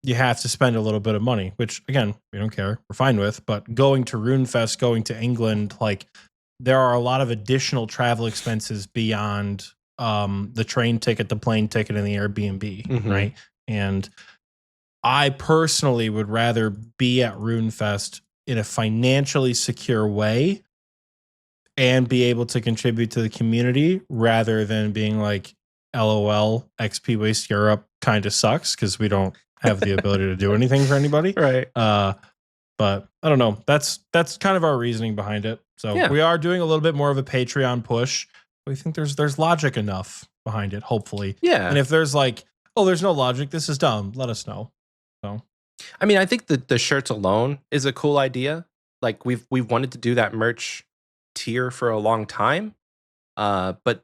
Speaker 2: You have to spend a little bit of money, which again, we don't care. We're fine with. But going to Runefest, going to England, there are a lot of additional travel expenses beyond the train ticket, the plane ticket, and the Airbnb, right? And I personally would rather be at Runefest in a financially secure way and be able to contribute to the community, rather than being LOL, Xpwaste Europe kind of sucks because we don't have the ability to do anything for anybody.
Speaker 1: Right.
Speaker 2: But I don't know. That's kind of our reasoning behind it. So
Speaker 1: Yeah.
Speaker 2: we are doing a little bit more of a Patreon push. We think there's logic enough behind it, hopefully.
Speaker 1: Yeah.
Speaker 2: And if there's like, oh, there's no logic, this is dumb, let us know. So
Speaker 1: I mean, I think the shirts alone is a cool idea. Like we've wanted to do that merch tier for a long time. But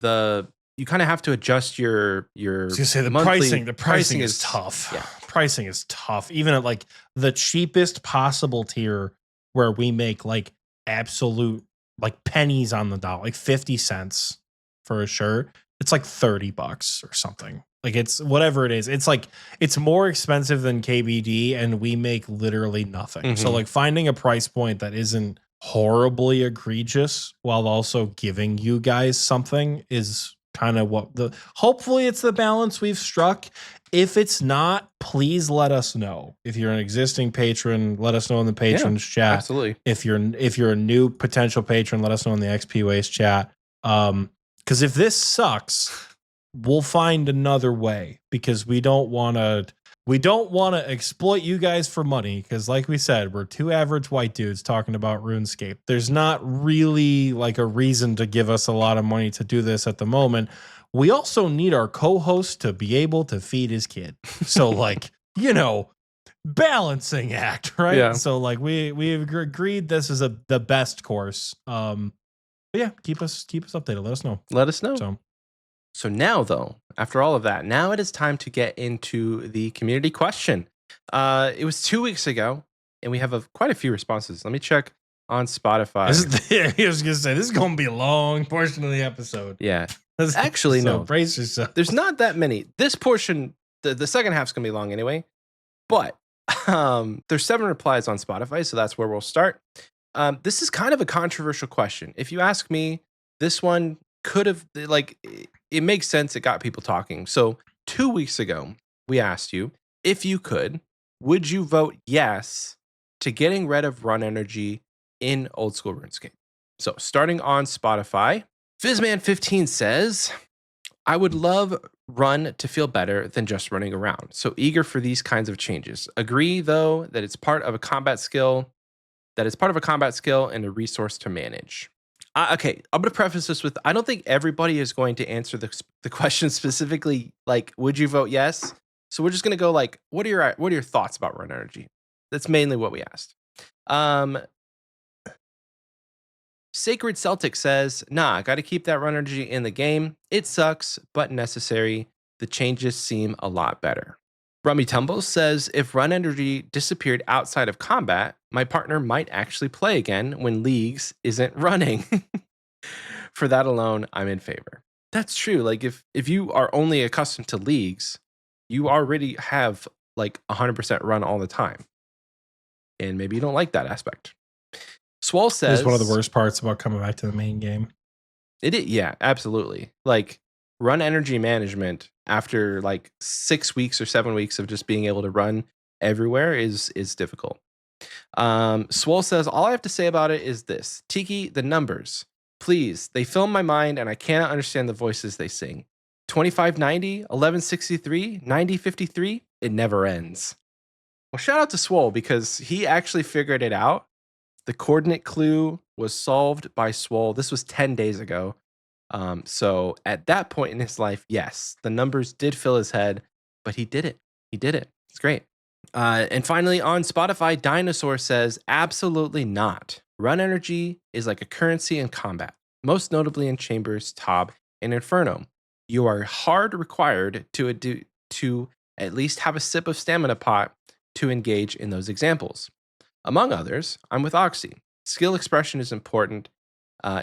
Speaker 1: you kind of have to adjust your
Speaker 2: I was gonna say
Speaker 1: monthly
Speaker 2: the pricing is tough.
Speaker 1: Yeah.
Speaker 2: Pricing is tough. Even at like the cheapest possible tier where we make like absolute like pennies on the dollar, like 50 cents for a shirt, it's like $30 or something. Like it's whatever it is. It's like it's more expensive than KBD and we make literally nothing. So
Speaker 1: Mhm.
Speaker 2: like finding a price point that isn't horribly egregious while also giving you guys something is kind of what hopefully it's the balance we've struck. If it's not, please let us know. If you're an existing patron, let us know in the patrons chat.
Speaker 1: Absolutely.
Speaker 2: If you're a new potential patron, let us know in the Xpwaste chat. Because if this sucks, we'll find another way, because we don't want to exploit you guys for money, because like we said, we're two average white dudes talking about RuneScape. There's not really like a reason to give us a lot of money to do this at the moment. We also need our co-host to be able to feed his kid. So like, balancing act, right?
Speaker 1: Yeah.
Speaker 2: So like we've agreed this is the best course. But yeah, keep us updated. Let us know.
Speaker 1: So now, though, after all of that, now it is time to get into the community question. It was 2 weeks ago, and we have quite a few responses. Let me check on Spotify.
Speaker 2: I was gonna say this is gonna be a long portion of the episode.
Speaker 1: Yeah, actually, no.
Speaker 2: Brace yourself.
Speaker 1: There's not that many. This portion, the second half's gonna be long anyway. But there's 7 replies on Spotify, so that's where we'll start. This is kind of a controversial question. If you ask me, this one could have, like, it makes sense. It got people talking. So 2 weeks ago, we asked you, if you could, would you vote yes to getting rid of run energy in old school RuneScape? So starting on Spotify, Fizzman15 says, I would love run to feel better than just running around. So eager for these kinds of changes. Agree, though, that it's part of a combat skill, and a resource to manage. Okay, I'm going to preface this with, I don't think everybody is going to answer the question specifically, like, would you vote yes? So we're just going to go like, what are your thoughts about run energy? That's mainly what we asked. Sacred Celtic says, nah, got to keep that run energy in the game. It sucks, but necessary. The changes seem a lot better. Rummy Tumbles says, if run energy disappeared outside of combat, my partner might actually play again when Leagues isn't running. For that alone, I'm in favor. That's true. Like if you are only accustomed to Leagues, you already have like 100% run all the time. And maybe you don't like that aspect. Swole says,
Speaker 2: it's one of the worst parts about coming back to the main game.
Speaker 1: Yeah, absolutely. Like run energy management after like 6 weeks or 7 weeks of just being able to run everywhere is difficult. Swole says, all I have to say about it is this. Tiki, the numbers. Please, they fill my mind and I cannot understand the voices they sing. 2590, 1163, 9053, it never ends. Well, shout out to Swole because he actually figured it out. The coordinate clue was solved by Swole. This was 10 days ago. So at that point in his life, yes, the numbers did fill his head, but he did it. It's great. And finally, on Spotify, Dinosaur says, absolutely not. Run energy is like a currency in combat, most notably in Chambers, Tob, and Inferno. You are hard required to at least have a sip of stamina pot to engage in those examples. Among others, I'm with Oxie. Skill expression is important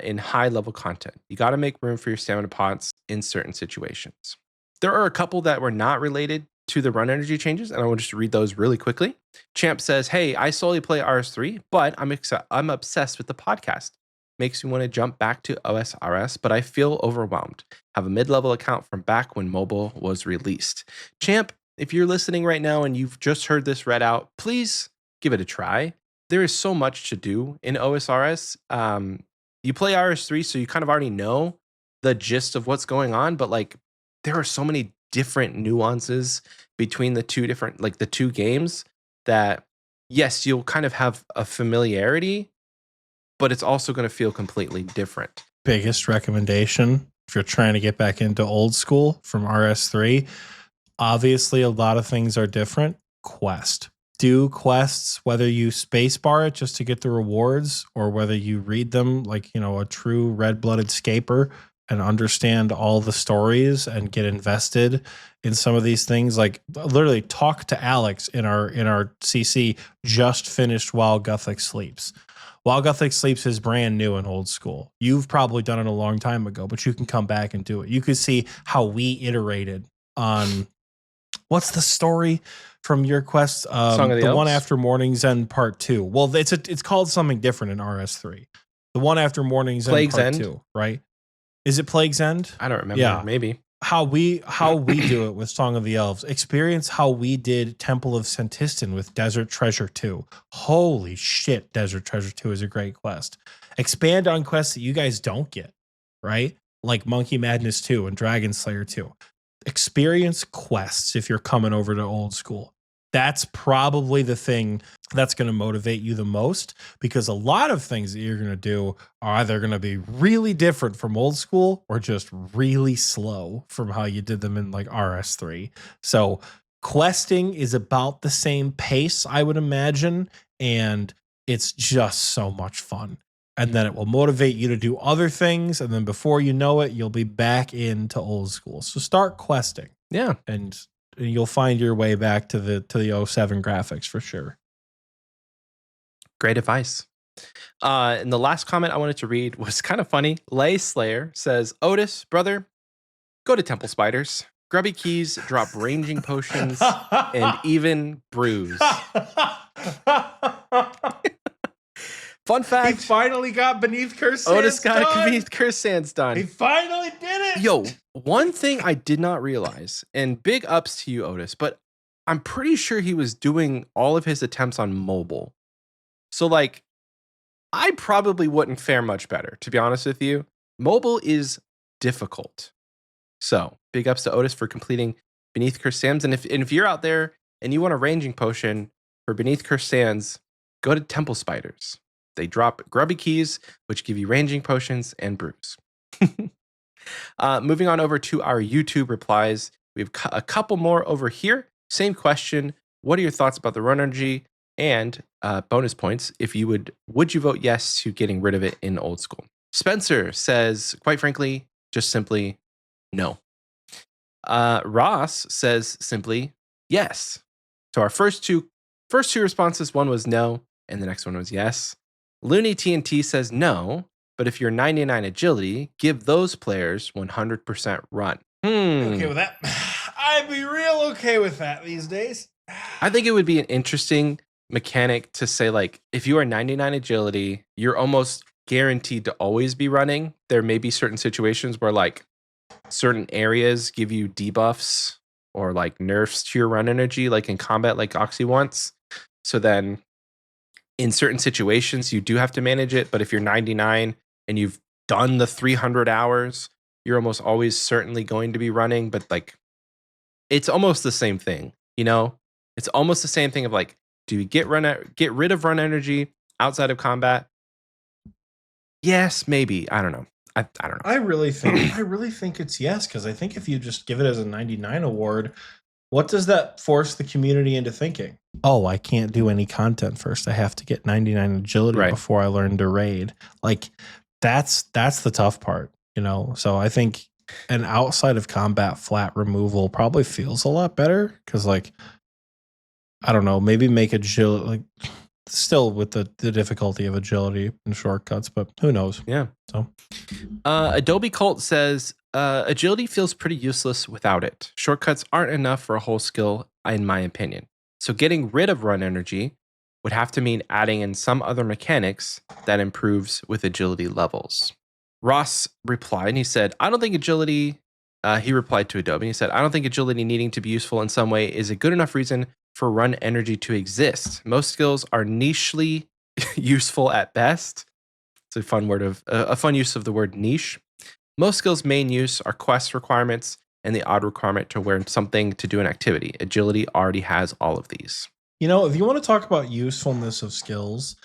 Speaker 1: in high-level content. You got to make room for your stamina pots in certain situations. There are a couple that were not related to the run energy changes, and I will just read those really quickly. Champ says, hey, I solely play RS3, but I'm obsessed with the podcast. Makes me want to jump back to OSRS, but I feel overwhelmed. Have a mid-level account from back when mobile was released. Champ, if you're listening right now and you've just heard this read out, please give it a try. There is so much to do in OSRS. You play RS3, so you kind of already know the gist of what's going on, but like there are so many different nuances between the two games that yes, you'll kind of have a familiarity, but it's also going to feel completely different.
Speaker 2: Biggest recommendation if you're trying to get back into old school from RS3, obviously a lot of things are different. Quest. Do quests, whether you spacebar it just to get the rewards or whether you read them like, a true red-blooded scaper and understand all the stories and get invested in some of these things. Like literally talk to Alex in our CC, just finished While Gothic Sleeps. While Gothic Sleeps is brand new and old school. You've probably done it a long time ago, but you can come back and do it. You could see how we iterated on what's the story from your quest?
Speaker 1: Song of the
Speaker 2: one
Speaker 1: Elves?
Speaker 2: after Morning's End Part 2. Well, it's called something different in RS3. The one after Morning's End
Speaker 1: Plague's
Speaker 2: Part
Speaker 1: End?
Speaker 2: 2, right? Is it Plague's End?
Speaker 1: I don't remember.
Speaker 2: Yeah.
Speaker 1: Maybe.
Speaker 2: How we do it with Song of the Elves. Experience how we did Temple of Sentistan with Desert Treasure 2. Holy shit, Desert Treasure 2 is a great quest. Expand on quests that you guys don't get, right? Like Monkey Madness 2 and Dragon Slayer 2. Experience quests if you're coming over to old school. That's probably the thing that's going to motivate you the most, because a lot of things that you're going to do are either going to be really different from old school or just really slow from how you did them in like RS3. So questing is about the same pace, I would imagine, and it's just so much fun. And then it will motivate you to do other things, and then before you know it, you'll be back into old school. So start questing.
Speaker 1: Yeah.
Speaker 2: And you'll find your way back to the 07 graphics for sure.
Speaker 1: Great advice. And the last comment I wanted to read was kind of funny. Lay Slayer says, Otis, brother, go to Temple Spiders. Grubby Keys drop ranging potions and even brews. Fun fact.
Speaker 2: He finally got Beneath Cursed
Speaker 1: Otis
Speaker 2: Sands
Speaker 1: got
Speaker 2: done.
Speaker 1: Beneath Cursed Sands done.
Speaker 2: He finally did it.
Speaker 1: Yo, one thing I did not realize, and big ups to you, Otis, but I'm pretty sure he was doing all of his attempts on mobile. So, like, I probably wouldn't fare much better, to be honest with you. Mobile is difficult. So, big ups to Otis for completing Beneath Cursed Sands. And if you're out there and you want a ranging potion for Beneath Cursed Sands, go to Temple Spiders. They drop Grubby Keys, which give you ranging potions and brews. Moving on over to our YouTube replies. We have a couple more over here. Same question. What are your thoughts about the run energy? And bonus points, if you would you vote yes to getting rid of it in old school? Spencer says, quite frankly, just simply no. Ross says simply yes. So our first two responses, one was no, and the next one was yes. Looney TNT says no, but if you're 99 agility, give those players 100% run.
Speaker 2: Okay with that. I'd be real okay with that these days.
Speaker 1: I think it would be an interesting mechanic to say, like, if you are 99 agility, you're almost guaranteed to always be running. There may be certain situations where, like, certain areas give you debuffs or, like, nerfs to your run energy, like in combat, like Oxie wants. So then in certain situations, you do have to manage it. But if you're 99 and you've done the 300 hours, you're almost always certainly going to be running. But, like, it's almost the same thing, you know? It's almost the same thing of, like, do you get rid of run energy outside of combat? Yes, maybe. I don't know. I don't know.
Speaker 2: I really think it's yes, because I think if you just give it as a 99 award, what does that force the community into thinking? Oh, I can't do any content first. I have to get 99 agility before I learn to raid. Like, that's the tough part, you know? So I think an outside of combat flat removal probably feels a lot better, because, like, I don't know, maybe make agility, like, still with the difficulty of agility and shortcuts, but who knows?
Speaker 1: Yeah.
Speaker 2: So
Speaker 1: Adobe Cult says agility feels pretty useless without it. Shortcuts aren't enough for a whole skill, in my opinion. So getting rid of run energy would have to mean adding in some other mechanics that improves with agility levels. Ross replied and he said, I don't think agility, he replied to Adobe and he said, I don't think agility needing to be useful in some way is a good enough reason for run energy to exist. Most skills are nichely useful at best. It's a fun use of the word niche. Most skills' main use are quest requirements and the odd requirement to wear something to do an activity. Agility already has all of these.
Speaker 2: You know, if you want to talk about usefulness of skills,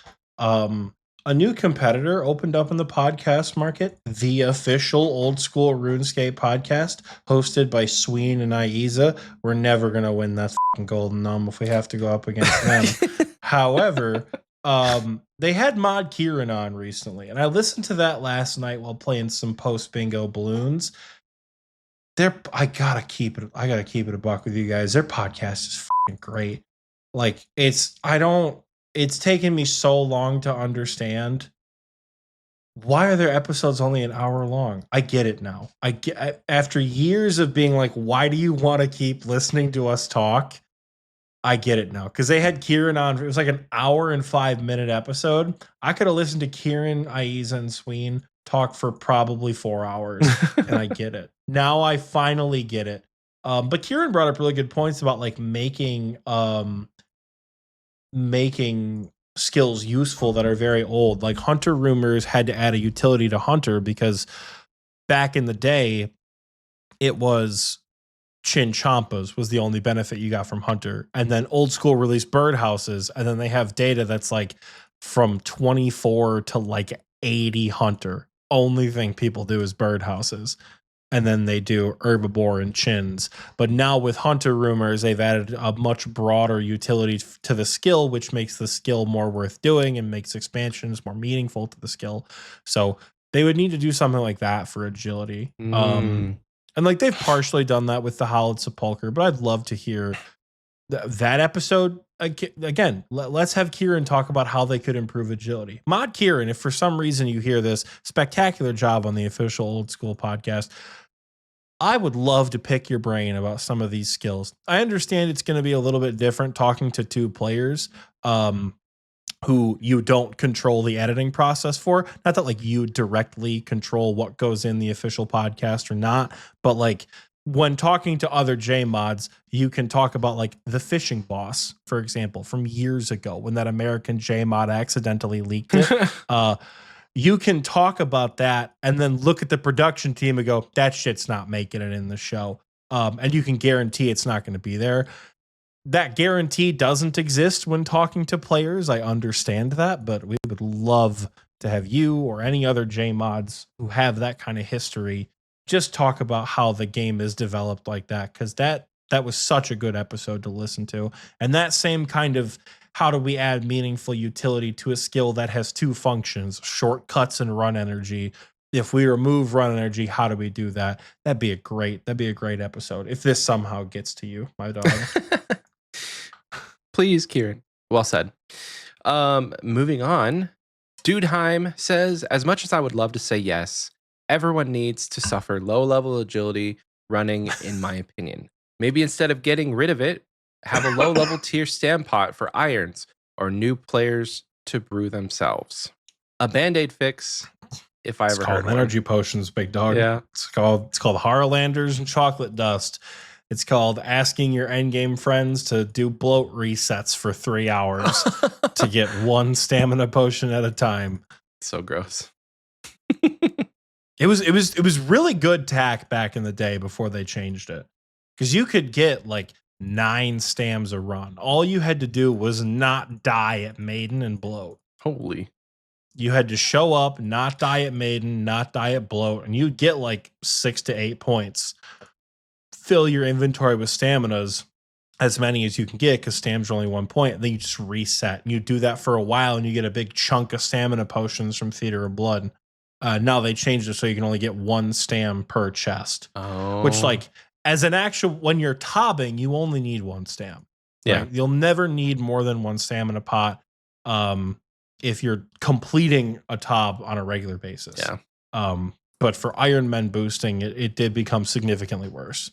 Speaker 2: A new competitor opened up in the podcast market, the official old school RuneScape podcast, hosted by Sween and Aiza. We're never going to win that fucking golden gnome if we have to go up against them. However, they had Mod Kieran on recently, and I listened to that last night while playing some post bingo balloons. I gotta keep it a buck with you guys. Their podcast is fucking great. Like it's taken me so long to understand why are their episodes only an hour long. I get it now. After years of being like, why do you want to keep listening to us talk? I get it now, because they had Kieran on. It was like an hour and 5-minute episode. I could have listened to Kieran, Aiza, and Sween talk for probably 4 hours, and I get it. Now I finally get it. But Kieran brought up really good points about like making skills useful that are very old. Like Hunter Rumors had to add a utility to Hunter because back in the day, it was Chinchompas was the only benefit you got from Hunter. And then old school released birdhouses, and then they have data that's like from 24 to like 80 Hunter. Only thing people do is birdhouses. And then they do herbivore and chins. But now with Hunter Rumors, they've added a much broader utility to the skill, which makes the skill more worth doing and makes expansions more meaningful to the skill. So they would need to do something like that for agility. And like they've partially done that with the Hollowed Sepulcher, but I'd love to hear that episode. Again, let's have Kieran talk about how they could improve agility. Mod Kieran, if for some reason you hear this, spectacular job on the official Old School podcast. I would love to pick your brain about some of these skills. I understand it's going to be a little bit different talking to two players who you don't control the editing process for. Not that like you directly control what goes in the official podcast or not, but like when talking to other J mods, you can talk about like the fishing boss, for example, from years ago when that American J mod accidentally leaked it. You can talk about that and then look at the production team and go, that shit's not making it in the show. And you can guarantee it's not going to be there. That guarantee doesn't exist when talking to players. I understand that, but we would love to have you or any other J mods who have that kind of history just talk about how the game is developed like that, because that was such a good episode to listen to. And that same kind of how do we add meaningful utility to a skill that has two functions, shortcuts and run energy. If we remove run energy, how do we do that? That'd be a great episode. If this somehow gets to you, my dog.
Speaker 1: Please, Kieran. Well said. Moving on. Dudeheim says, as much as I would love to say yes, everyone needs to suffer low-level agility running, in my opinion. Maybe instead of getting rid of it, have a low-level tier stand pot for irons or new players to brew themselves. A Band-Aid fix, if I ever heard one.
Speaker 2: Energy potions, big dog.
Speaker 1: Yeah.
Speaker 2: It's called Harlanders and Chocolate Dust. It's called asking your endgame friends to do bloat resets for 3 hours to get one stamina potion at a time.
Speaker 1: So gross.
Speaker 2: It was really good tack back in the day before they changed it. Because you could get like 9 stams a run. All you had to do was not die at Maiden and bloat.
Speaker 1: Holy.
Speaker 2: You had to show up, not die at Maiden, not die at bloat, and you'd get like 6 to 8 points. Fill your inventory with staminas, as many as you can get, because stams are only 1 point, and then you just reset. And you do that for a while, and you get a big chunk of stamina potions from Theater of Blood. Now they changed it so you can only get 1 stam per chest.
Speaker 1: Oh.
Speaker 2: Which, like, as an actual, when you're tobbing, you only need 1 stam. Right?
Speaker 1: Yeah.
Speaker 2: You'll never need more than 1 stam in a pot if you're completing a tob on a regular basis.
Speaker 1: Yeah.
Speaker 2: But for Iron Men boosting, it did become significantly worse.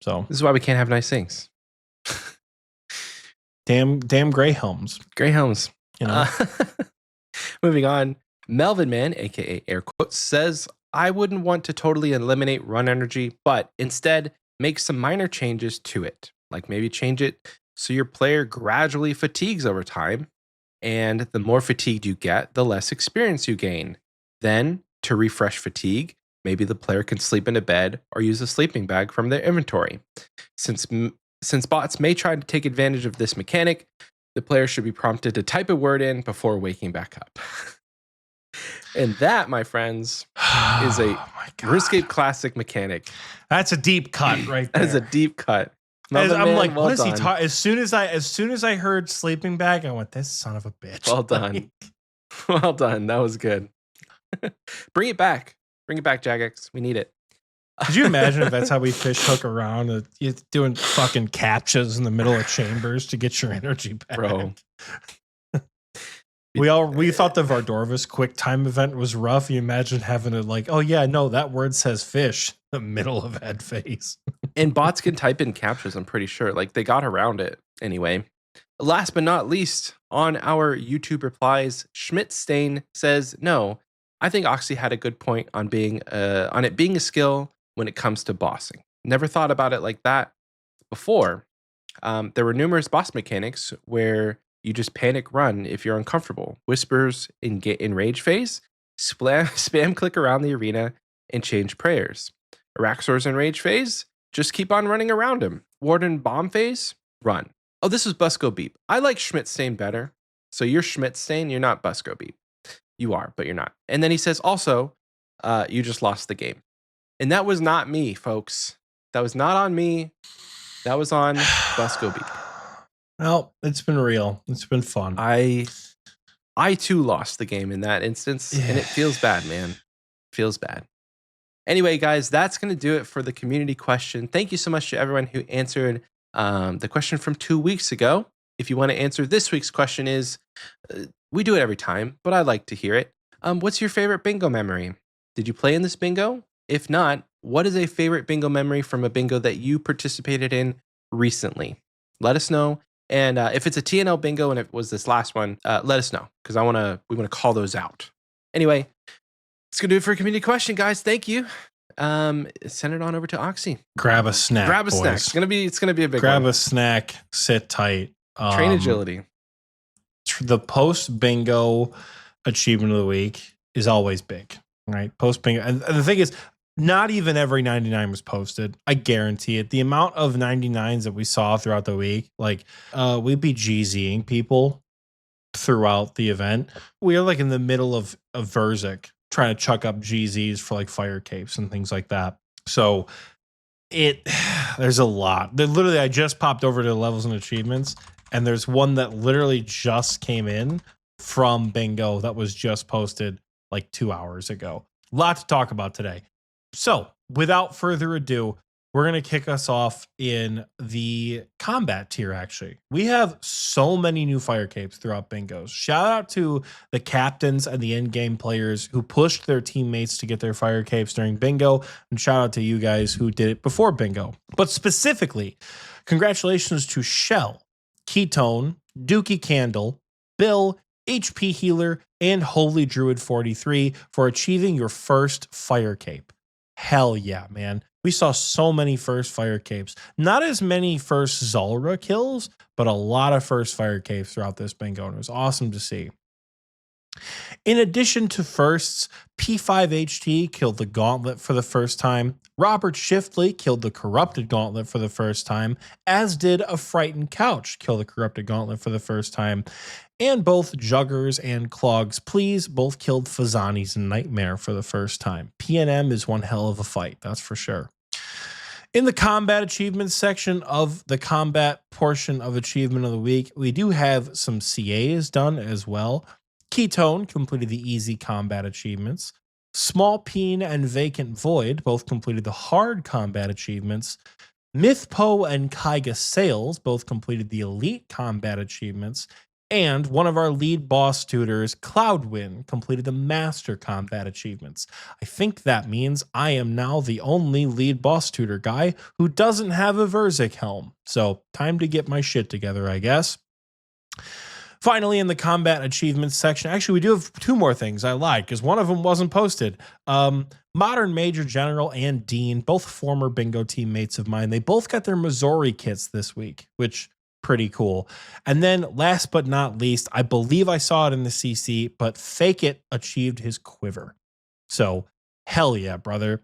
Speaker 2: So
Speaker 1: this is why we can't have nice things.
Speaker 2: damn gray helms.
Speaker 1: Gray helms.
Speaker 2: You know?
Speaker 1: Moving on. Melvin Man, aka Air Quotes, says, I wouldn't want to totally eliminate run energy, but instead make some minor changes to it. Like maybe change it so your player gradually fatigues over time, and the more fatigued you get, the less experience you gain. Then, to refresh fatigue, maybe the player can sleep in a bed or use a sleeping bag from their inventory. Since bots may try to take advantage of this mechanic, the player should be prompted to type a word in before waking back up. And that, my friends, is a
Speaker 2: Oh my God.
Speaker 1: RuneScape classic mechanic.
Speaker 2: That's a deep cut right
Speaker 1: That is a
Speaker 2: there.
Speaker 1: deep cut.
Speaker 2: I'm
Speaker 1: Man,
Speaker 2: like,
Speaker 1: well
Speaker 2: what is he
Speaker 1: done.
Speaker 2: talking? As soon as I heard sleeping bag, I went, this son of a bitch.
Speaker 1: Well done. Well done. That was good. Bring it back. Bring it back, Jagex. We need it.
Speaker 2: Could you imagine if that's how we fish hook around? You're doing fucking captchas in the middle of chambers to get your energy back.
Speaker 1: Bro.
Speaker 2: We thought the Vardorvis quick time event was rough. You imagine having to like, oh yeah, no, that word says fish in the middle of head face.
Speaker 1: And bots can type in captures, I'm pretty sure. Like they got around it anyway. Last but not least, on our YouTube replies, Schmidt-Stain says, no, I think Oxie had a good point on it being a skill when it comes to bossing. Never thought about it like that before. There were numerous boss mechanics where you just panic run if you're uncomfortable. Whispers in rage phase, spam click around the arena and change prayers. Araxor's in rage phase, just keep on running around him. Warden bomb phase, run. Oh, this was Busco Beep. I like Schmidt-Stain better. So you're Schmidt-Stain, you're not Busco Beep. You are, but you're not. And then he says also, you just lost the game. And that was not me, folks. That was not on me. That was on Busco Beep.
Speaker 2: Well, it's been real. It's been fun.
Speaker 1: I too lost the game in that instance, and it feels bad, man. Feels bad. Anyway, guys, that's going to do it for the community question. Thank you so much to everyone who answered the question from 2 weeks ago. If you want to answer this week's question is, we do it every time, but I'd like to hear it. What's your favorite bingo memory? Did you play in this bingo? If not, what is a favorite bingo memory from a bingo that you participated in recently? Let us know. And if it's a TNL bingo and it was this last one, let us know because we want to call those out. Anyway, it's gonna do it for a community question, guys. Thank you. Send it on over to Oxie.
Speaker 2: Grab a snack.
Speaker 1: Grab a
Speaker 2: boys.
Speaker 1: snack. It's gonna be a big
Speaker 2: Grab
Speaker 1: one.
Speaker 2: a snack. Sit tight.
Speaker 1: Train agility.
Speaker 2: The post bingo achievement of the week is always big, right? Post bingo, and the thing is, not even every 99 was posted. I guarantee it. The amount of 99s that we saw throughout the week, like we'd be GZing people throughout the event. We are like in the middle of Verzik trying to chuck up GZs for like fire capes and things like that. So there's a lot. Literally, I just popped over to levels and achievements, and there's one that literally just came in from bingo that was just posted like 2 hours ago. A lot to talk about today. So without further ado, we're going to kick us off in the combat tier, actually. We have so many new fire capes throughout bingos. Shout out to the captains and the in-game players who pushed their teammates to get their fire capes during bingo. And shout out to you guys who did it before bingo. But specifically, congratulations to Shell, Ketone, Dookie Candle, Bill, HP Healer, and Holy Druid 43 for achieving your first fire cape. Hell yeah, man. We saw so many first fire capes. Not as many first Zulrah kills, but a lot of first fire capes throughout this bingo, and it was awesome to see. In addition to firsts, P5HT killed the Gauntlet for the first time. Robert Shiftley killed the Corrupted Gauntlet for the first time, as did a Frightened Couch kill the Corrupted Gauntlet for the first time. And both Juggers and Clogs Please both killed Fazani's Nightmare for the first time. PNM is one hell of a fight, that's for sure. In the combat achievements section of the combat portion of Achievement of the Week, we do have some CAs done as well. Ketone completed the easy combat achievements. Small Peen and Vacant Void both completed the hard combat achievements. Mythpo and Kaiga Sales both completed the elite combat achievements. And one of our lead boss tutors, Cloudwind, completed the master combat achievements. I think that means I am now the only lead boss tutor guy who doesn't have a Verzik helm. So time to get my shit together, I guess. Finally, in the combat achievements section, actually, we do have two more things. I lied because one of them wasn't posted. Modern Major General and Dean, both former bingo teammates of mine, they both got their Missouri kits this week, which pretty cool. And then last but not least, I believe I saw it in the CC, but Fake It achieved his quiver. So hell yeah, brother.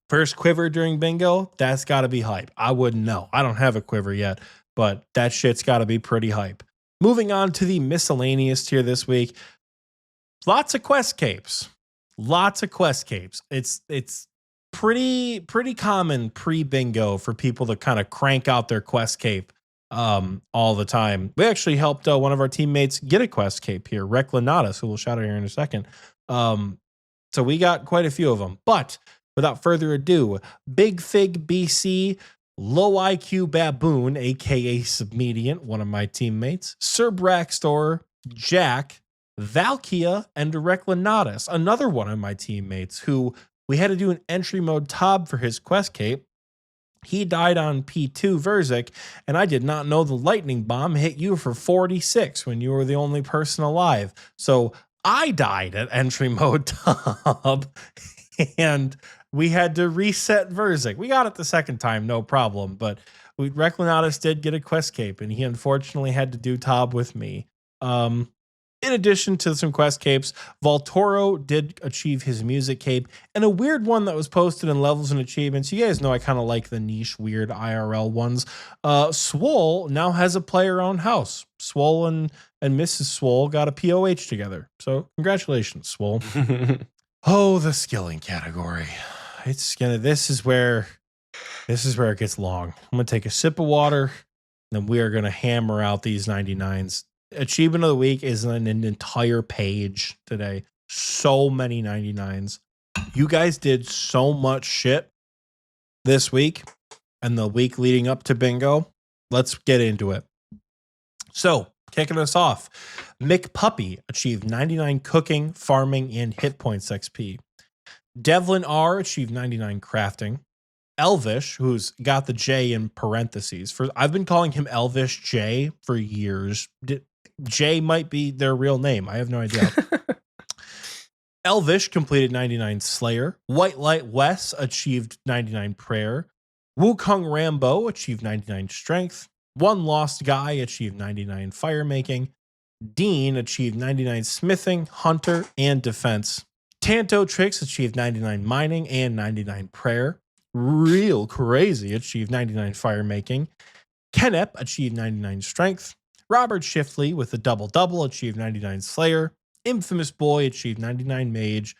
Speaker 2: First quiver during bingo, that's got to be hype. I wouldn't know. I don't have a quiver yet, but that shit's got to be pretty hype. Moving on to the miscellaneous tier this week. lots of quest capes. It's pretty common pre-bingo for people to kind of crank out their quest cape all the time. We actually helped one of our teammates get a quest cape here, Reclinatus, who we'll shout out here in a second. So we got quite a few of them. But without further ado, Big Fig BC, Low IQ Baboon, aka Submediant, one of my teammates, Sir Braxtor, Jack, Valkia, and Reclinatus, another one of my teammates who we had to do an entry mode Tob for his quest cape. He died on P2 Verzik, and I did not know the lightning bomb hit you for 46 when you were the only person alive. So I died at entry mode Tob, and we had to reset Verzik. We got it the second time, no problem, but Reclinatus did get a quest cape, and he unfortunately had to do Tob with me. In addition to some quest capes, Voltoro did achieve his music cape, and a weird one that was posted in levels and achievements. You guys know I kind of like the niche, weird IRL ones. Swole now has a player-owned house. Swole and Mrs. Swole got a POH together. So congratulations, Swole. Oh, the skilling category. This is where it gets long. I'm gonna take a sip of water, and we are gonna hammer out these 99s. Achievement of the week is an entire page today. So many 99s. You guys did so much shit this week and the week leading up to bingo. Let's get into it. So, kicking us off, McPuppy achieved 99 cooking, farming, and hit points XP. Devlin R achieved 99 crafting. Elvish, who's got the J in parentheses. I've been calling him Elvish J for years. J might be their real name. I have no idea. Elvish completed 99 Slayer. White Light Wes achieved 99 Prayer. Wukong Rambo achieved 99 Strength. One Lost Guy achieved 99 Firemaking. Dean achieved 99 Smithing, Hunter, and Defense. Tanto Tricks achieved 99 Mining and 99 Prayer. Real Crazy achieved 99 Firemaking. Kenep achieved 99 Strength. Robert Shiftley with a double-double achieved 99 Slayer. Infamous Boy achieved 99 Mage.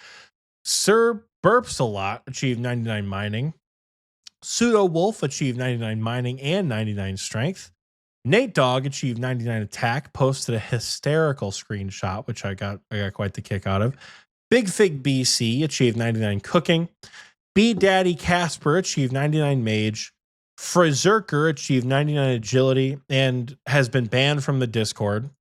Speaker 2: Sir Burps a Lot achieved 99 Mining. Pseudo Wolf achieved 99 Mining and 99 Strength. Nate Dogg achieved 99 Attack, posted a hysterical screenshot, which I got quite the kick out of. Big Fig BC achieved 99 Cooking. B Daddy Casper achieved 99 Mage. Frizerker achieved 99 Agility and has been banned from the Discord.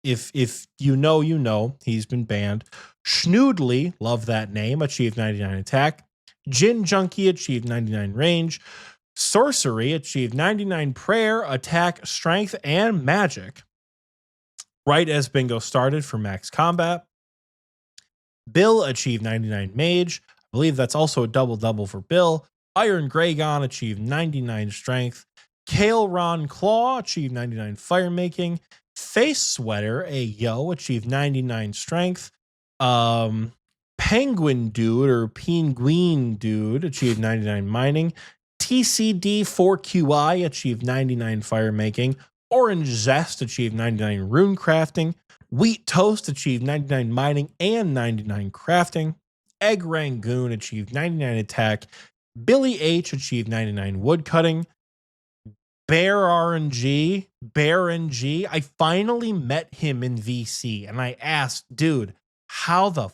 Speaker 2: If you know, he's been banned. Schnoodly, love that name, achieved 99 Attack. Gin Junkie achieved 99 Range. Sorcery achieved 99 Prayer, Attack, Strength, and Magic. Right as bingo started for max combat. Bill achieved 99 Mage. I believe that's also a double-double for Bill. Iron Gragon achieved 99 Strength. Kale Ron Claw achieved 99 Firemaking. Face Sweater, achieved 99 Strength. Penguin Dude or Penguin Dude achieved 99 Mining. TCD4QI achieved 99 Firemaking. Orange Zest achieved 99 Rune Crafting. Wheat Toast achieved 99 Mining and 99 Crafting. Egg Rangoon achieved 99 Attack. Billy H achieved 99 Woodcutting. Bear RNG, I finally met him in VC and I asked, dude, how the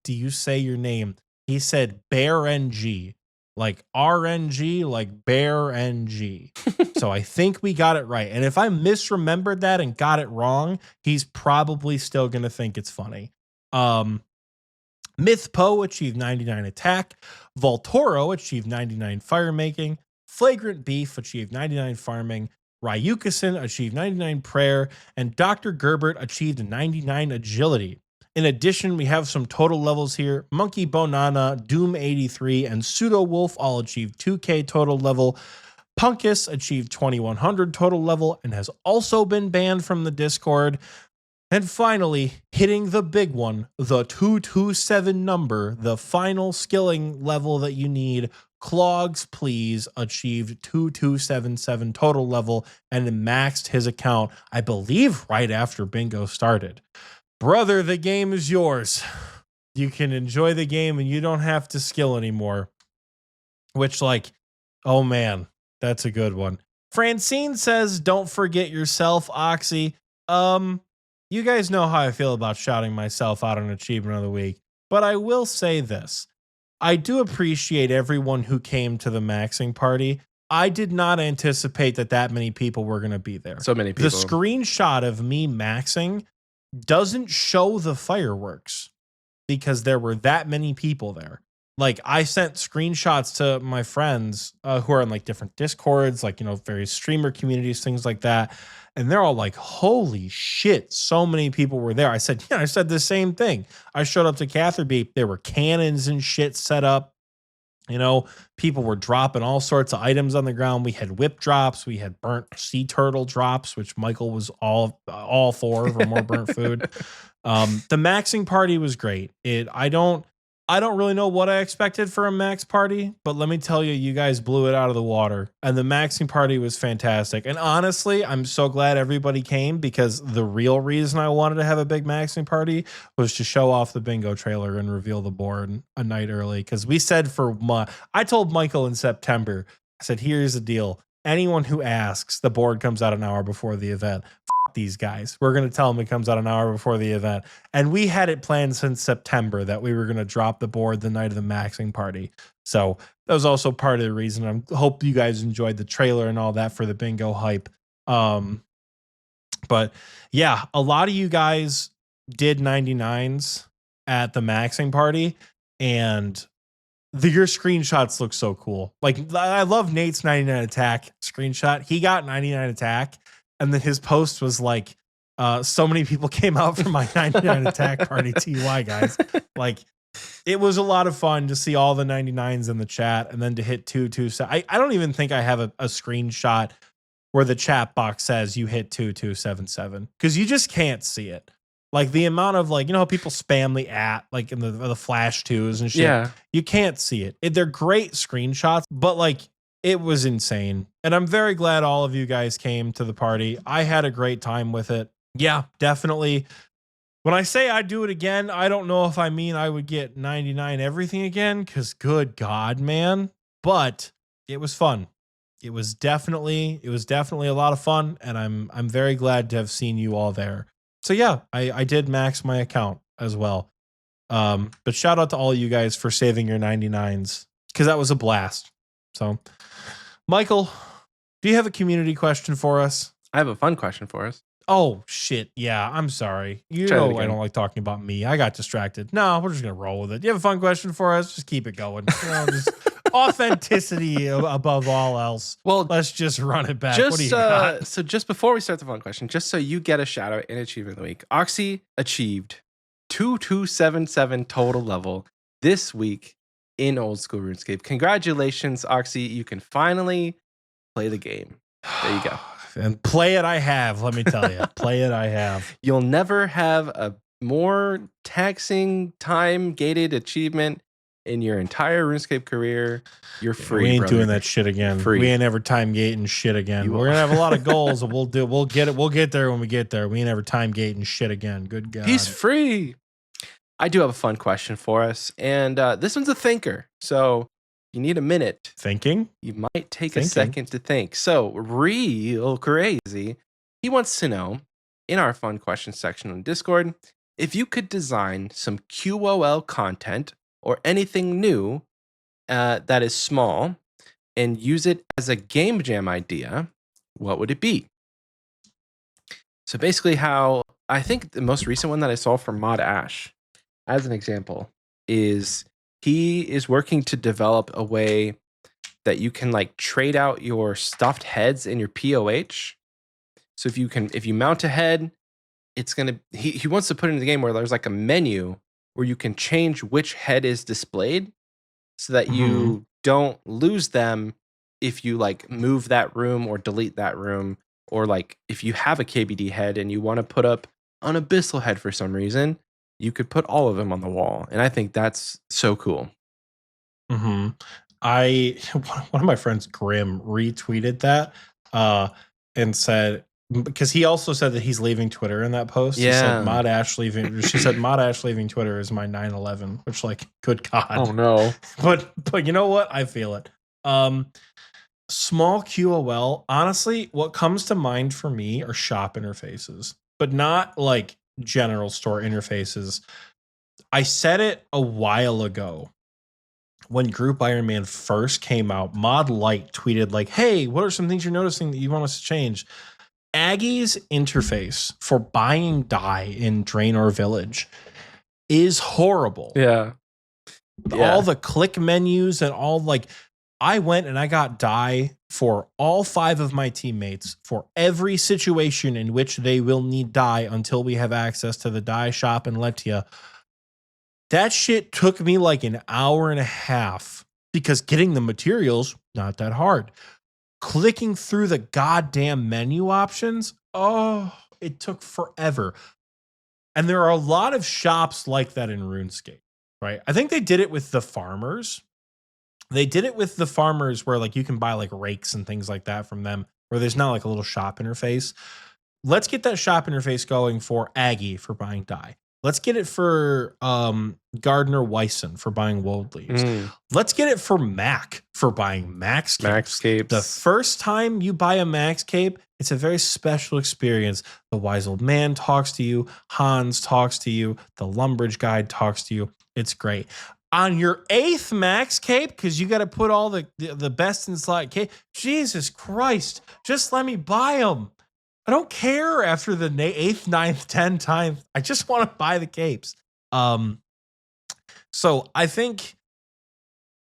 Speaker 2: do you say your name? He said Bear NG, like RNG, like Bear NG. So I think we got it right. And if I misremembered that and got it wrong, he's probably still going to think it's funny. Myth Poe achieved 99 Attack. Voltoro achieved 99 Firemaking. Flagrant Beef achieved 99 Farming. Ryukason achieved 99 Prayer. And Dr. Gerbert achieved 99 Agility. In addition, we have some total levels here. Monkey Bonana, Doom 83, and Pseudo Wolf all achieved 2K total level. Punkus achieved 2100 total level and has also been banned from the Discord. And finally, hitting the big one, the 227 number, the final skilling level that you need, Clogs Please achieved 2277 total level and maxed his account, I believe, right after bingo started. brother, the game is yours. You can enjoy the game and you don't have to skill anymore. Which, like, oh man, that's a good one. Francine says, don't forget yourself, Oxy. You guys know how I feel about shouting myself out on Achievement of the Week, but I will say this. I do appreciate everyone who came to the maxing party. I did not anticipate that many people were going to be there.
Speaker 1: So many people.
Speaker 2: The screenshot of me maxing doesn't show the fireworks because there were that many people there. Like, I sent screenshots to my friends who are in like different Discords, like, you know, various streamer communities, things like that. And they're all like, holy shit, so many people were there. I said, yeah, I said the same thing. I showed up to Catherby. There were cannons and shit set up. You know, people were dropping all sorts of items on the ground. We had whip drops. We had burnt sea turtle drops, which Michael was all for more burnt food. The maxing party was great. I don't really know what I expected for a max party, but let me tell you, you guys blew it out of the water. And the maxing party was fantastic. And honestly, I'm so glad everybody came because the real reason I wanted to have a big maxing party was to show off the bingo trailer and reveal the board a night early. Because we said I told Michael in September, I said, here's the deal. Anyone who asks, the board comes out an hour before the event. These guys. We're going to tell them it comes out an hour before the event. And we had it planned since September that we were going to drop the board the night of the maxing party. So that was also part of the reason. I hope you guys enjoyed the trailer and all that for the bingo hype. But yeah, a lot of you guys did 99s at the maxing party, and your screenshots look so cool. Like, I love Nate's 99 attack screenshot. He got 99 attack. And then his post was like, so many people came out for my 99 attack party, TY guys. Like, it was a lot of fun to see all the 99s in the chat and then to hit 227. I don't even think I have a screenshot where the chat box says you hit 2277 because you just can't see it. Like, the amount of, like, you know how people spam the like in the flash twos and shit.
Speaker 1: Yeah.
Speaker 2: You can't see it. They're great screenshots, but like, it was insane. And I'm very glad all of you guys came to the party. I had a great time with it. Yeah, definitely. When I say I'd do it again, I don't know if I mean I would get 99 everything again, because good God, man. But it was fun. It was definitely a lot of fun, and I'm very glad to have seen you all there. So yeah, I did max my account as well. But shout out to all of you guys for saving your 99s, because that was a blast. So, Michael, do you have a community question for us?
Speaker 1: I have a fun question for us.
Speaker 2: Oh, shit. Yeah, I'm sorry. You know I don't like talking about me. I got distracted. No, we're just going to roll with it. Do you have a fun question for us? Just keep it going. You know, just authenticity above all else.
Speaker 1: Well,
Speaker 2: let's just run it back. What do you got?
Speaker 1: So just before we start the fun question, just so you get a shout out in Achievement of the Week, Oxy achieved 2277 total level this week in old school RuneScape. Congratulations, Oxy. You can finally play the game. There you go.
Speaker 2: And play it I have, let me tell you. Play it I have.
Speaker 1: You'll never have a more taxing, time-gated achievement in your entire RuneScape career. You're free,
Speaker 2: We ain't
Speaker 1: brother.
Speaker 2: doing that shit again.
Speaker 1: Free.
Speaker 2: We ain't ever time gating shit again. We're gonna have a lot of goals, and we'll get it. We'll get there when we get there. We ain't ever time gating shit again. Good God.
Speaker 1: He's free. I do have a fun question for us, and this one's a thinker. So you need a minute.
Speaker 2: Thinking?
Speaker 1: You might take a second to think. So real crazy. He wants to know, in our fun question section on Discord, if you could design some QOL content or anything new that is small and use it as a game jam idea, what would it be? So basically how, I think the most recent one that I saw from Mod Ash, as an example, is he is working to develop a way that you can like trade out your stuffed heads in your POH. So if you mount a head, it's gonna he wants to put it in the game where there's like a menu where you can change which head is displayed so that you don't lose them if you like move that room or delete that room, or like if you have a KBD head and you want to put up an abyssal head for some reason, you could put all of them on the wall. And I think that's so cool.
Speaker 2: One of my friends, Grim, retweeted that and said, because he also said that he's leaving Twitter in that post. He
Speaker 1: Yeah.
Speaker 2: said Mod Ash leaving. She said Mod Ash leaving Twitter is my 9/11, which like, good God.
Speaker 4: Oh no.
Speaker 2: But you know what? I feel it. Small QOL. Honestly, what comes to mind for me are shop interfaces, but not like general store interfaces. I said it a while ago when Group Iron Man first came out. Mod Light tweeted like, "Hey, what are some things you're noticing that you want us to change?" Aggie's interface for buying dye in Draenor Village is horrible.
Speaker 1: Yeah.
Speaker 2: All the click menus and all like, I went and I got dye for all 5 of my teammates for every situation in which they will need dye until we have access to the dye shop in Letia. That shit took me like an hour and a half because getting the materials, not that hard. Clicking through the goddamn menu options, it took forever. And there are a lot of shops like that in RuneScape, right? I think they did it with the farmers. They did it with the farmers where like you can buy like rakes and things like that from them, where there's not like a little shop interface. Let's get that shop interface going for Aggie for buying dye. Let's get it for Gardner Wyson for buying wold leaves. Let's get it for Mac for buying Max Capes.
Speaker 1: Max Capes.
Speaker 2: The first time you buy a Max Cape, it's a very special experience. The wise old man talks to you. Hans talks to you. The Lumbridge guide talks to you. It's great. On your 8th Max Cape, because you got to put all the best in slot cape. Jesus Christ, just let me buy them. I don't care after the 8th, 9th, 10th time. I just want to buy the capes. So I think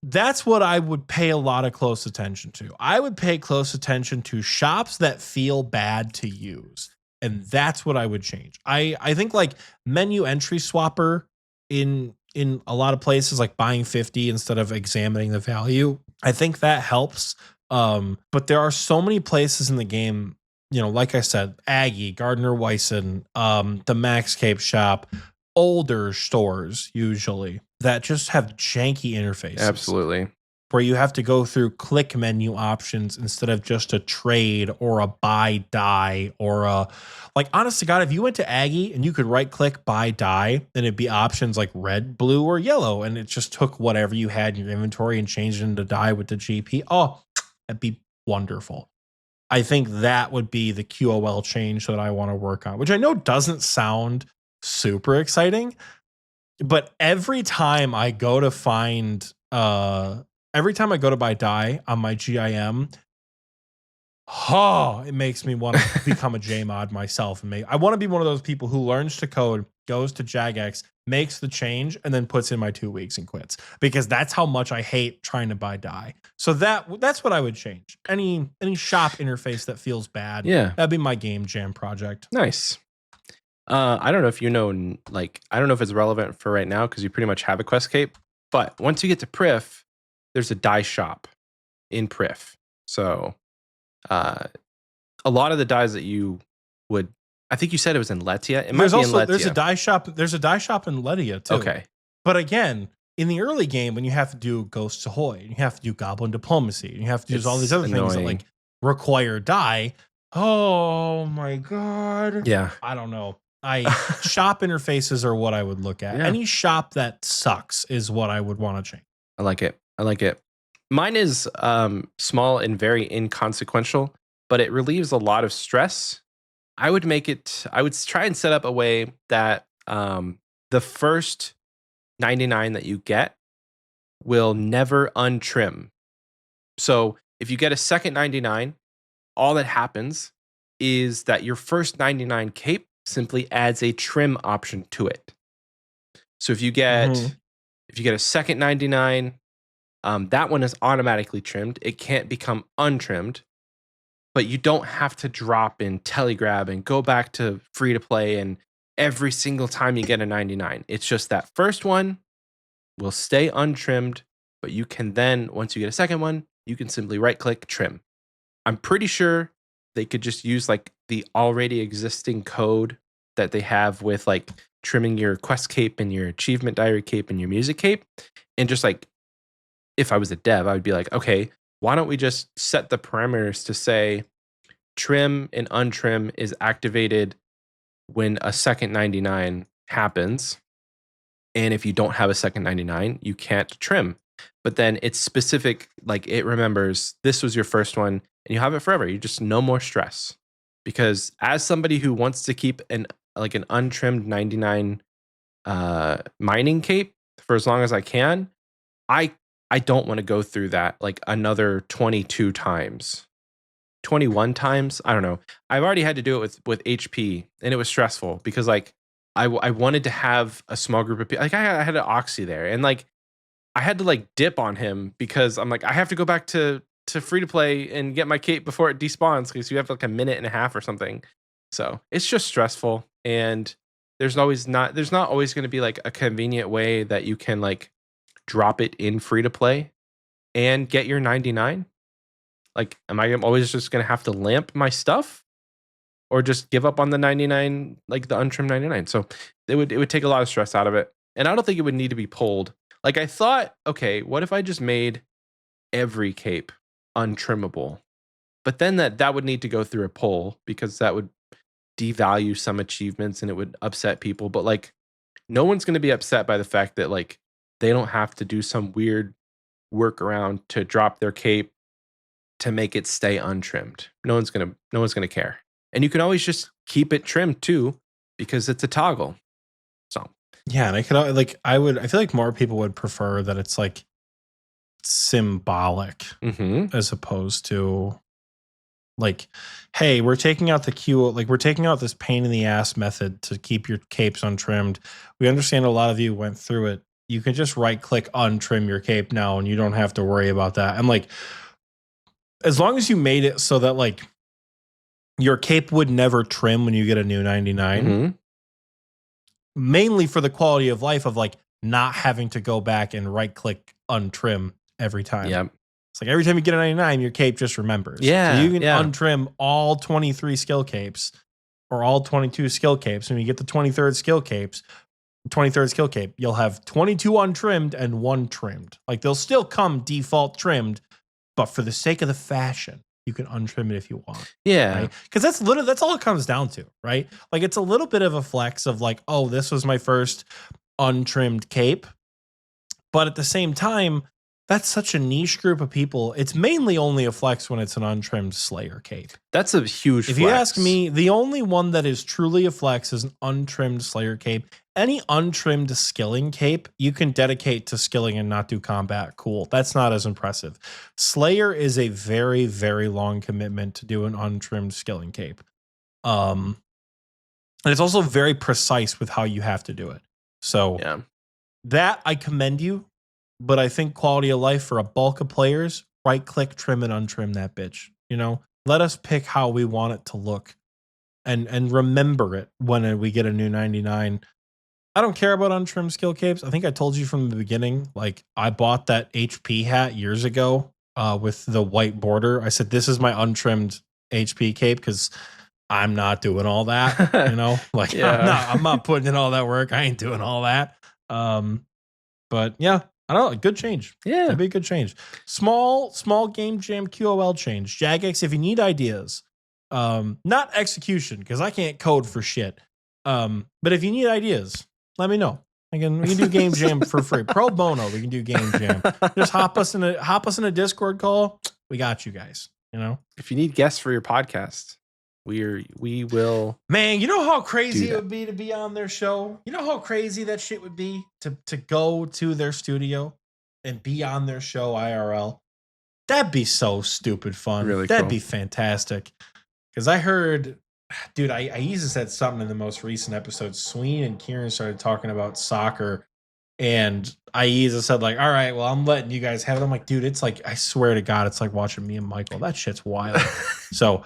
Speaker 2: that's what I would pay a lot of close attention to. I would pay close attention to shops that feel bad to use. And that's what I would change. I think like menu entry swapper in a lot of places, like buying 50 instead of examining the value. I think that helps. But there are so many places in the game, you know, like I said, Aggie, Gardner Wyson, the Max Cape shop, older stores usually that just have janky interfaces.
Speaker 1: Absolutely.
Speaker 2: Where you have to go through click menu options instead of just a trade or a buy dye or a, like, honest to God, if you went to Aggie and you could right click buy dye, then it'd be options like red, blue, or yellow. And it just took whatever you had in your inventory and changed it into dye with the GP. Oh, that'd be wonderful. I think that would be the QOL change that I want to work on, which I know doesn't sound super exciting, but every time I go to find, every time I go to buy dye on my GIM, it makes me want to become a JMod myself. And I want to be one of those people who learns to code, goes to Jagex, makes the change, and then puts in my 2 weeks and quits. Because that's how much I hate trying to buy dye. So that's what I would change. Any shop interface that feels bad.
Speaker 1: Yeah.
Speaker 2: That'd be my game jam project.
Speaker 1: Nice. I don't know if you know, like, I don't know if it's relevant for right now because you pretty much have a quest cape. But once you get to Prif, there's a dye shop in Prif. So a lot of the dyes that you would, I think you said it was in Letia. It might be in Letia.
Speaker 2: There's a dye shop. There's a dye shop in Letia too.
Speaker 1: Okay.
Speaker 2: But again, in the early game, when you have to do Ghosts Ahoy, and you have to do Goblin Diplomacy, and you have to do all these other things that like require dye. Oh my God.
Speaker 1: Yeah.
Speaker 2: I don't know. Shop interfaces are what I would look at.
Speaker 1: Yeah.
Speaker 2: Any shop that sucks is what I would want to change.
Speaker 1: I like it. Mine is small and very inconsequential, but it relieves a lot of stress. I would try and set up a way that the first 99 that you get will never untrim. So if you get a second 99, all that happens is that your first 99 cape simply adds a trim option to it. So if you get a second 99, that one is automatically trimmed. It can't become untrimmed, but you don't have to drop in Telegrab and go back to free to play and every single time you get a 99. It's just that first one will stay untrimmed, but you can then, once you get a second one, you can simply right click trim. I'm pretty sure they could just use like the already existing code that they have with like trimming your quest cape and your achievement diary cape and your music cape. And just like, if I was a dev, I would be like, okay, why don't we just set the parameters to say trim and untrim is activated when a second 99 happens. And if you don't have a second 99, you can't trim. But then it's specific, like it remembers this was your first one and you have it forever. You just no more stress. Because as somebody who wants to keep an untrimmed 99 mining cape for as long as I can, I don't want to go through that like another 22 times. 21 times. I don't know. I've already had to do it with HP, and it was stressful because like I wanted to have a small group of people. Like I had an Oxie there, and like I had to like dip on him because I'm like I have to go back to free to play and get my cape before it despawns because you have like a minute and a half or something. So it's just stressful, and there's not always going to be like a convenient way that you can like drop it in free to play and get your 99. Like, am I always just going to have to lamp my stuff or just give up on the 99, like the untrimmed 99? So it would take a lot of stress out of it. And I don't think it would need to be pulled. Like I thought, okay, what if I just made every cape untrimmable? But then that would need to go through a poll because that would devalue some achievements and it would upset people. But like, no one's going to be upset by the fact that like they don't have to do some weird workaround to drop their cape to make it stay untrimmed. No one's gonna care. And you can always just keep it trimmed too, because it's a toggle. So
Speaker 2: yeah, and I feel like more people would prefer that it's like symbolic as opposed to like, hey, we're taking out we're taking out this pain in the ass method to keep your capes untrimmed. We understand a lot of you went through it. You can just right click untrim your cape now and you don't have to worry about that. And like, as long as you made it so that like your cape would never trim when you get a new 99, mainly for the quality of life of like not having to go back and right click untrim every time.
Speaker 1: Yep.
Speaker 2: It's like every time you get a 99, your cape just remembers.
Speaker 1: Yeah.
Speaker 2: So you can untrim all 23 skill capes or all 22 skill capes. When you get the 23rd skill cape, you'll have 22 untrimmed and 1 trimmed. Like they'll still come default trimmed, but for the sake of the fashion, you can untrim it if you want.
Speaker 1: Yeah.
Speaker 2: Right? Because that's all it comes down to, right? Like it's a little bit of a flex of like, oh, this was my first untrimmed cape. But at the same time, that's such a niche group of people. It's mainly only a flex when it's an untrimmed Slayer cape.
Speaker 1: That's a huge flex.
Speaker 2: If you ask me, the only one that is truly a flex is an untrimmed Slayer cape. Any untrimmed skilling cape, you can dedicate to skilling and not do combat. Cool. That's not as impressive. Slayer is a very, very long commitment to do an untrimmed skilling cape. And it's also very precise with how you have to do it. So that I commend you. But I think quality of life for a bulk of players, right click, trim and untrim that bitch. You know, let us pick how we want it to look and remember it when we get a new 99. I don't care about untrimmed skill capes. I think I told you from the beginning, like I bought that HP hat years ago with the white border. I said, this is my untrimmed HP cape because I'm not doing all that, you know, like I'm not putting in all that work. I ain't doing all that. But yeah. I don't know. Good change. Yeah. That'd be a good change. Small game jam QOL change. Jagex, if you need ideas, not execution, because I can't code for shit. But if you need ideas, let me know. We can do game jam for free. Pro bono, we can do game jam. Just hop us in a Discord call. We got you guys. You know?
Speaker 1: If you need guests for your podcast, we will.
Speaker 2: Man, you know how crazy it would be to be on their show? You know how crazy that shit would be to go to their studio and be on their show IRL? That'd be so stupid fun.
Speaker 1: Really
Speaker 2: That'd be fantastic. Because I heard, dude, I even said something in the most recent episode. Sween and Kieran started talking about soccer. And Aiza said, like, all right, well, I'm letting you guys have it. I'm like, dude, it's like, I swear to God, it's like watching me and Michael. That shit's wild. So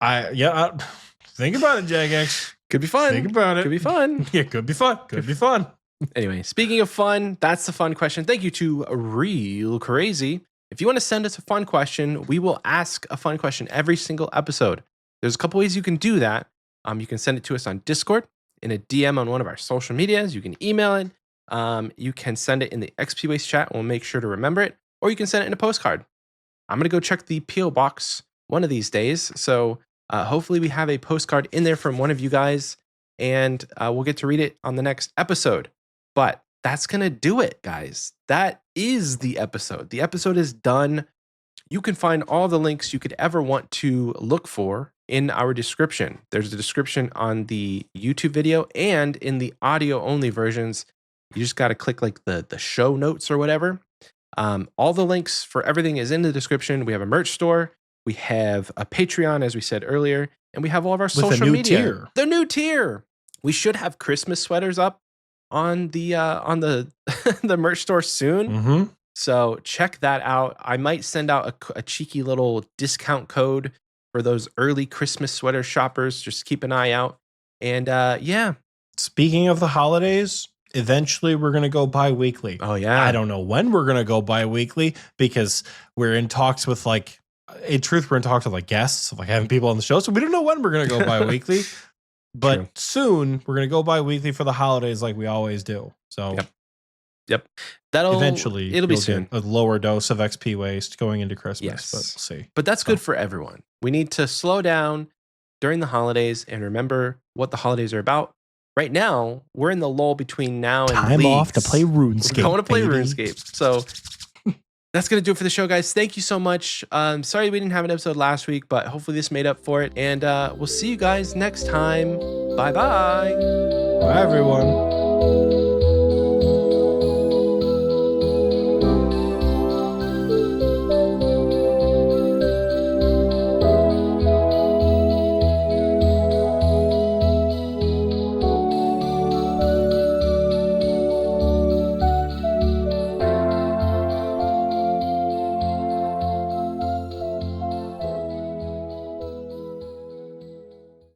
Speaker 2: think about it, Jagex.
Speaker 1: Could be fun.
Speaker 2: Think about it.
Speaker 1: Could be fun.
Speaker 2: Yeah, could be fun. Could be fun.
Speaker 1: Anyway, speaking of fun, that's the fun question. Thank you to Real Crazy. If you want to send us a fun question, we will ask a fun question every single episode. There's a couple ways you can do that. You can send it to us on Discord, in a DM on one of our social medias. You can email it. You can send it in the Xpwaste chat. We'll make sure to remember it. Or you can send it in a postcard. I'm going to go check the P.O. box one of these days. So Hopefully we have a postcard in there from one of you guys, and we'll get to read it on the next episode. But that's going to do it, guys. That is the episode. The episode is done. You can find all the links you could ever want to look for in our description. There's a description on the YouTube video and in the audio only versions. You just got to click like the show notes or whatever. All the links for everything is in the description. We have a merch store. We have a Patreon, as we said earlier, and we have all of our social media.
Speaker 2: Tier.
Speaker 1: The new tier. We should have Christmas sweaters up on the the merch store soon.
Speaker 2: Mm-hmm.
Speaker 1: So check that out. I might send out a cheeky little discount code for those early Christmas sweater shoppers. Just keep an eye out. And yeah.
Speaker 2: Speaking of the holidays, eventually we're going to go bi-weekly.
Speaker 1: Oh, yeah.
Speaker 2: I don't know when we're going to go bi-weekly because we're in talks with like, in truth, we're in talks with like guests, like having people on the show. So we don't know when we're going to go bi-weekly. But
Speaker 1: True.
Speaker 2: Soon we're going to go bi-weekly for the holidays like we always do. So
Speaker 1: Yep. That'll
Speaker 2: eventually
Speaker 1: it'll be
Speaker 2: you'll
Speaker 1: soon.
Speaker 2: get a lower dose of Xpwaste going into Christmas,
Speaker 1: Yes.
Speaker 2: but we'll see.
Speaker 1: But that's good for everyone. We need to slow down during the holidays and remember what the holidays are about. Right now, we're in the lull between now and
Speaker 2: Time off to
Speaker 1: leagues.
Speaker 2: play RuneScape.
Speaker 1: We're going to play
Speaker 2: baby.
Speaker 1: RuneScape. So that's going to do it for the show, guys. Thank you so much. Sorry we didn't have an episode last week, but hopefully this made up for it. And we'll see you guys next time. Bye-bye.
Speaker 2: Bye, everyone.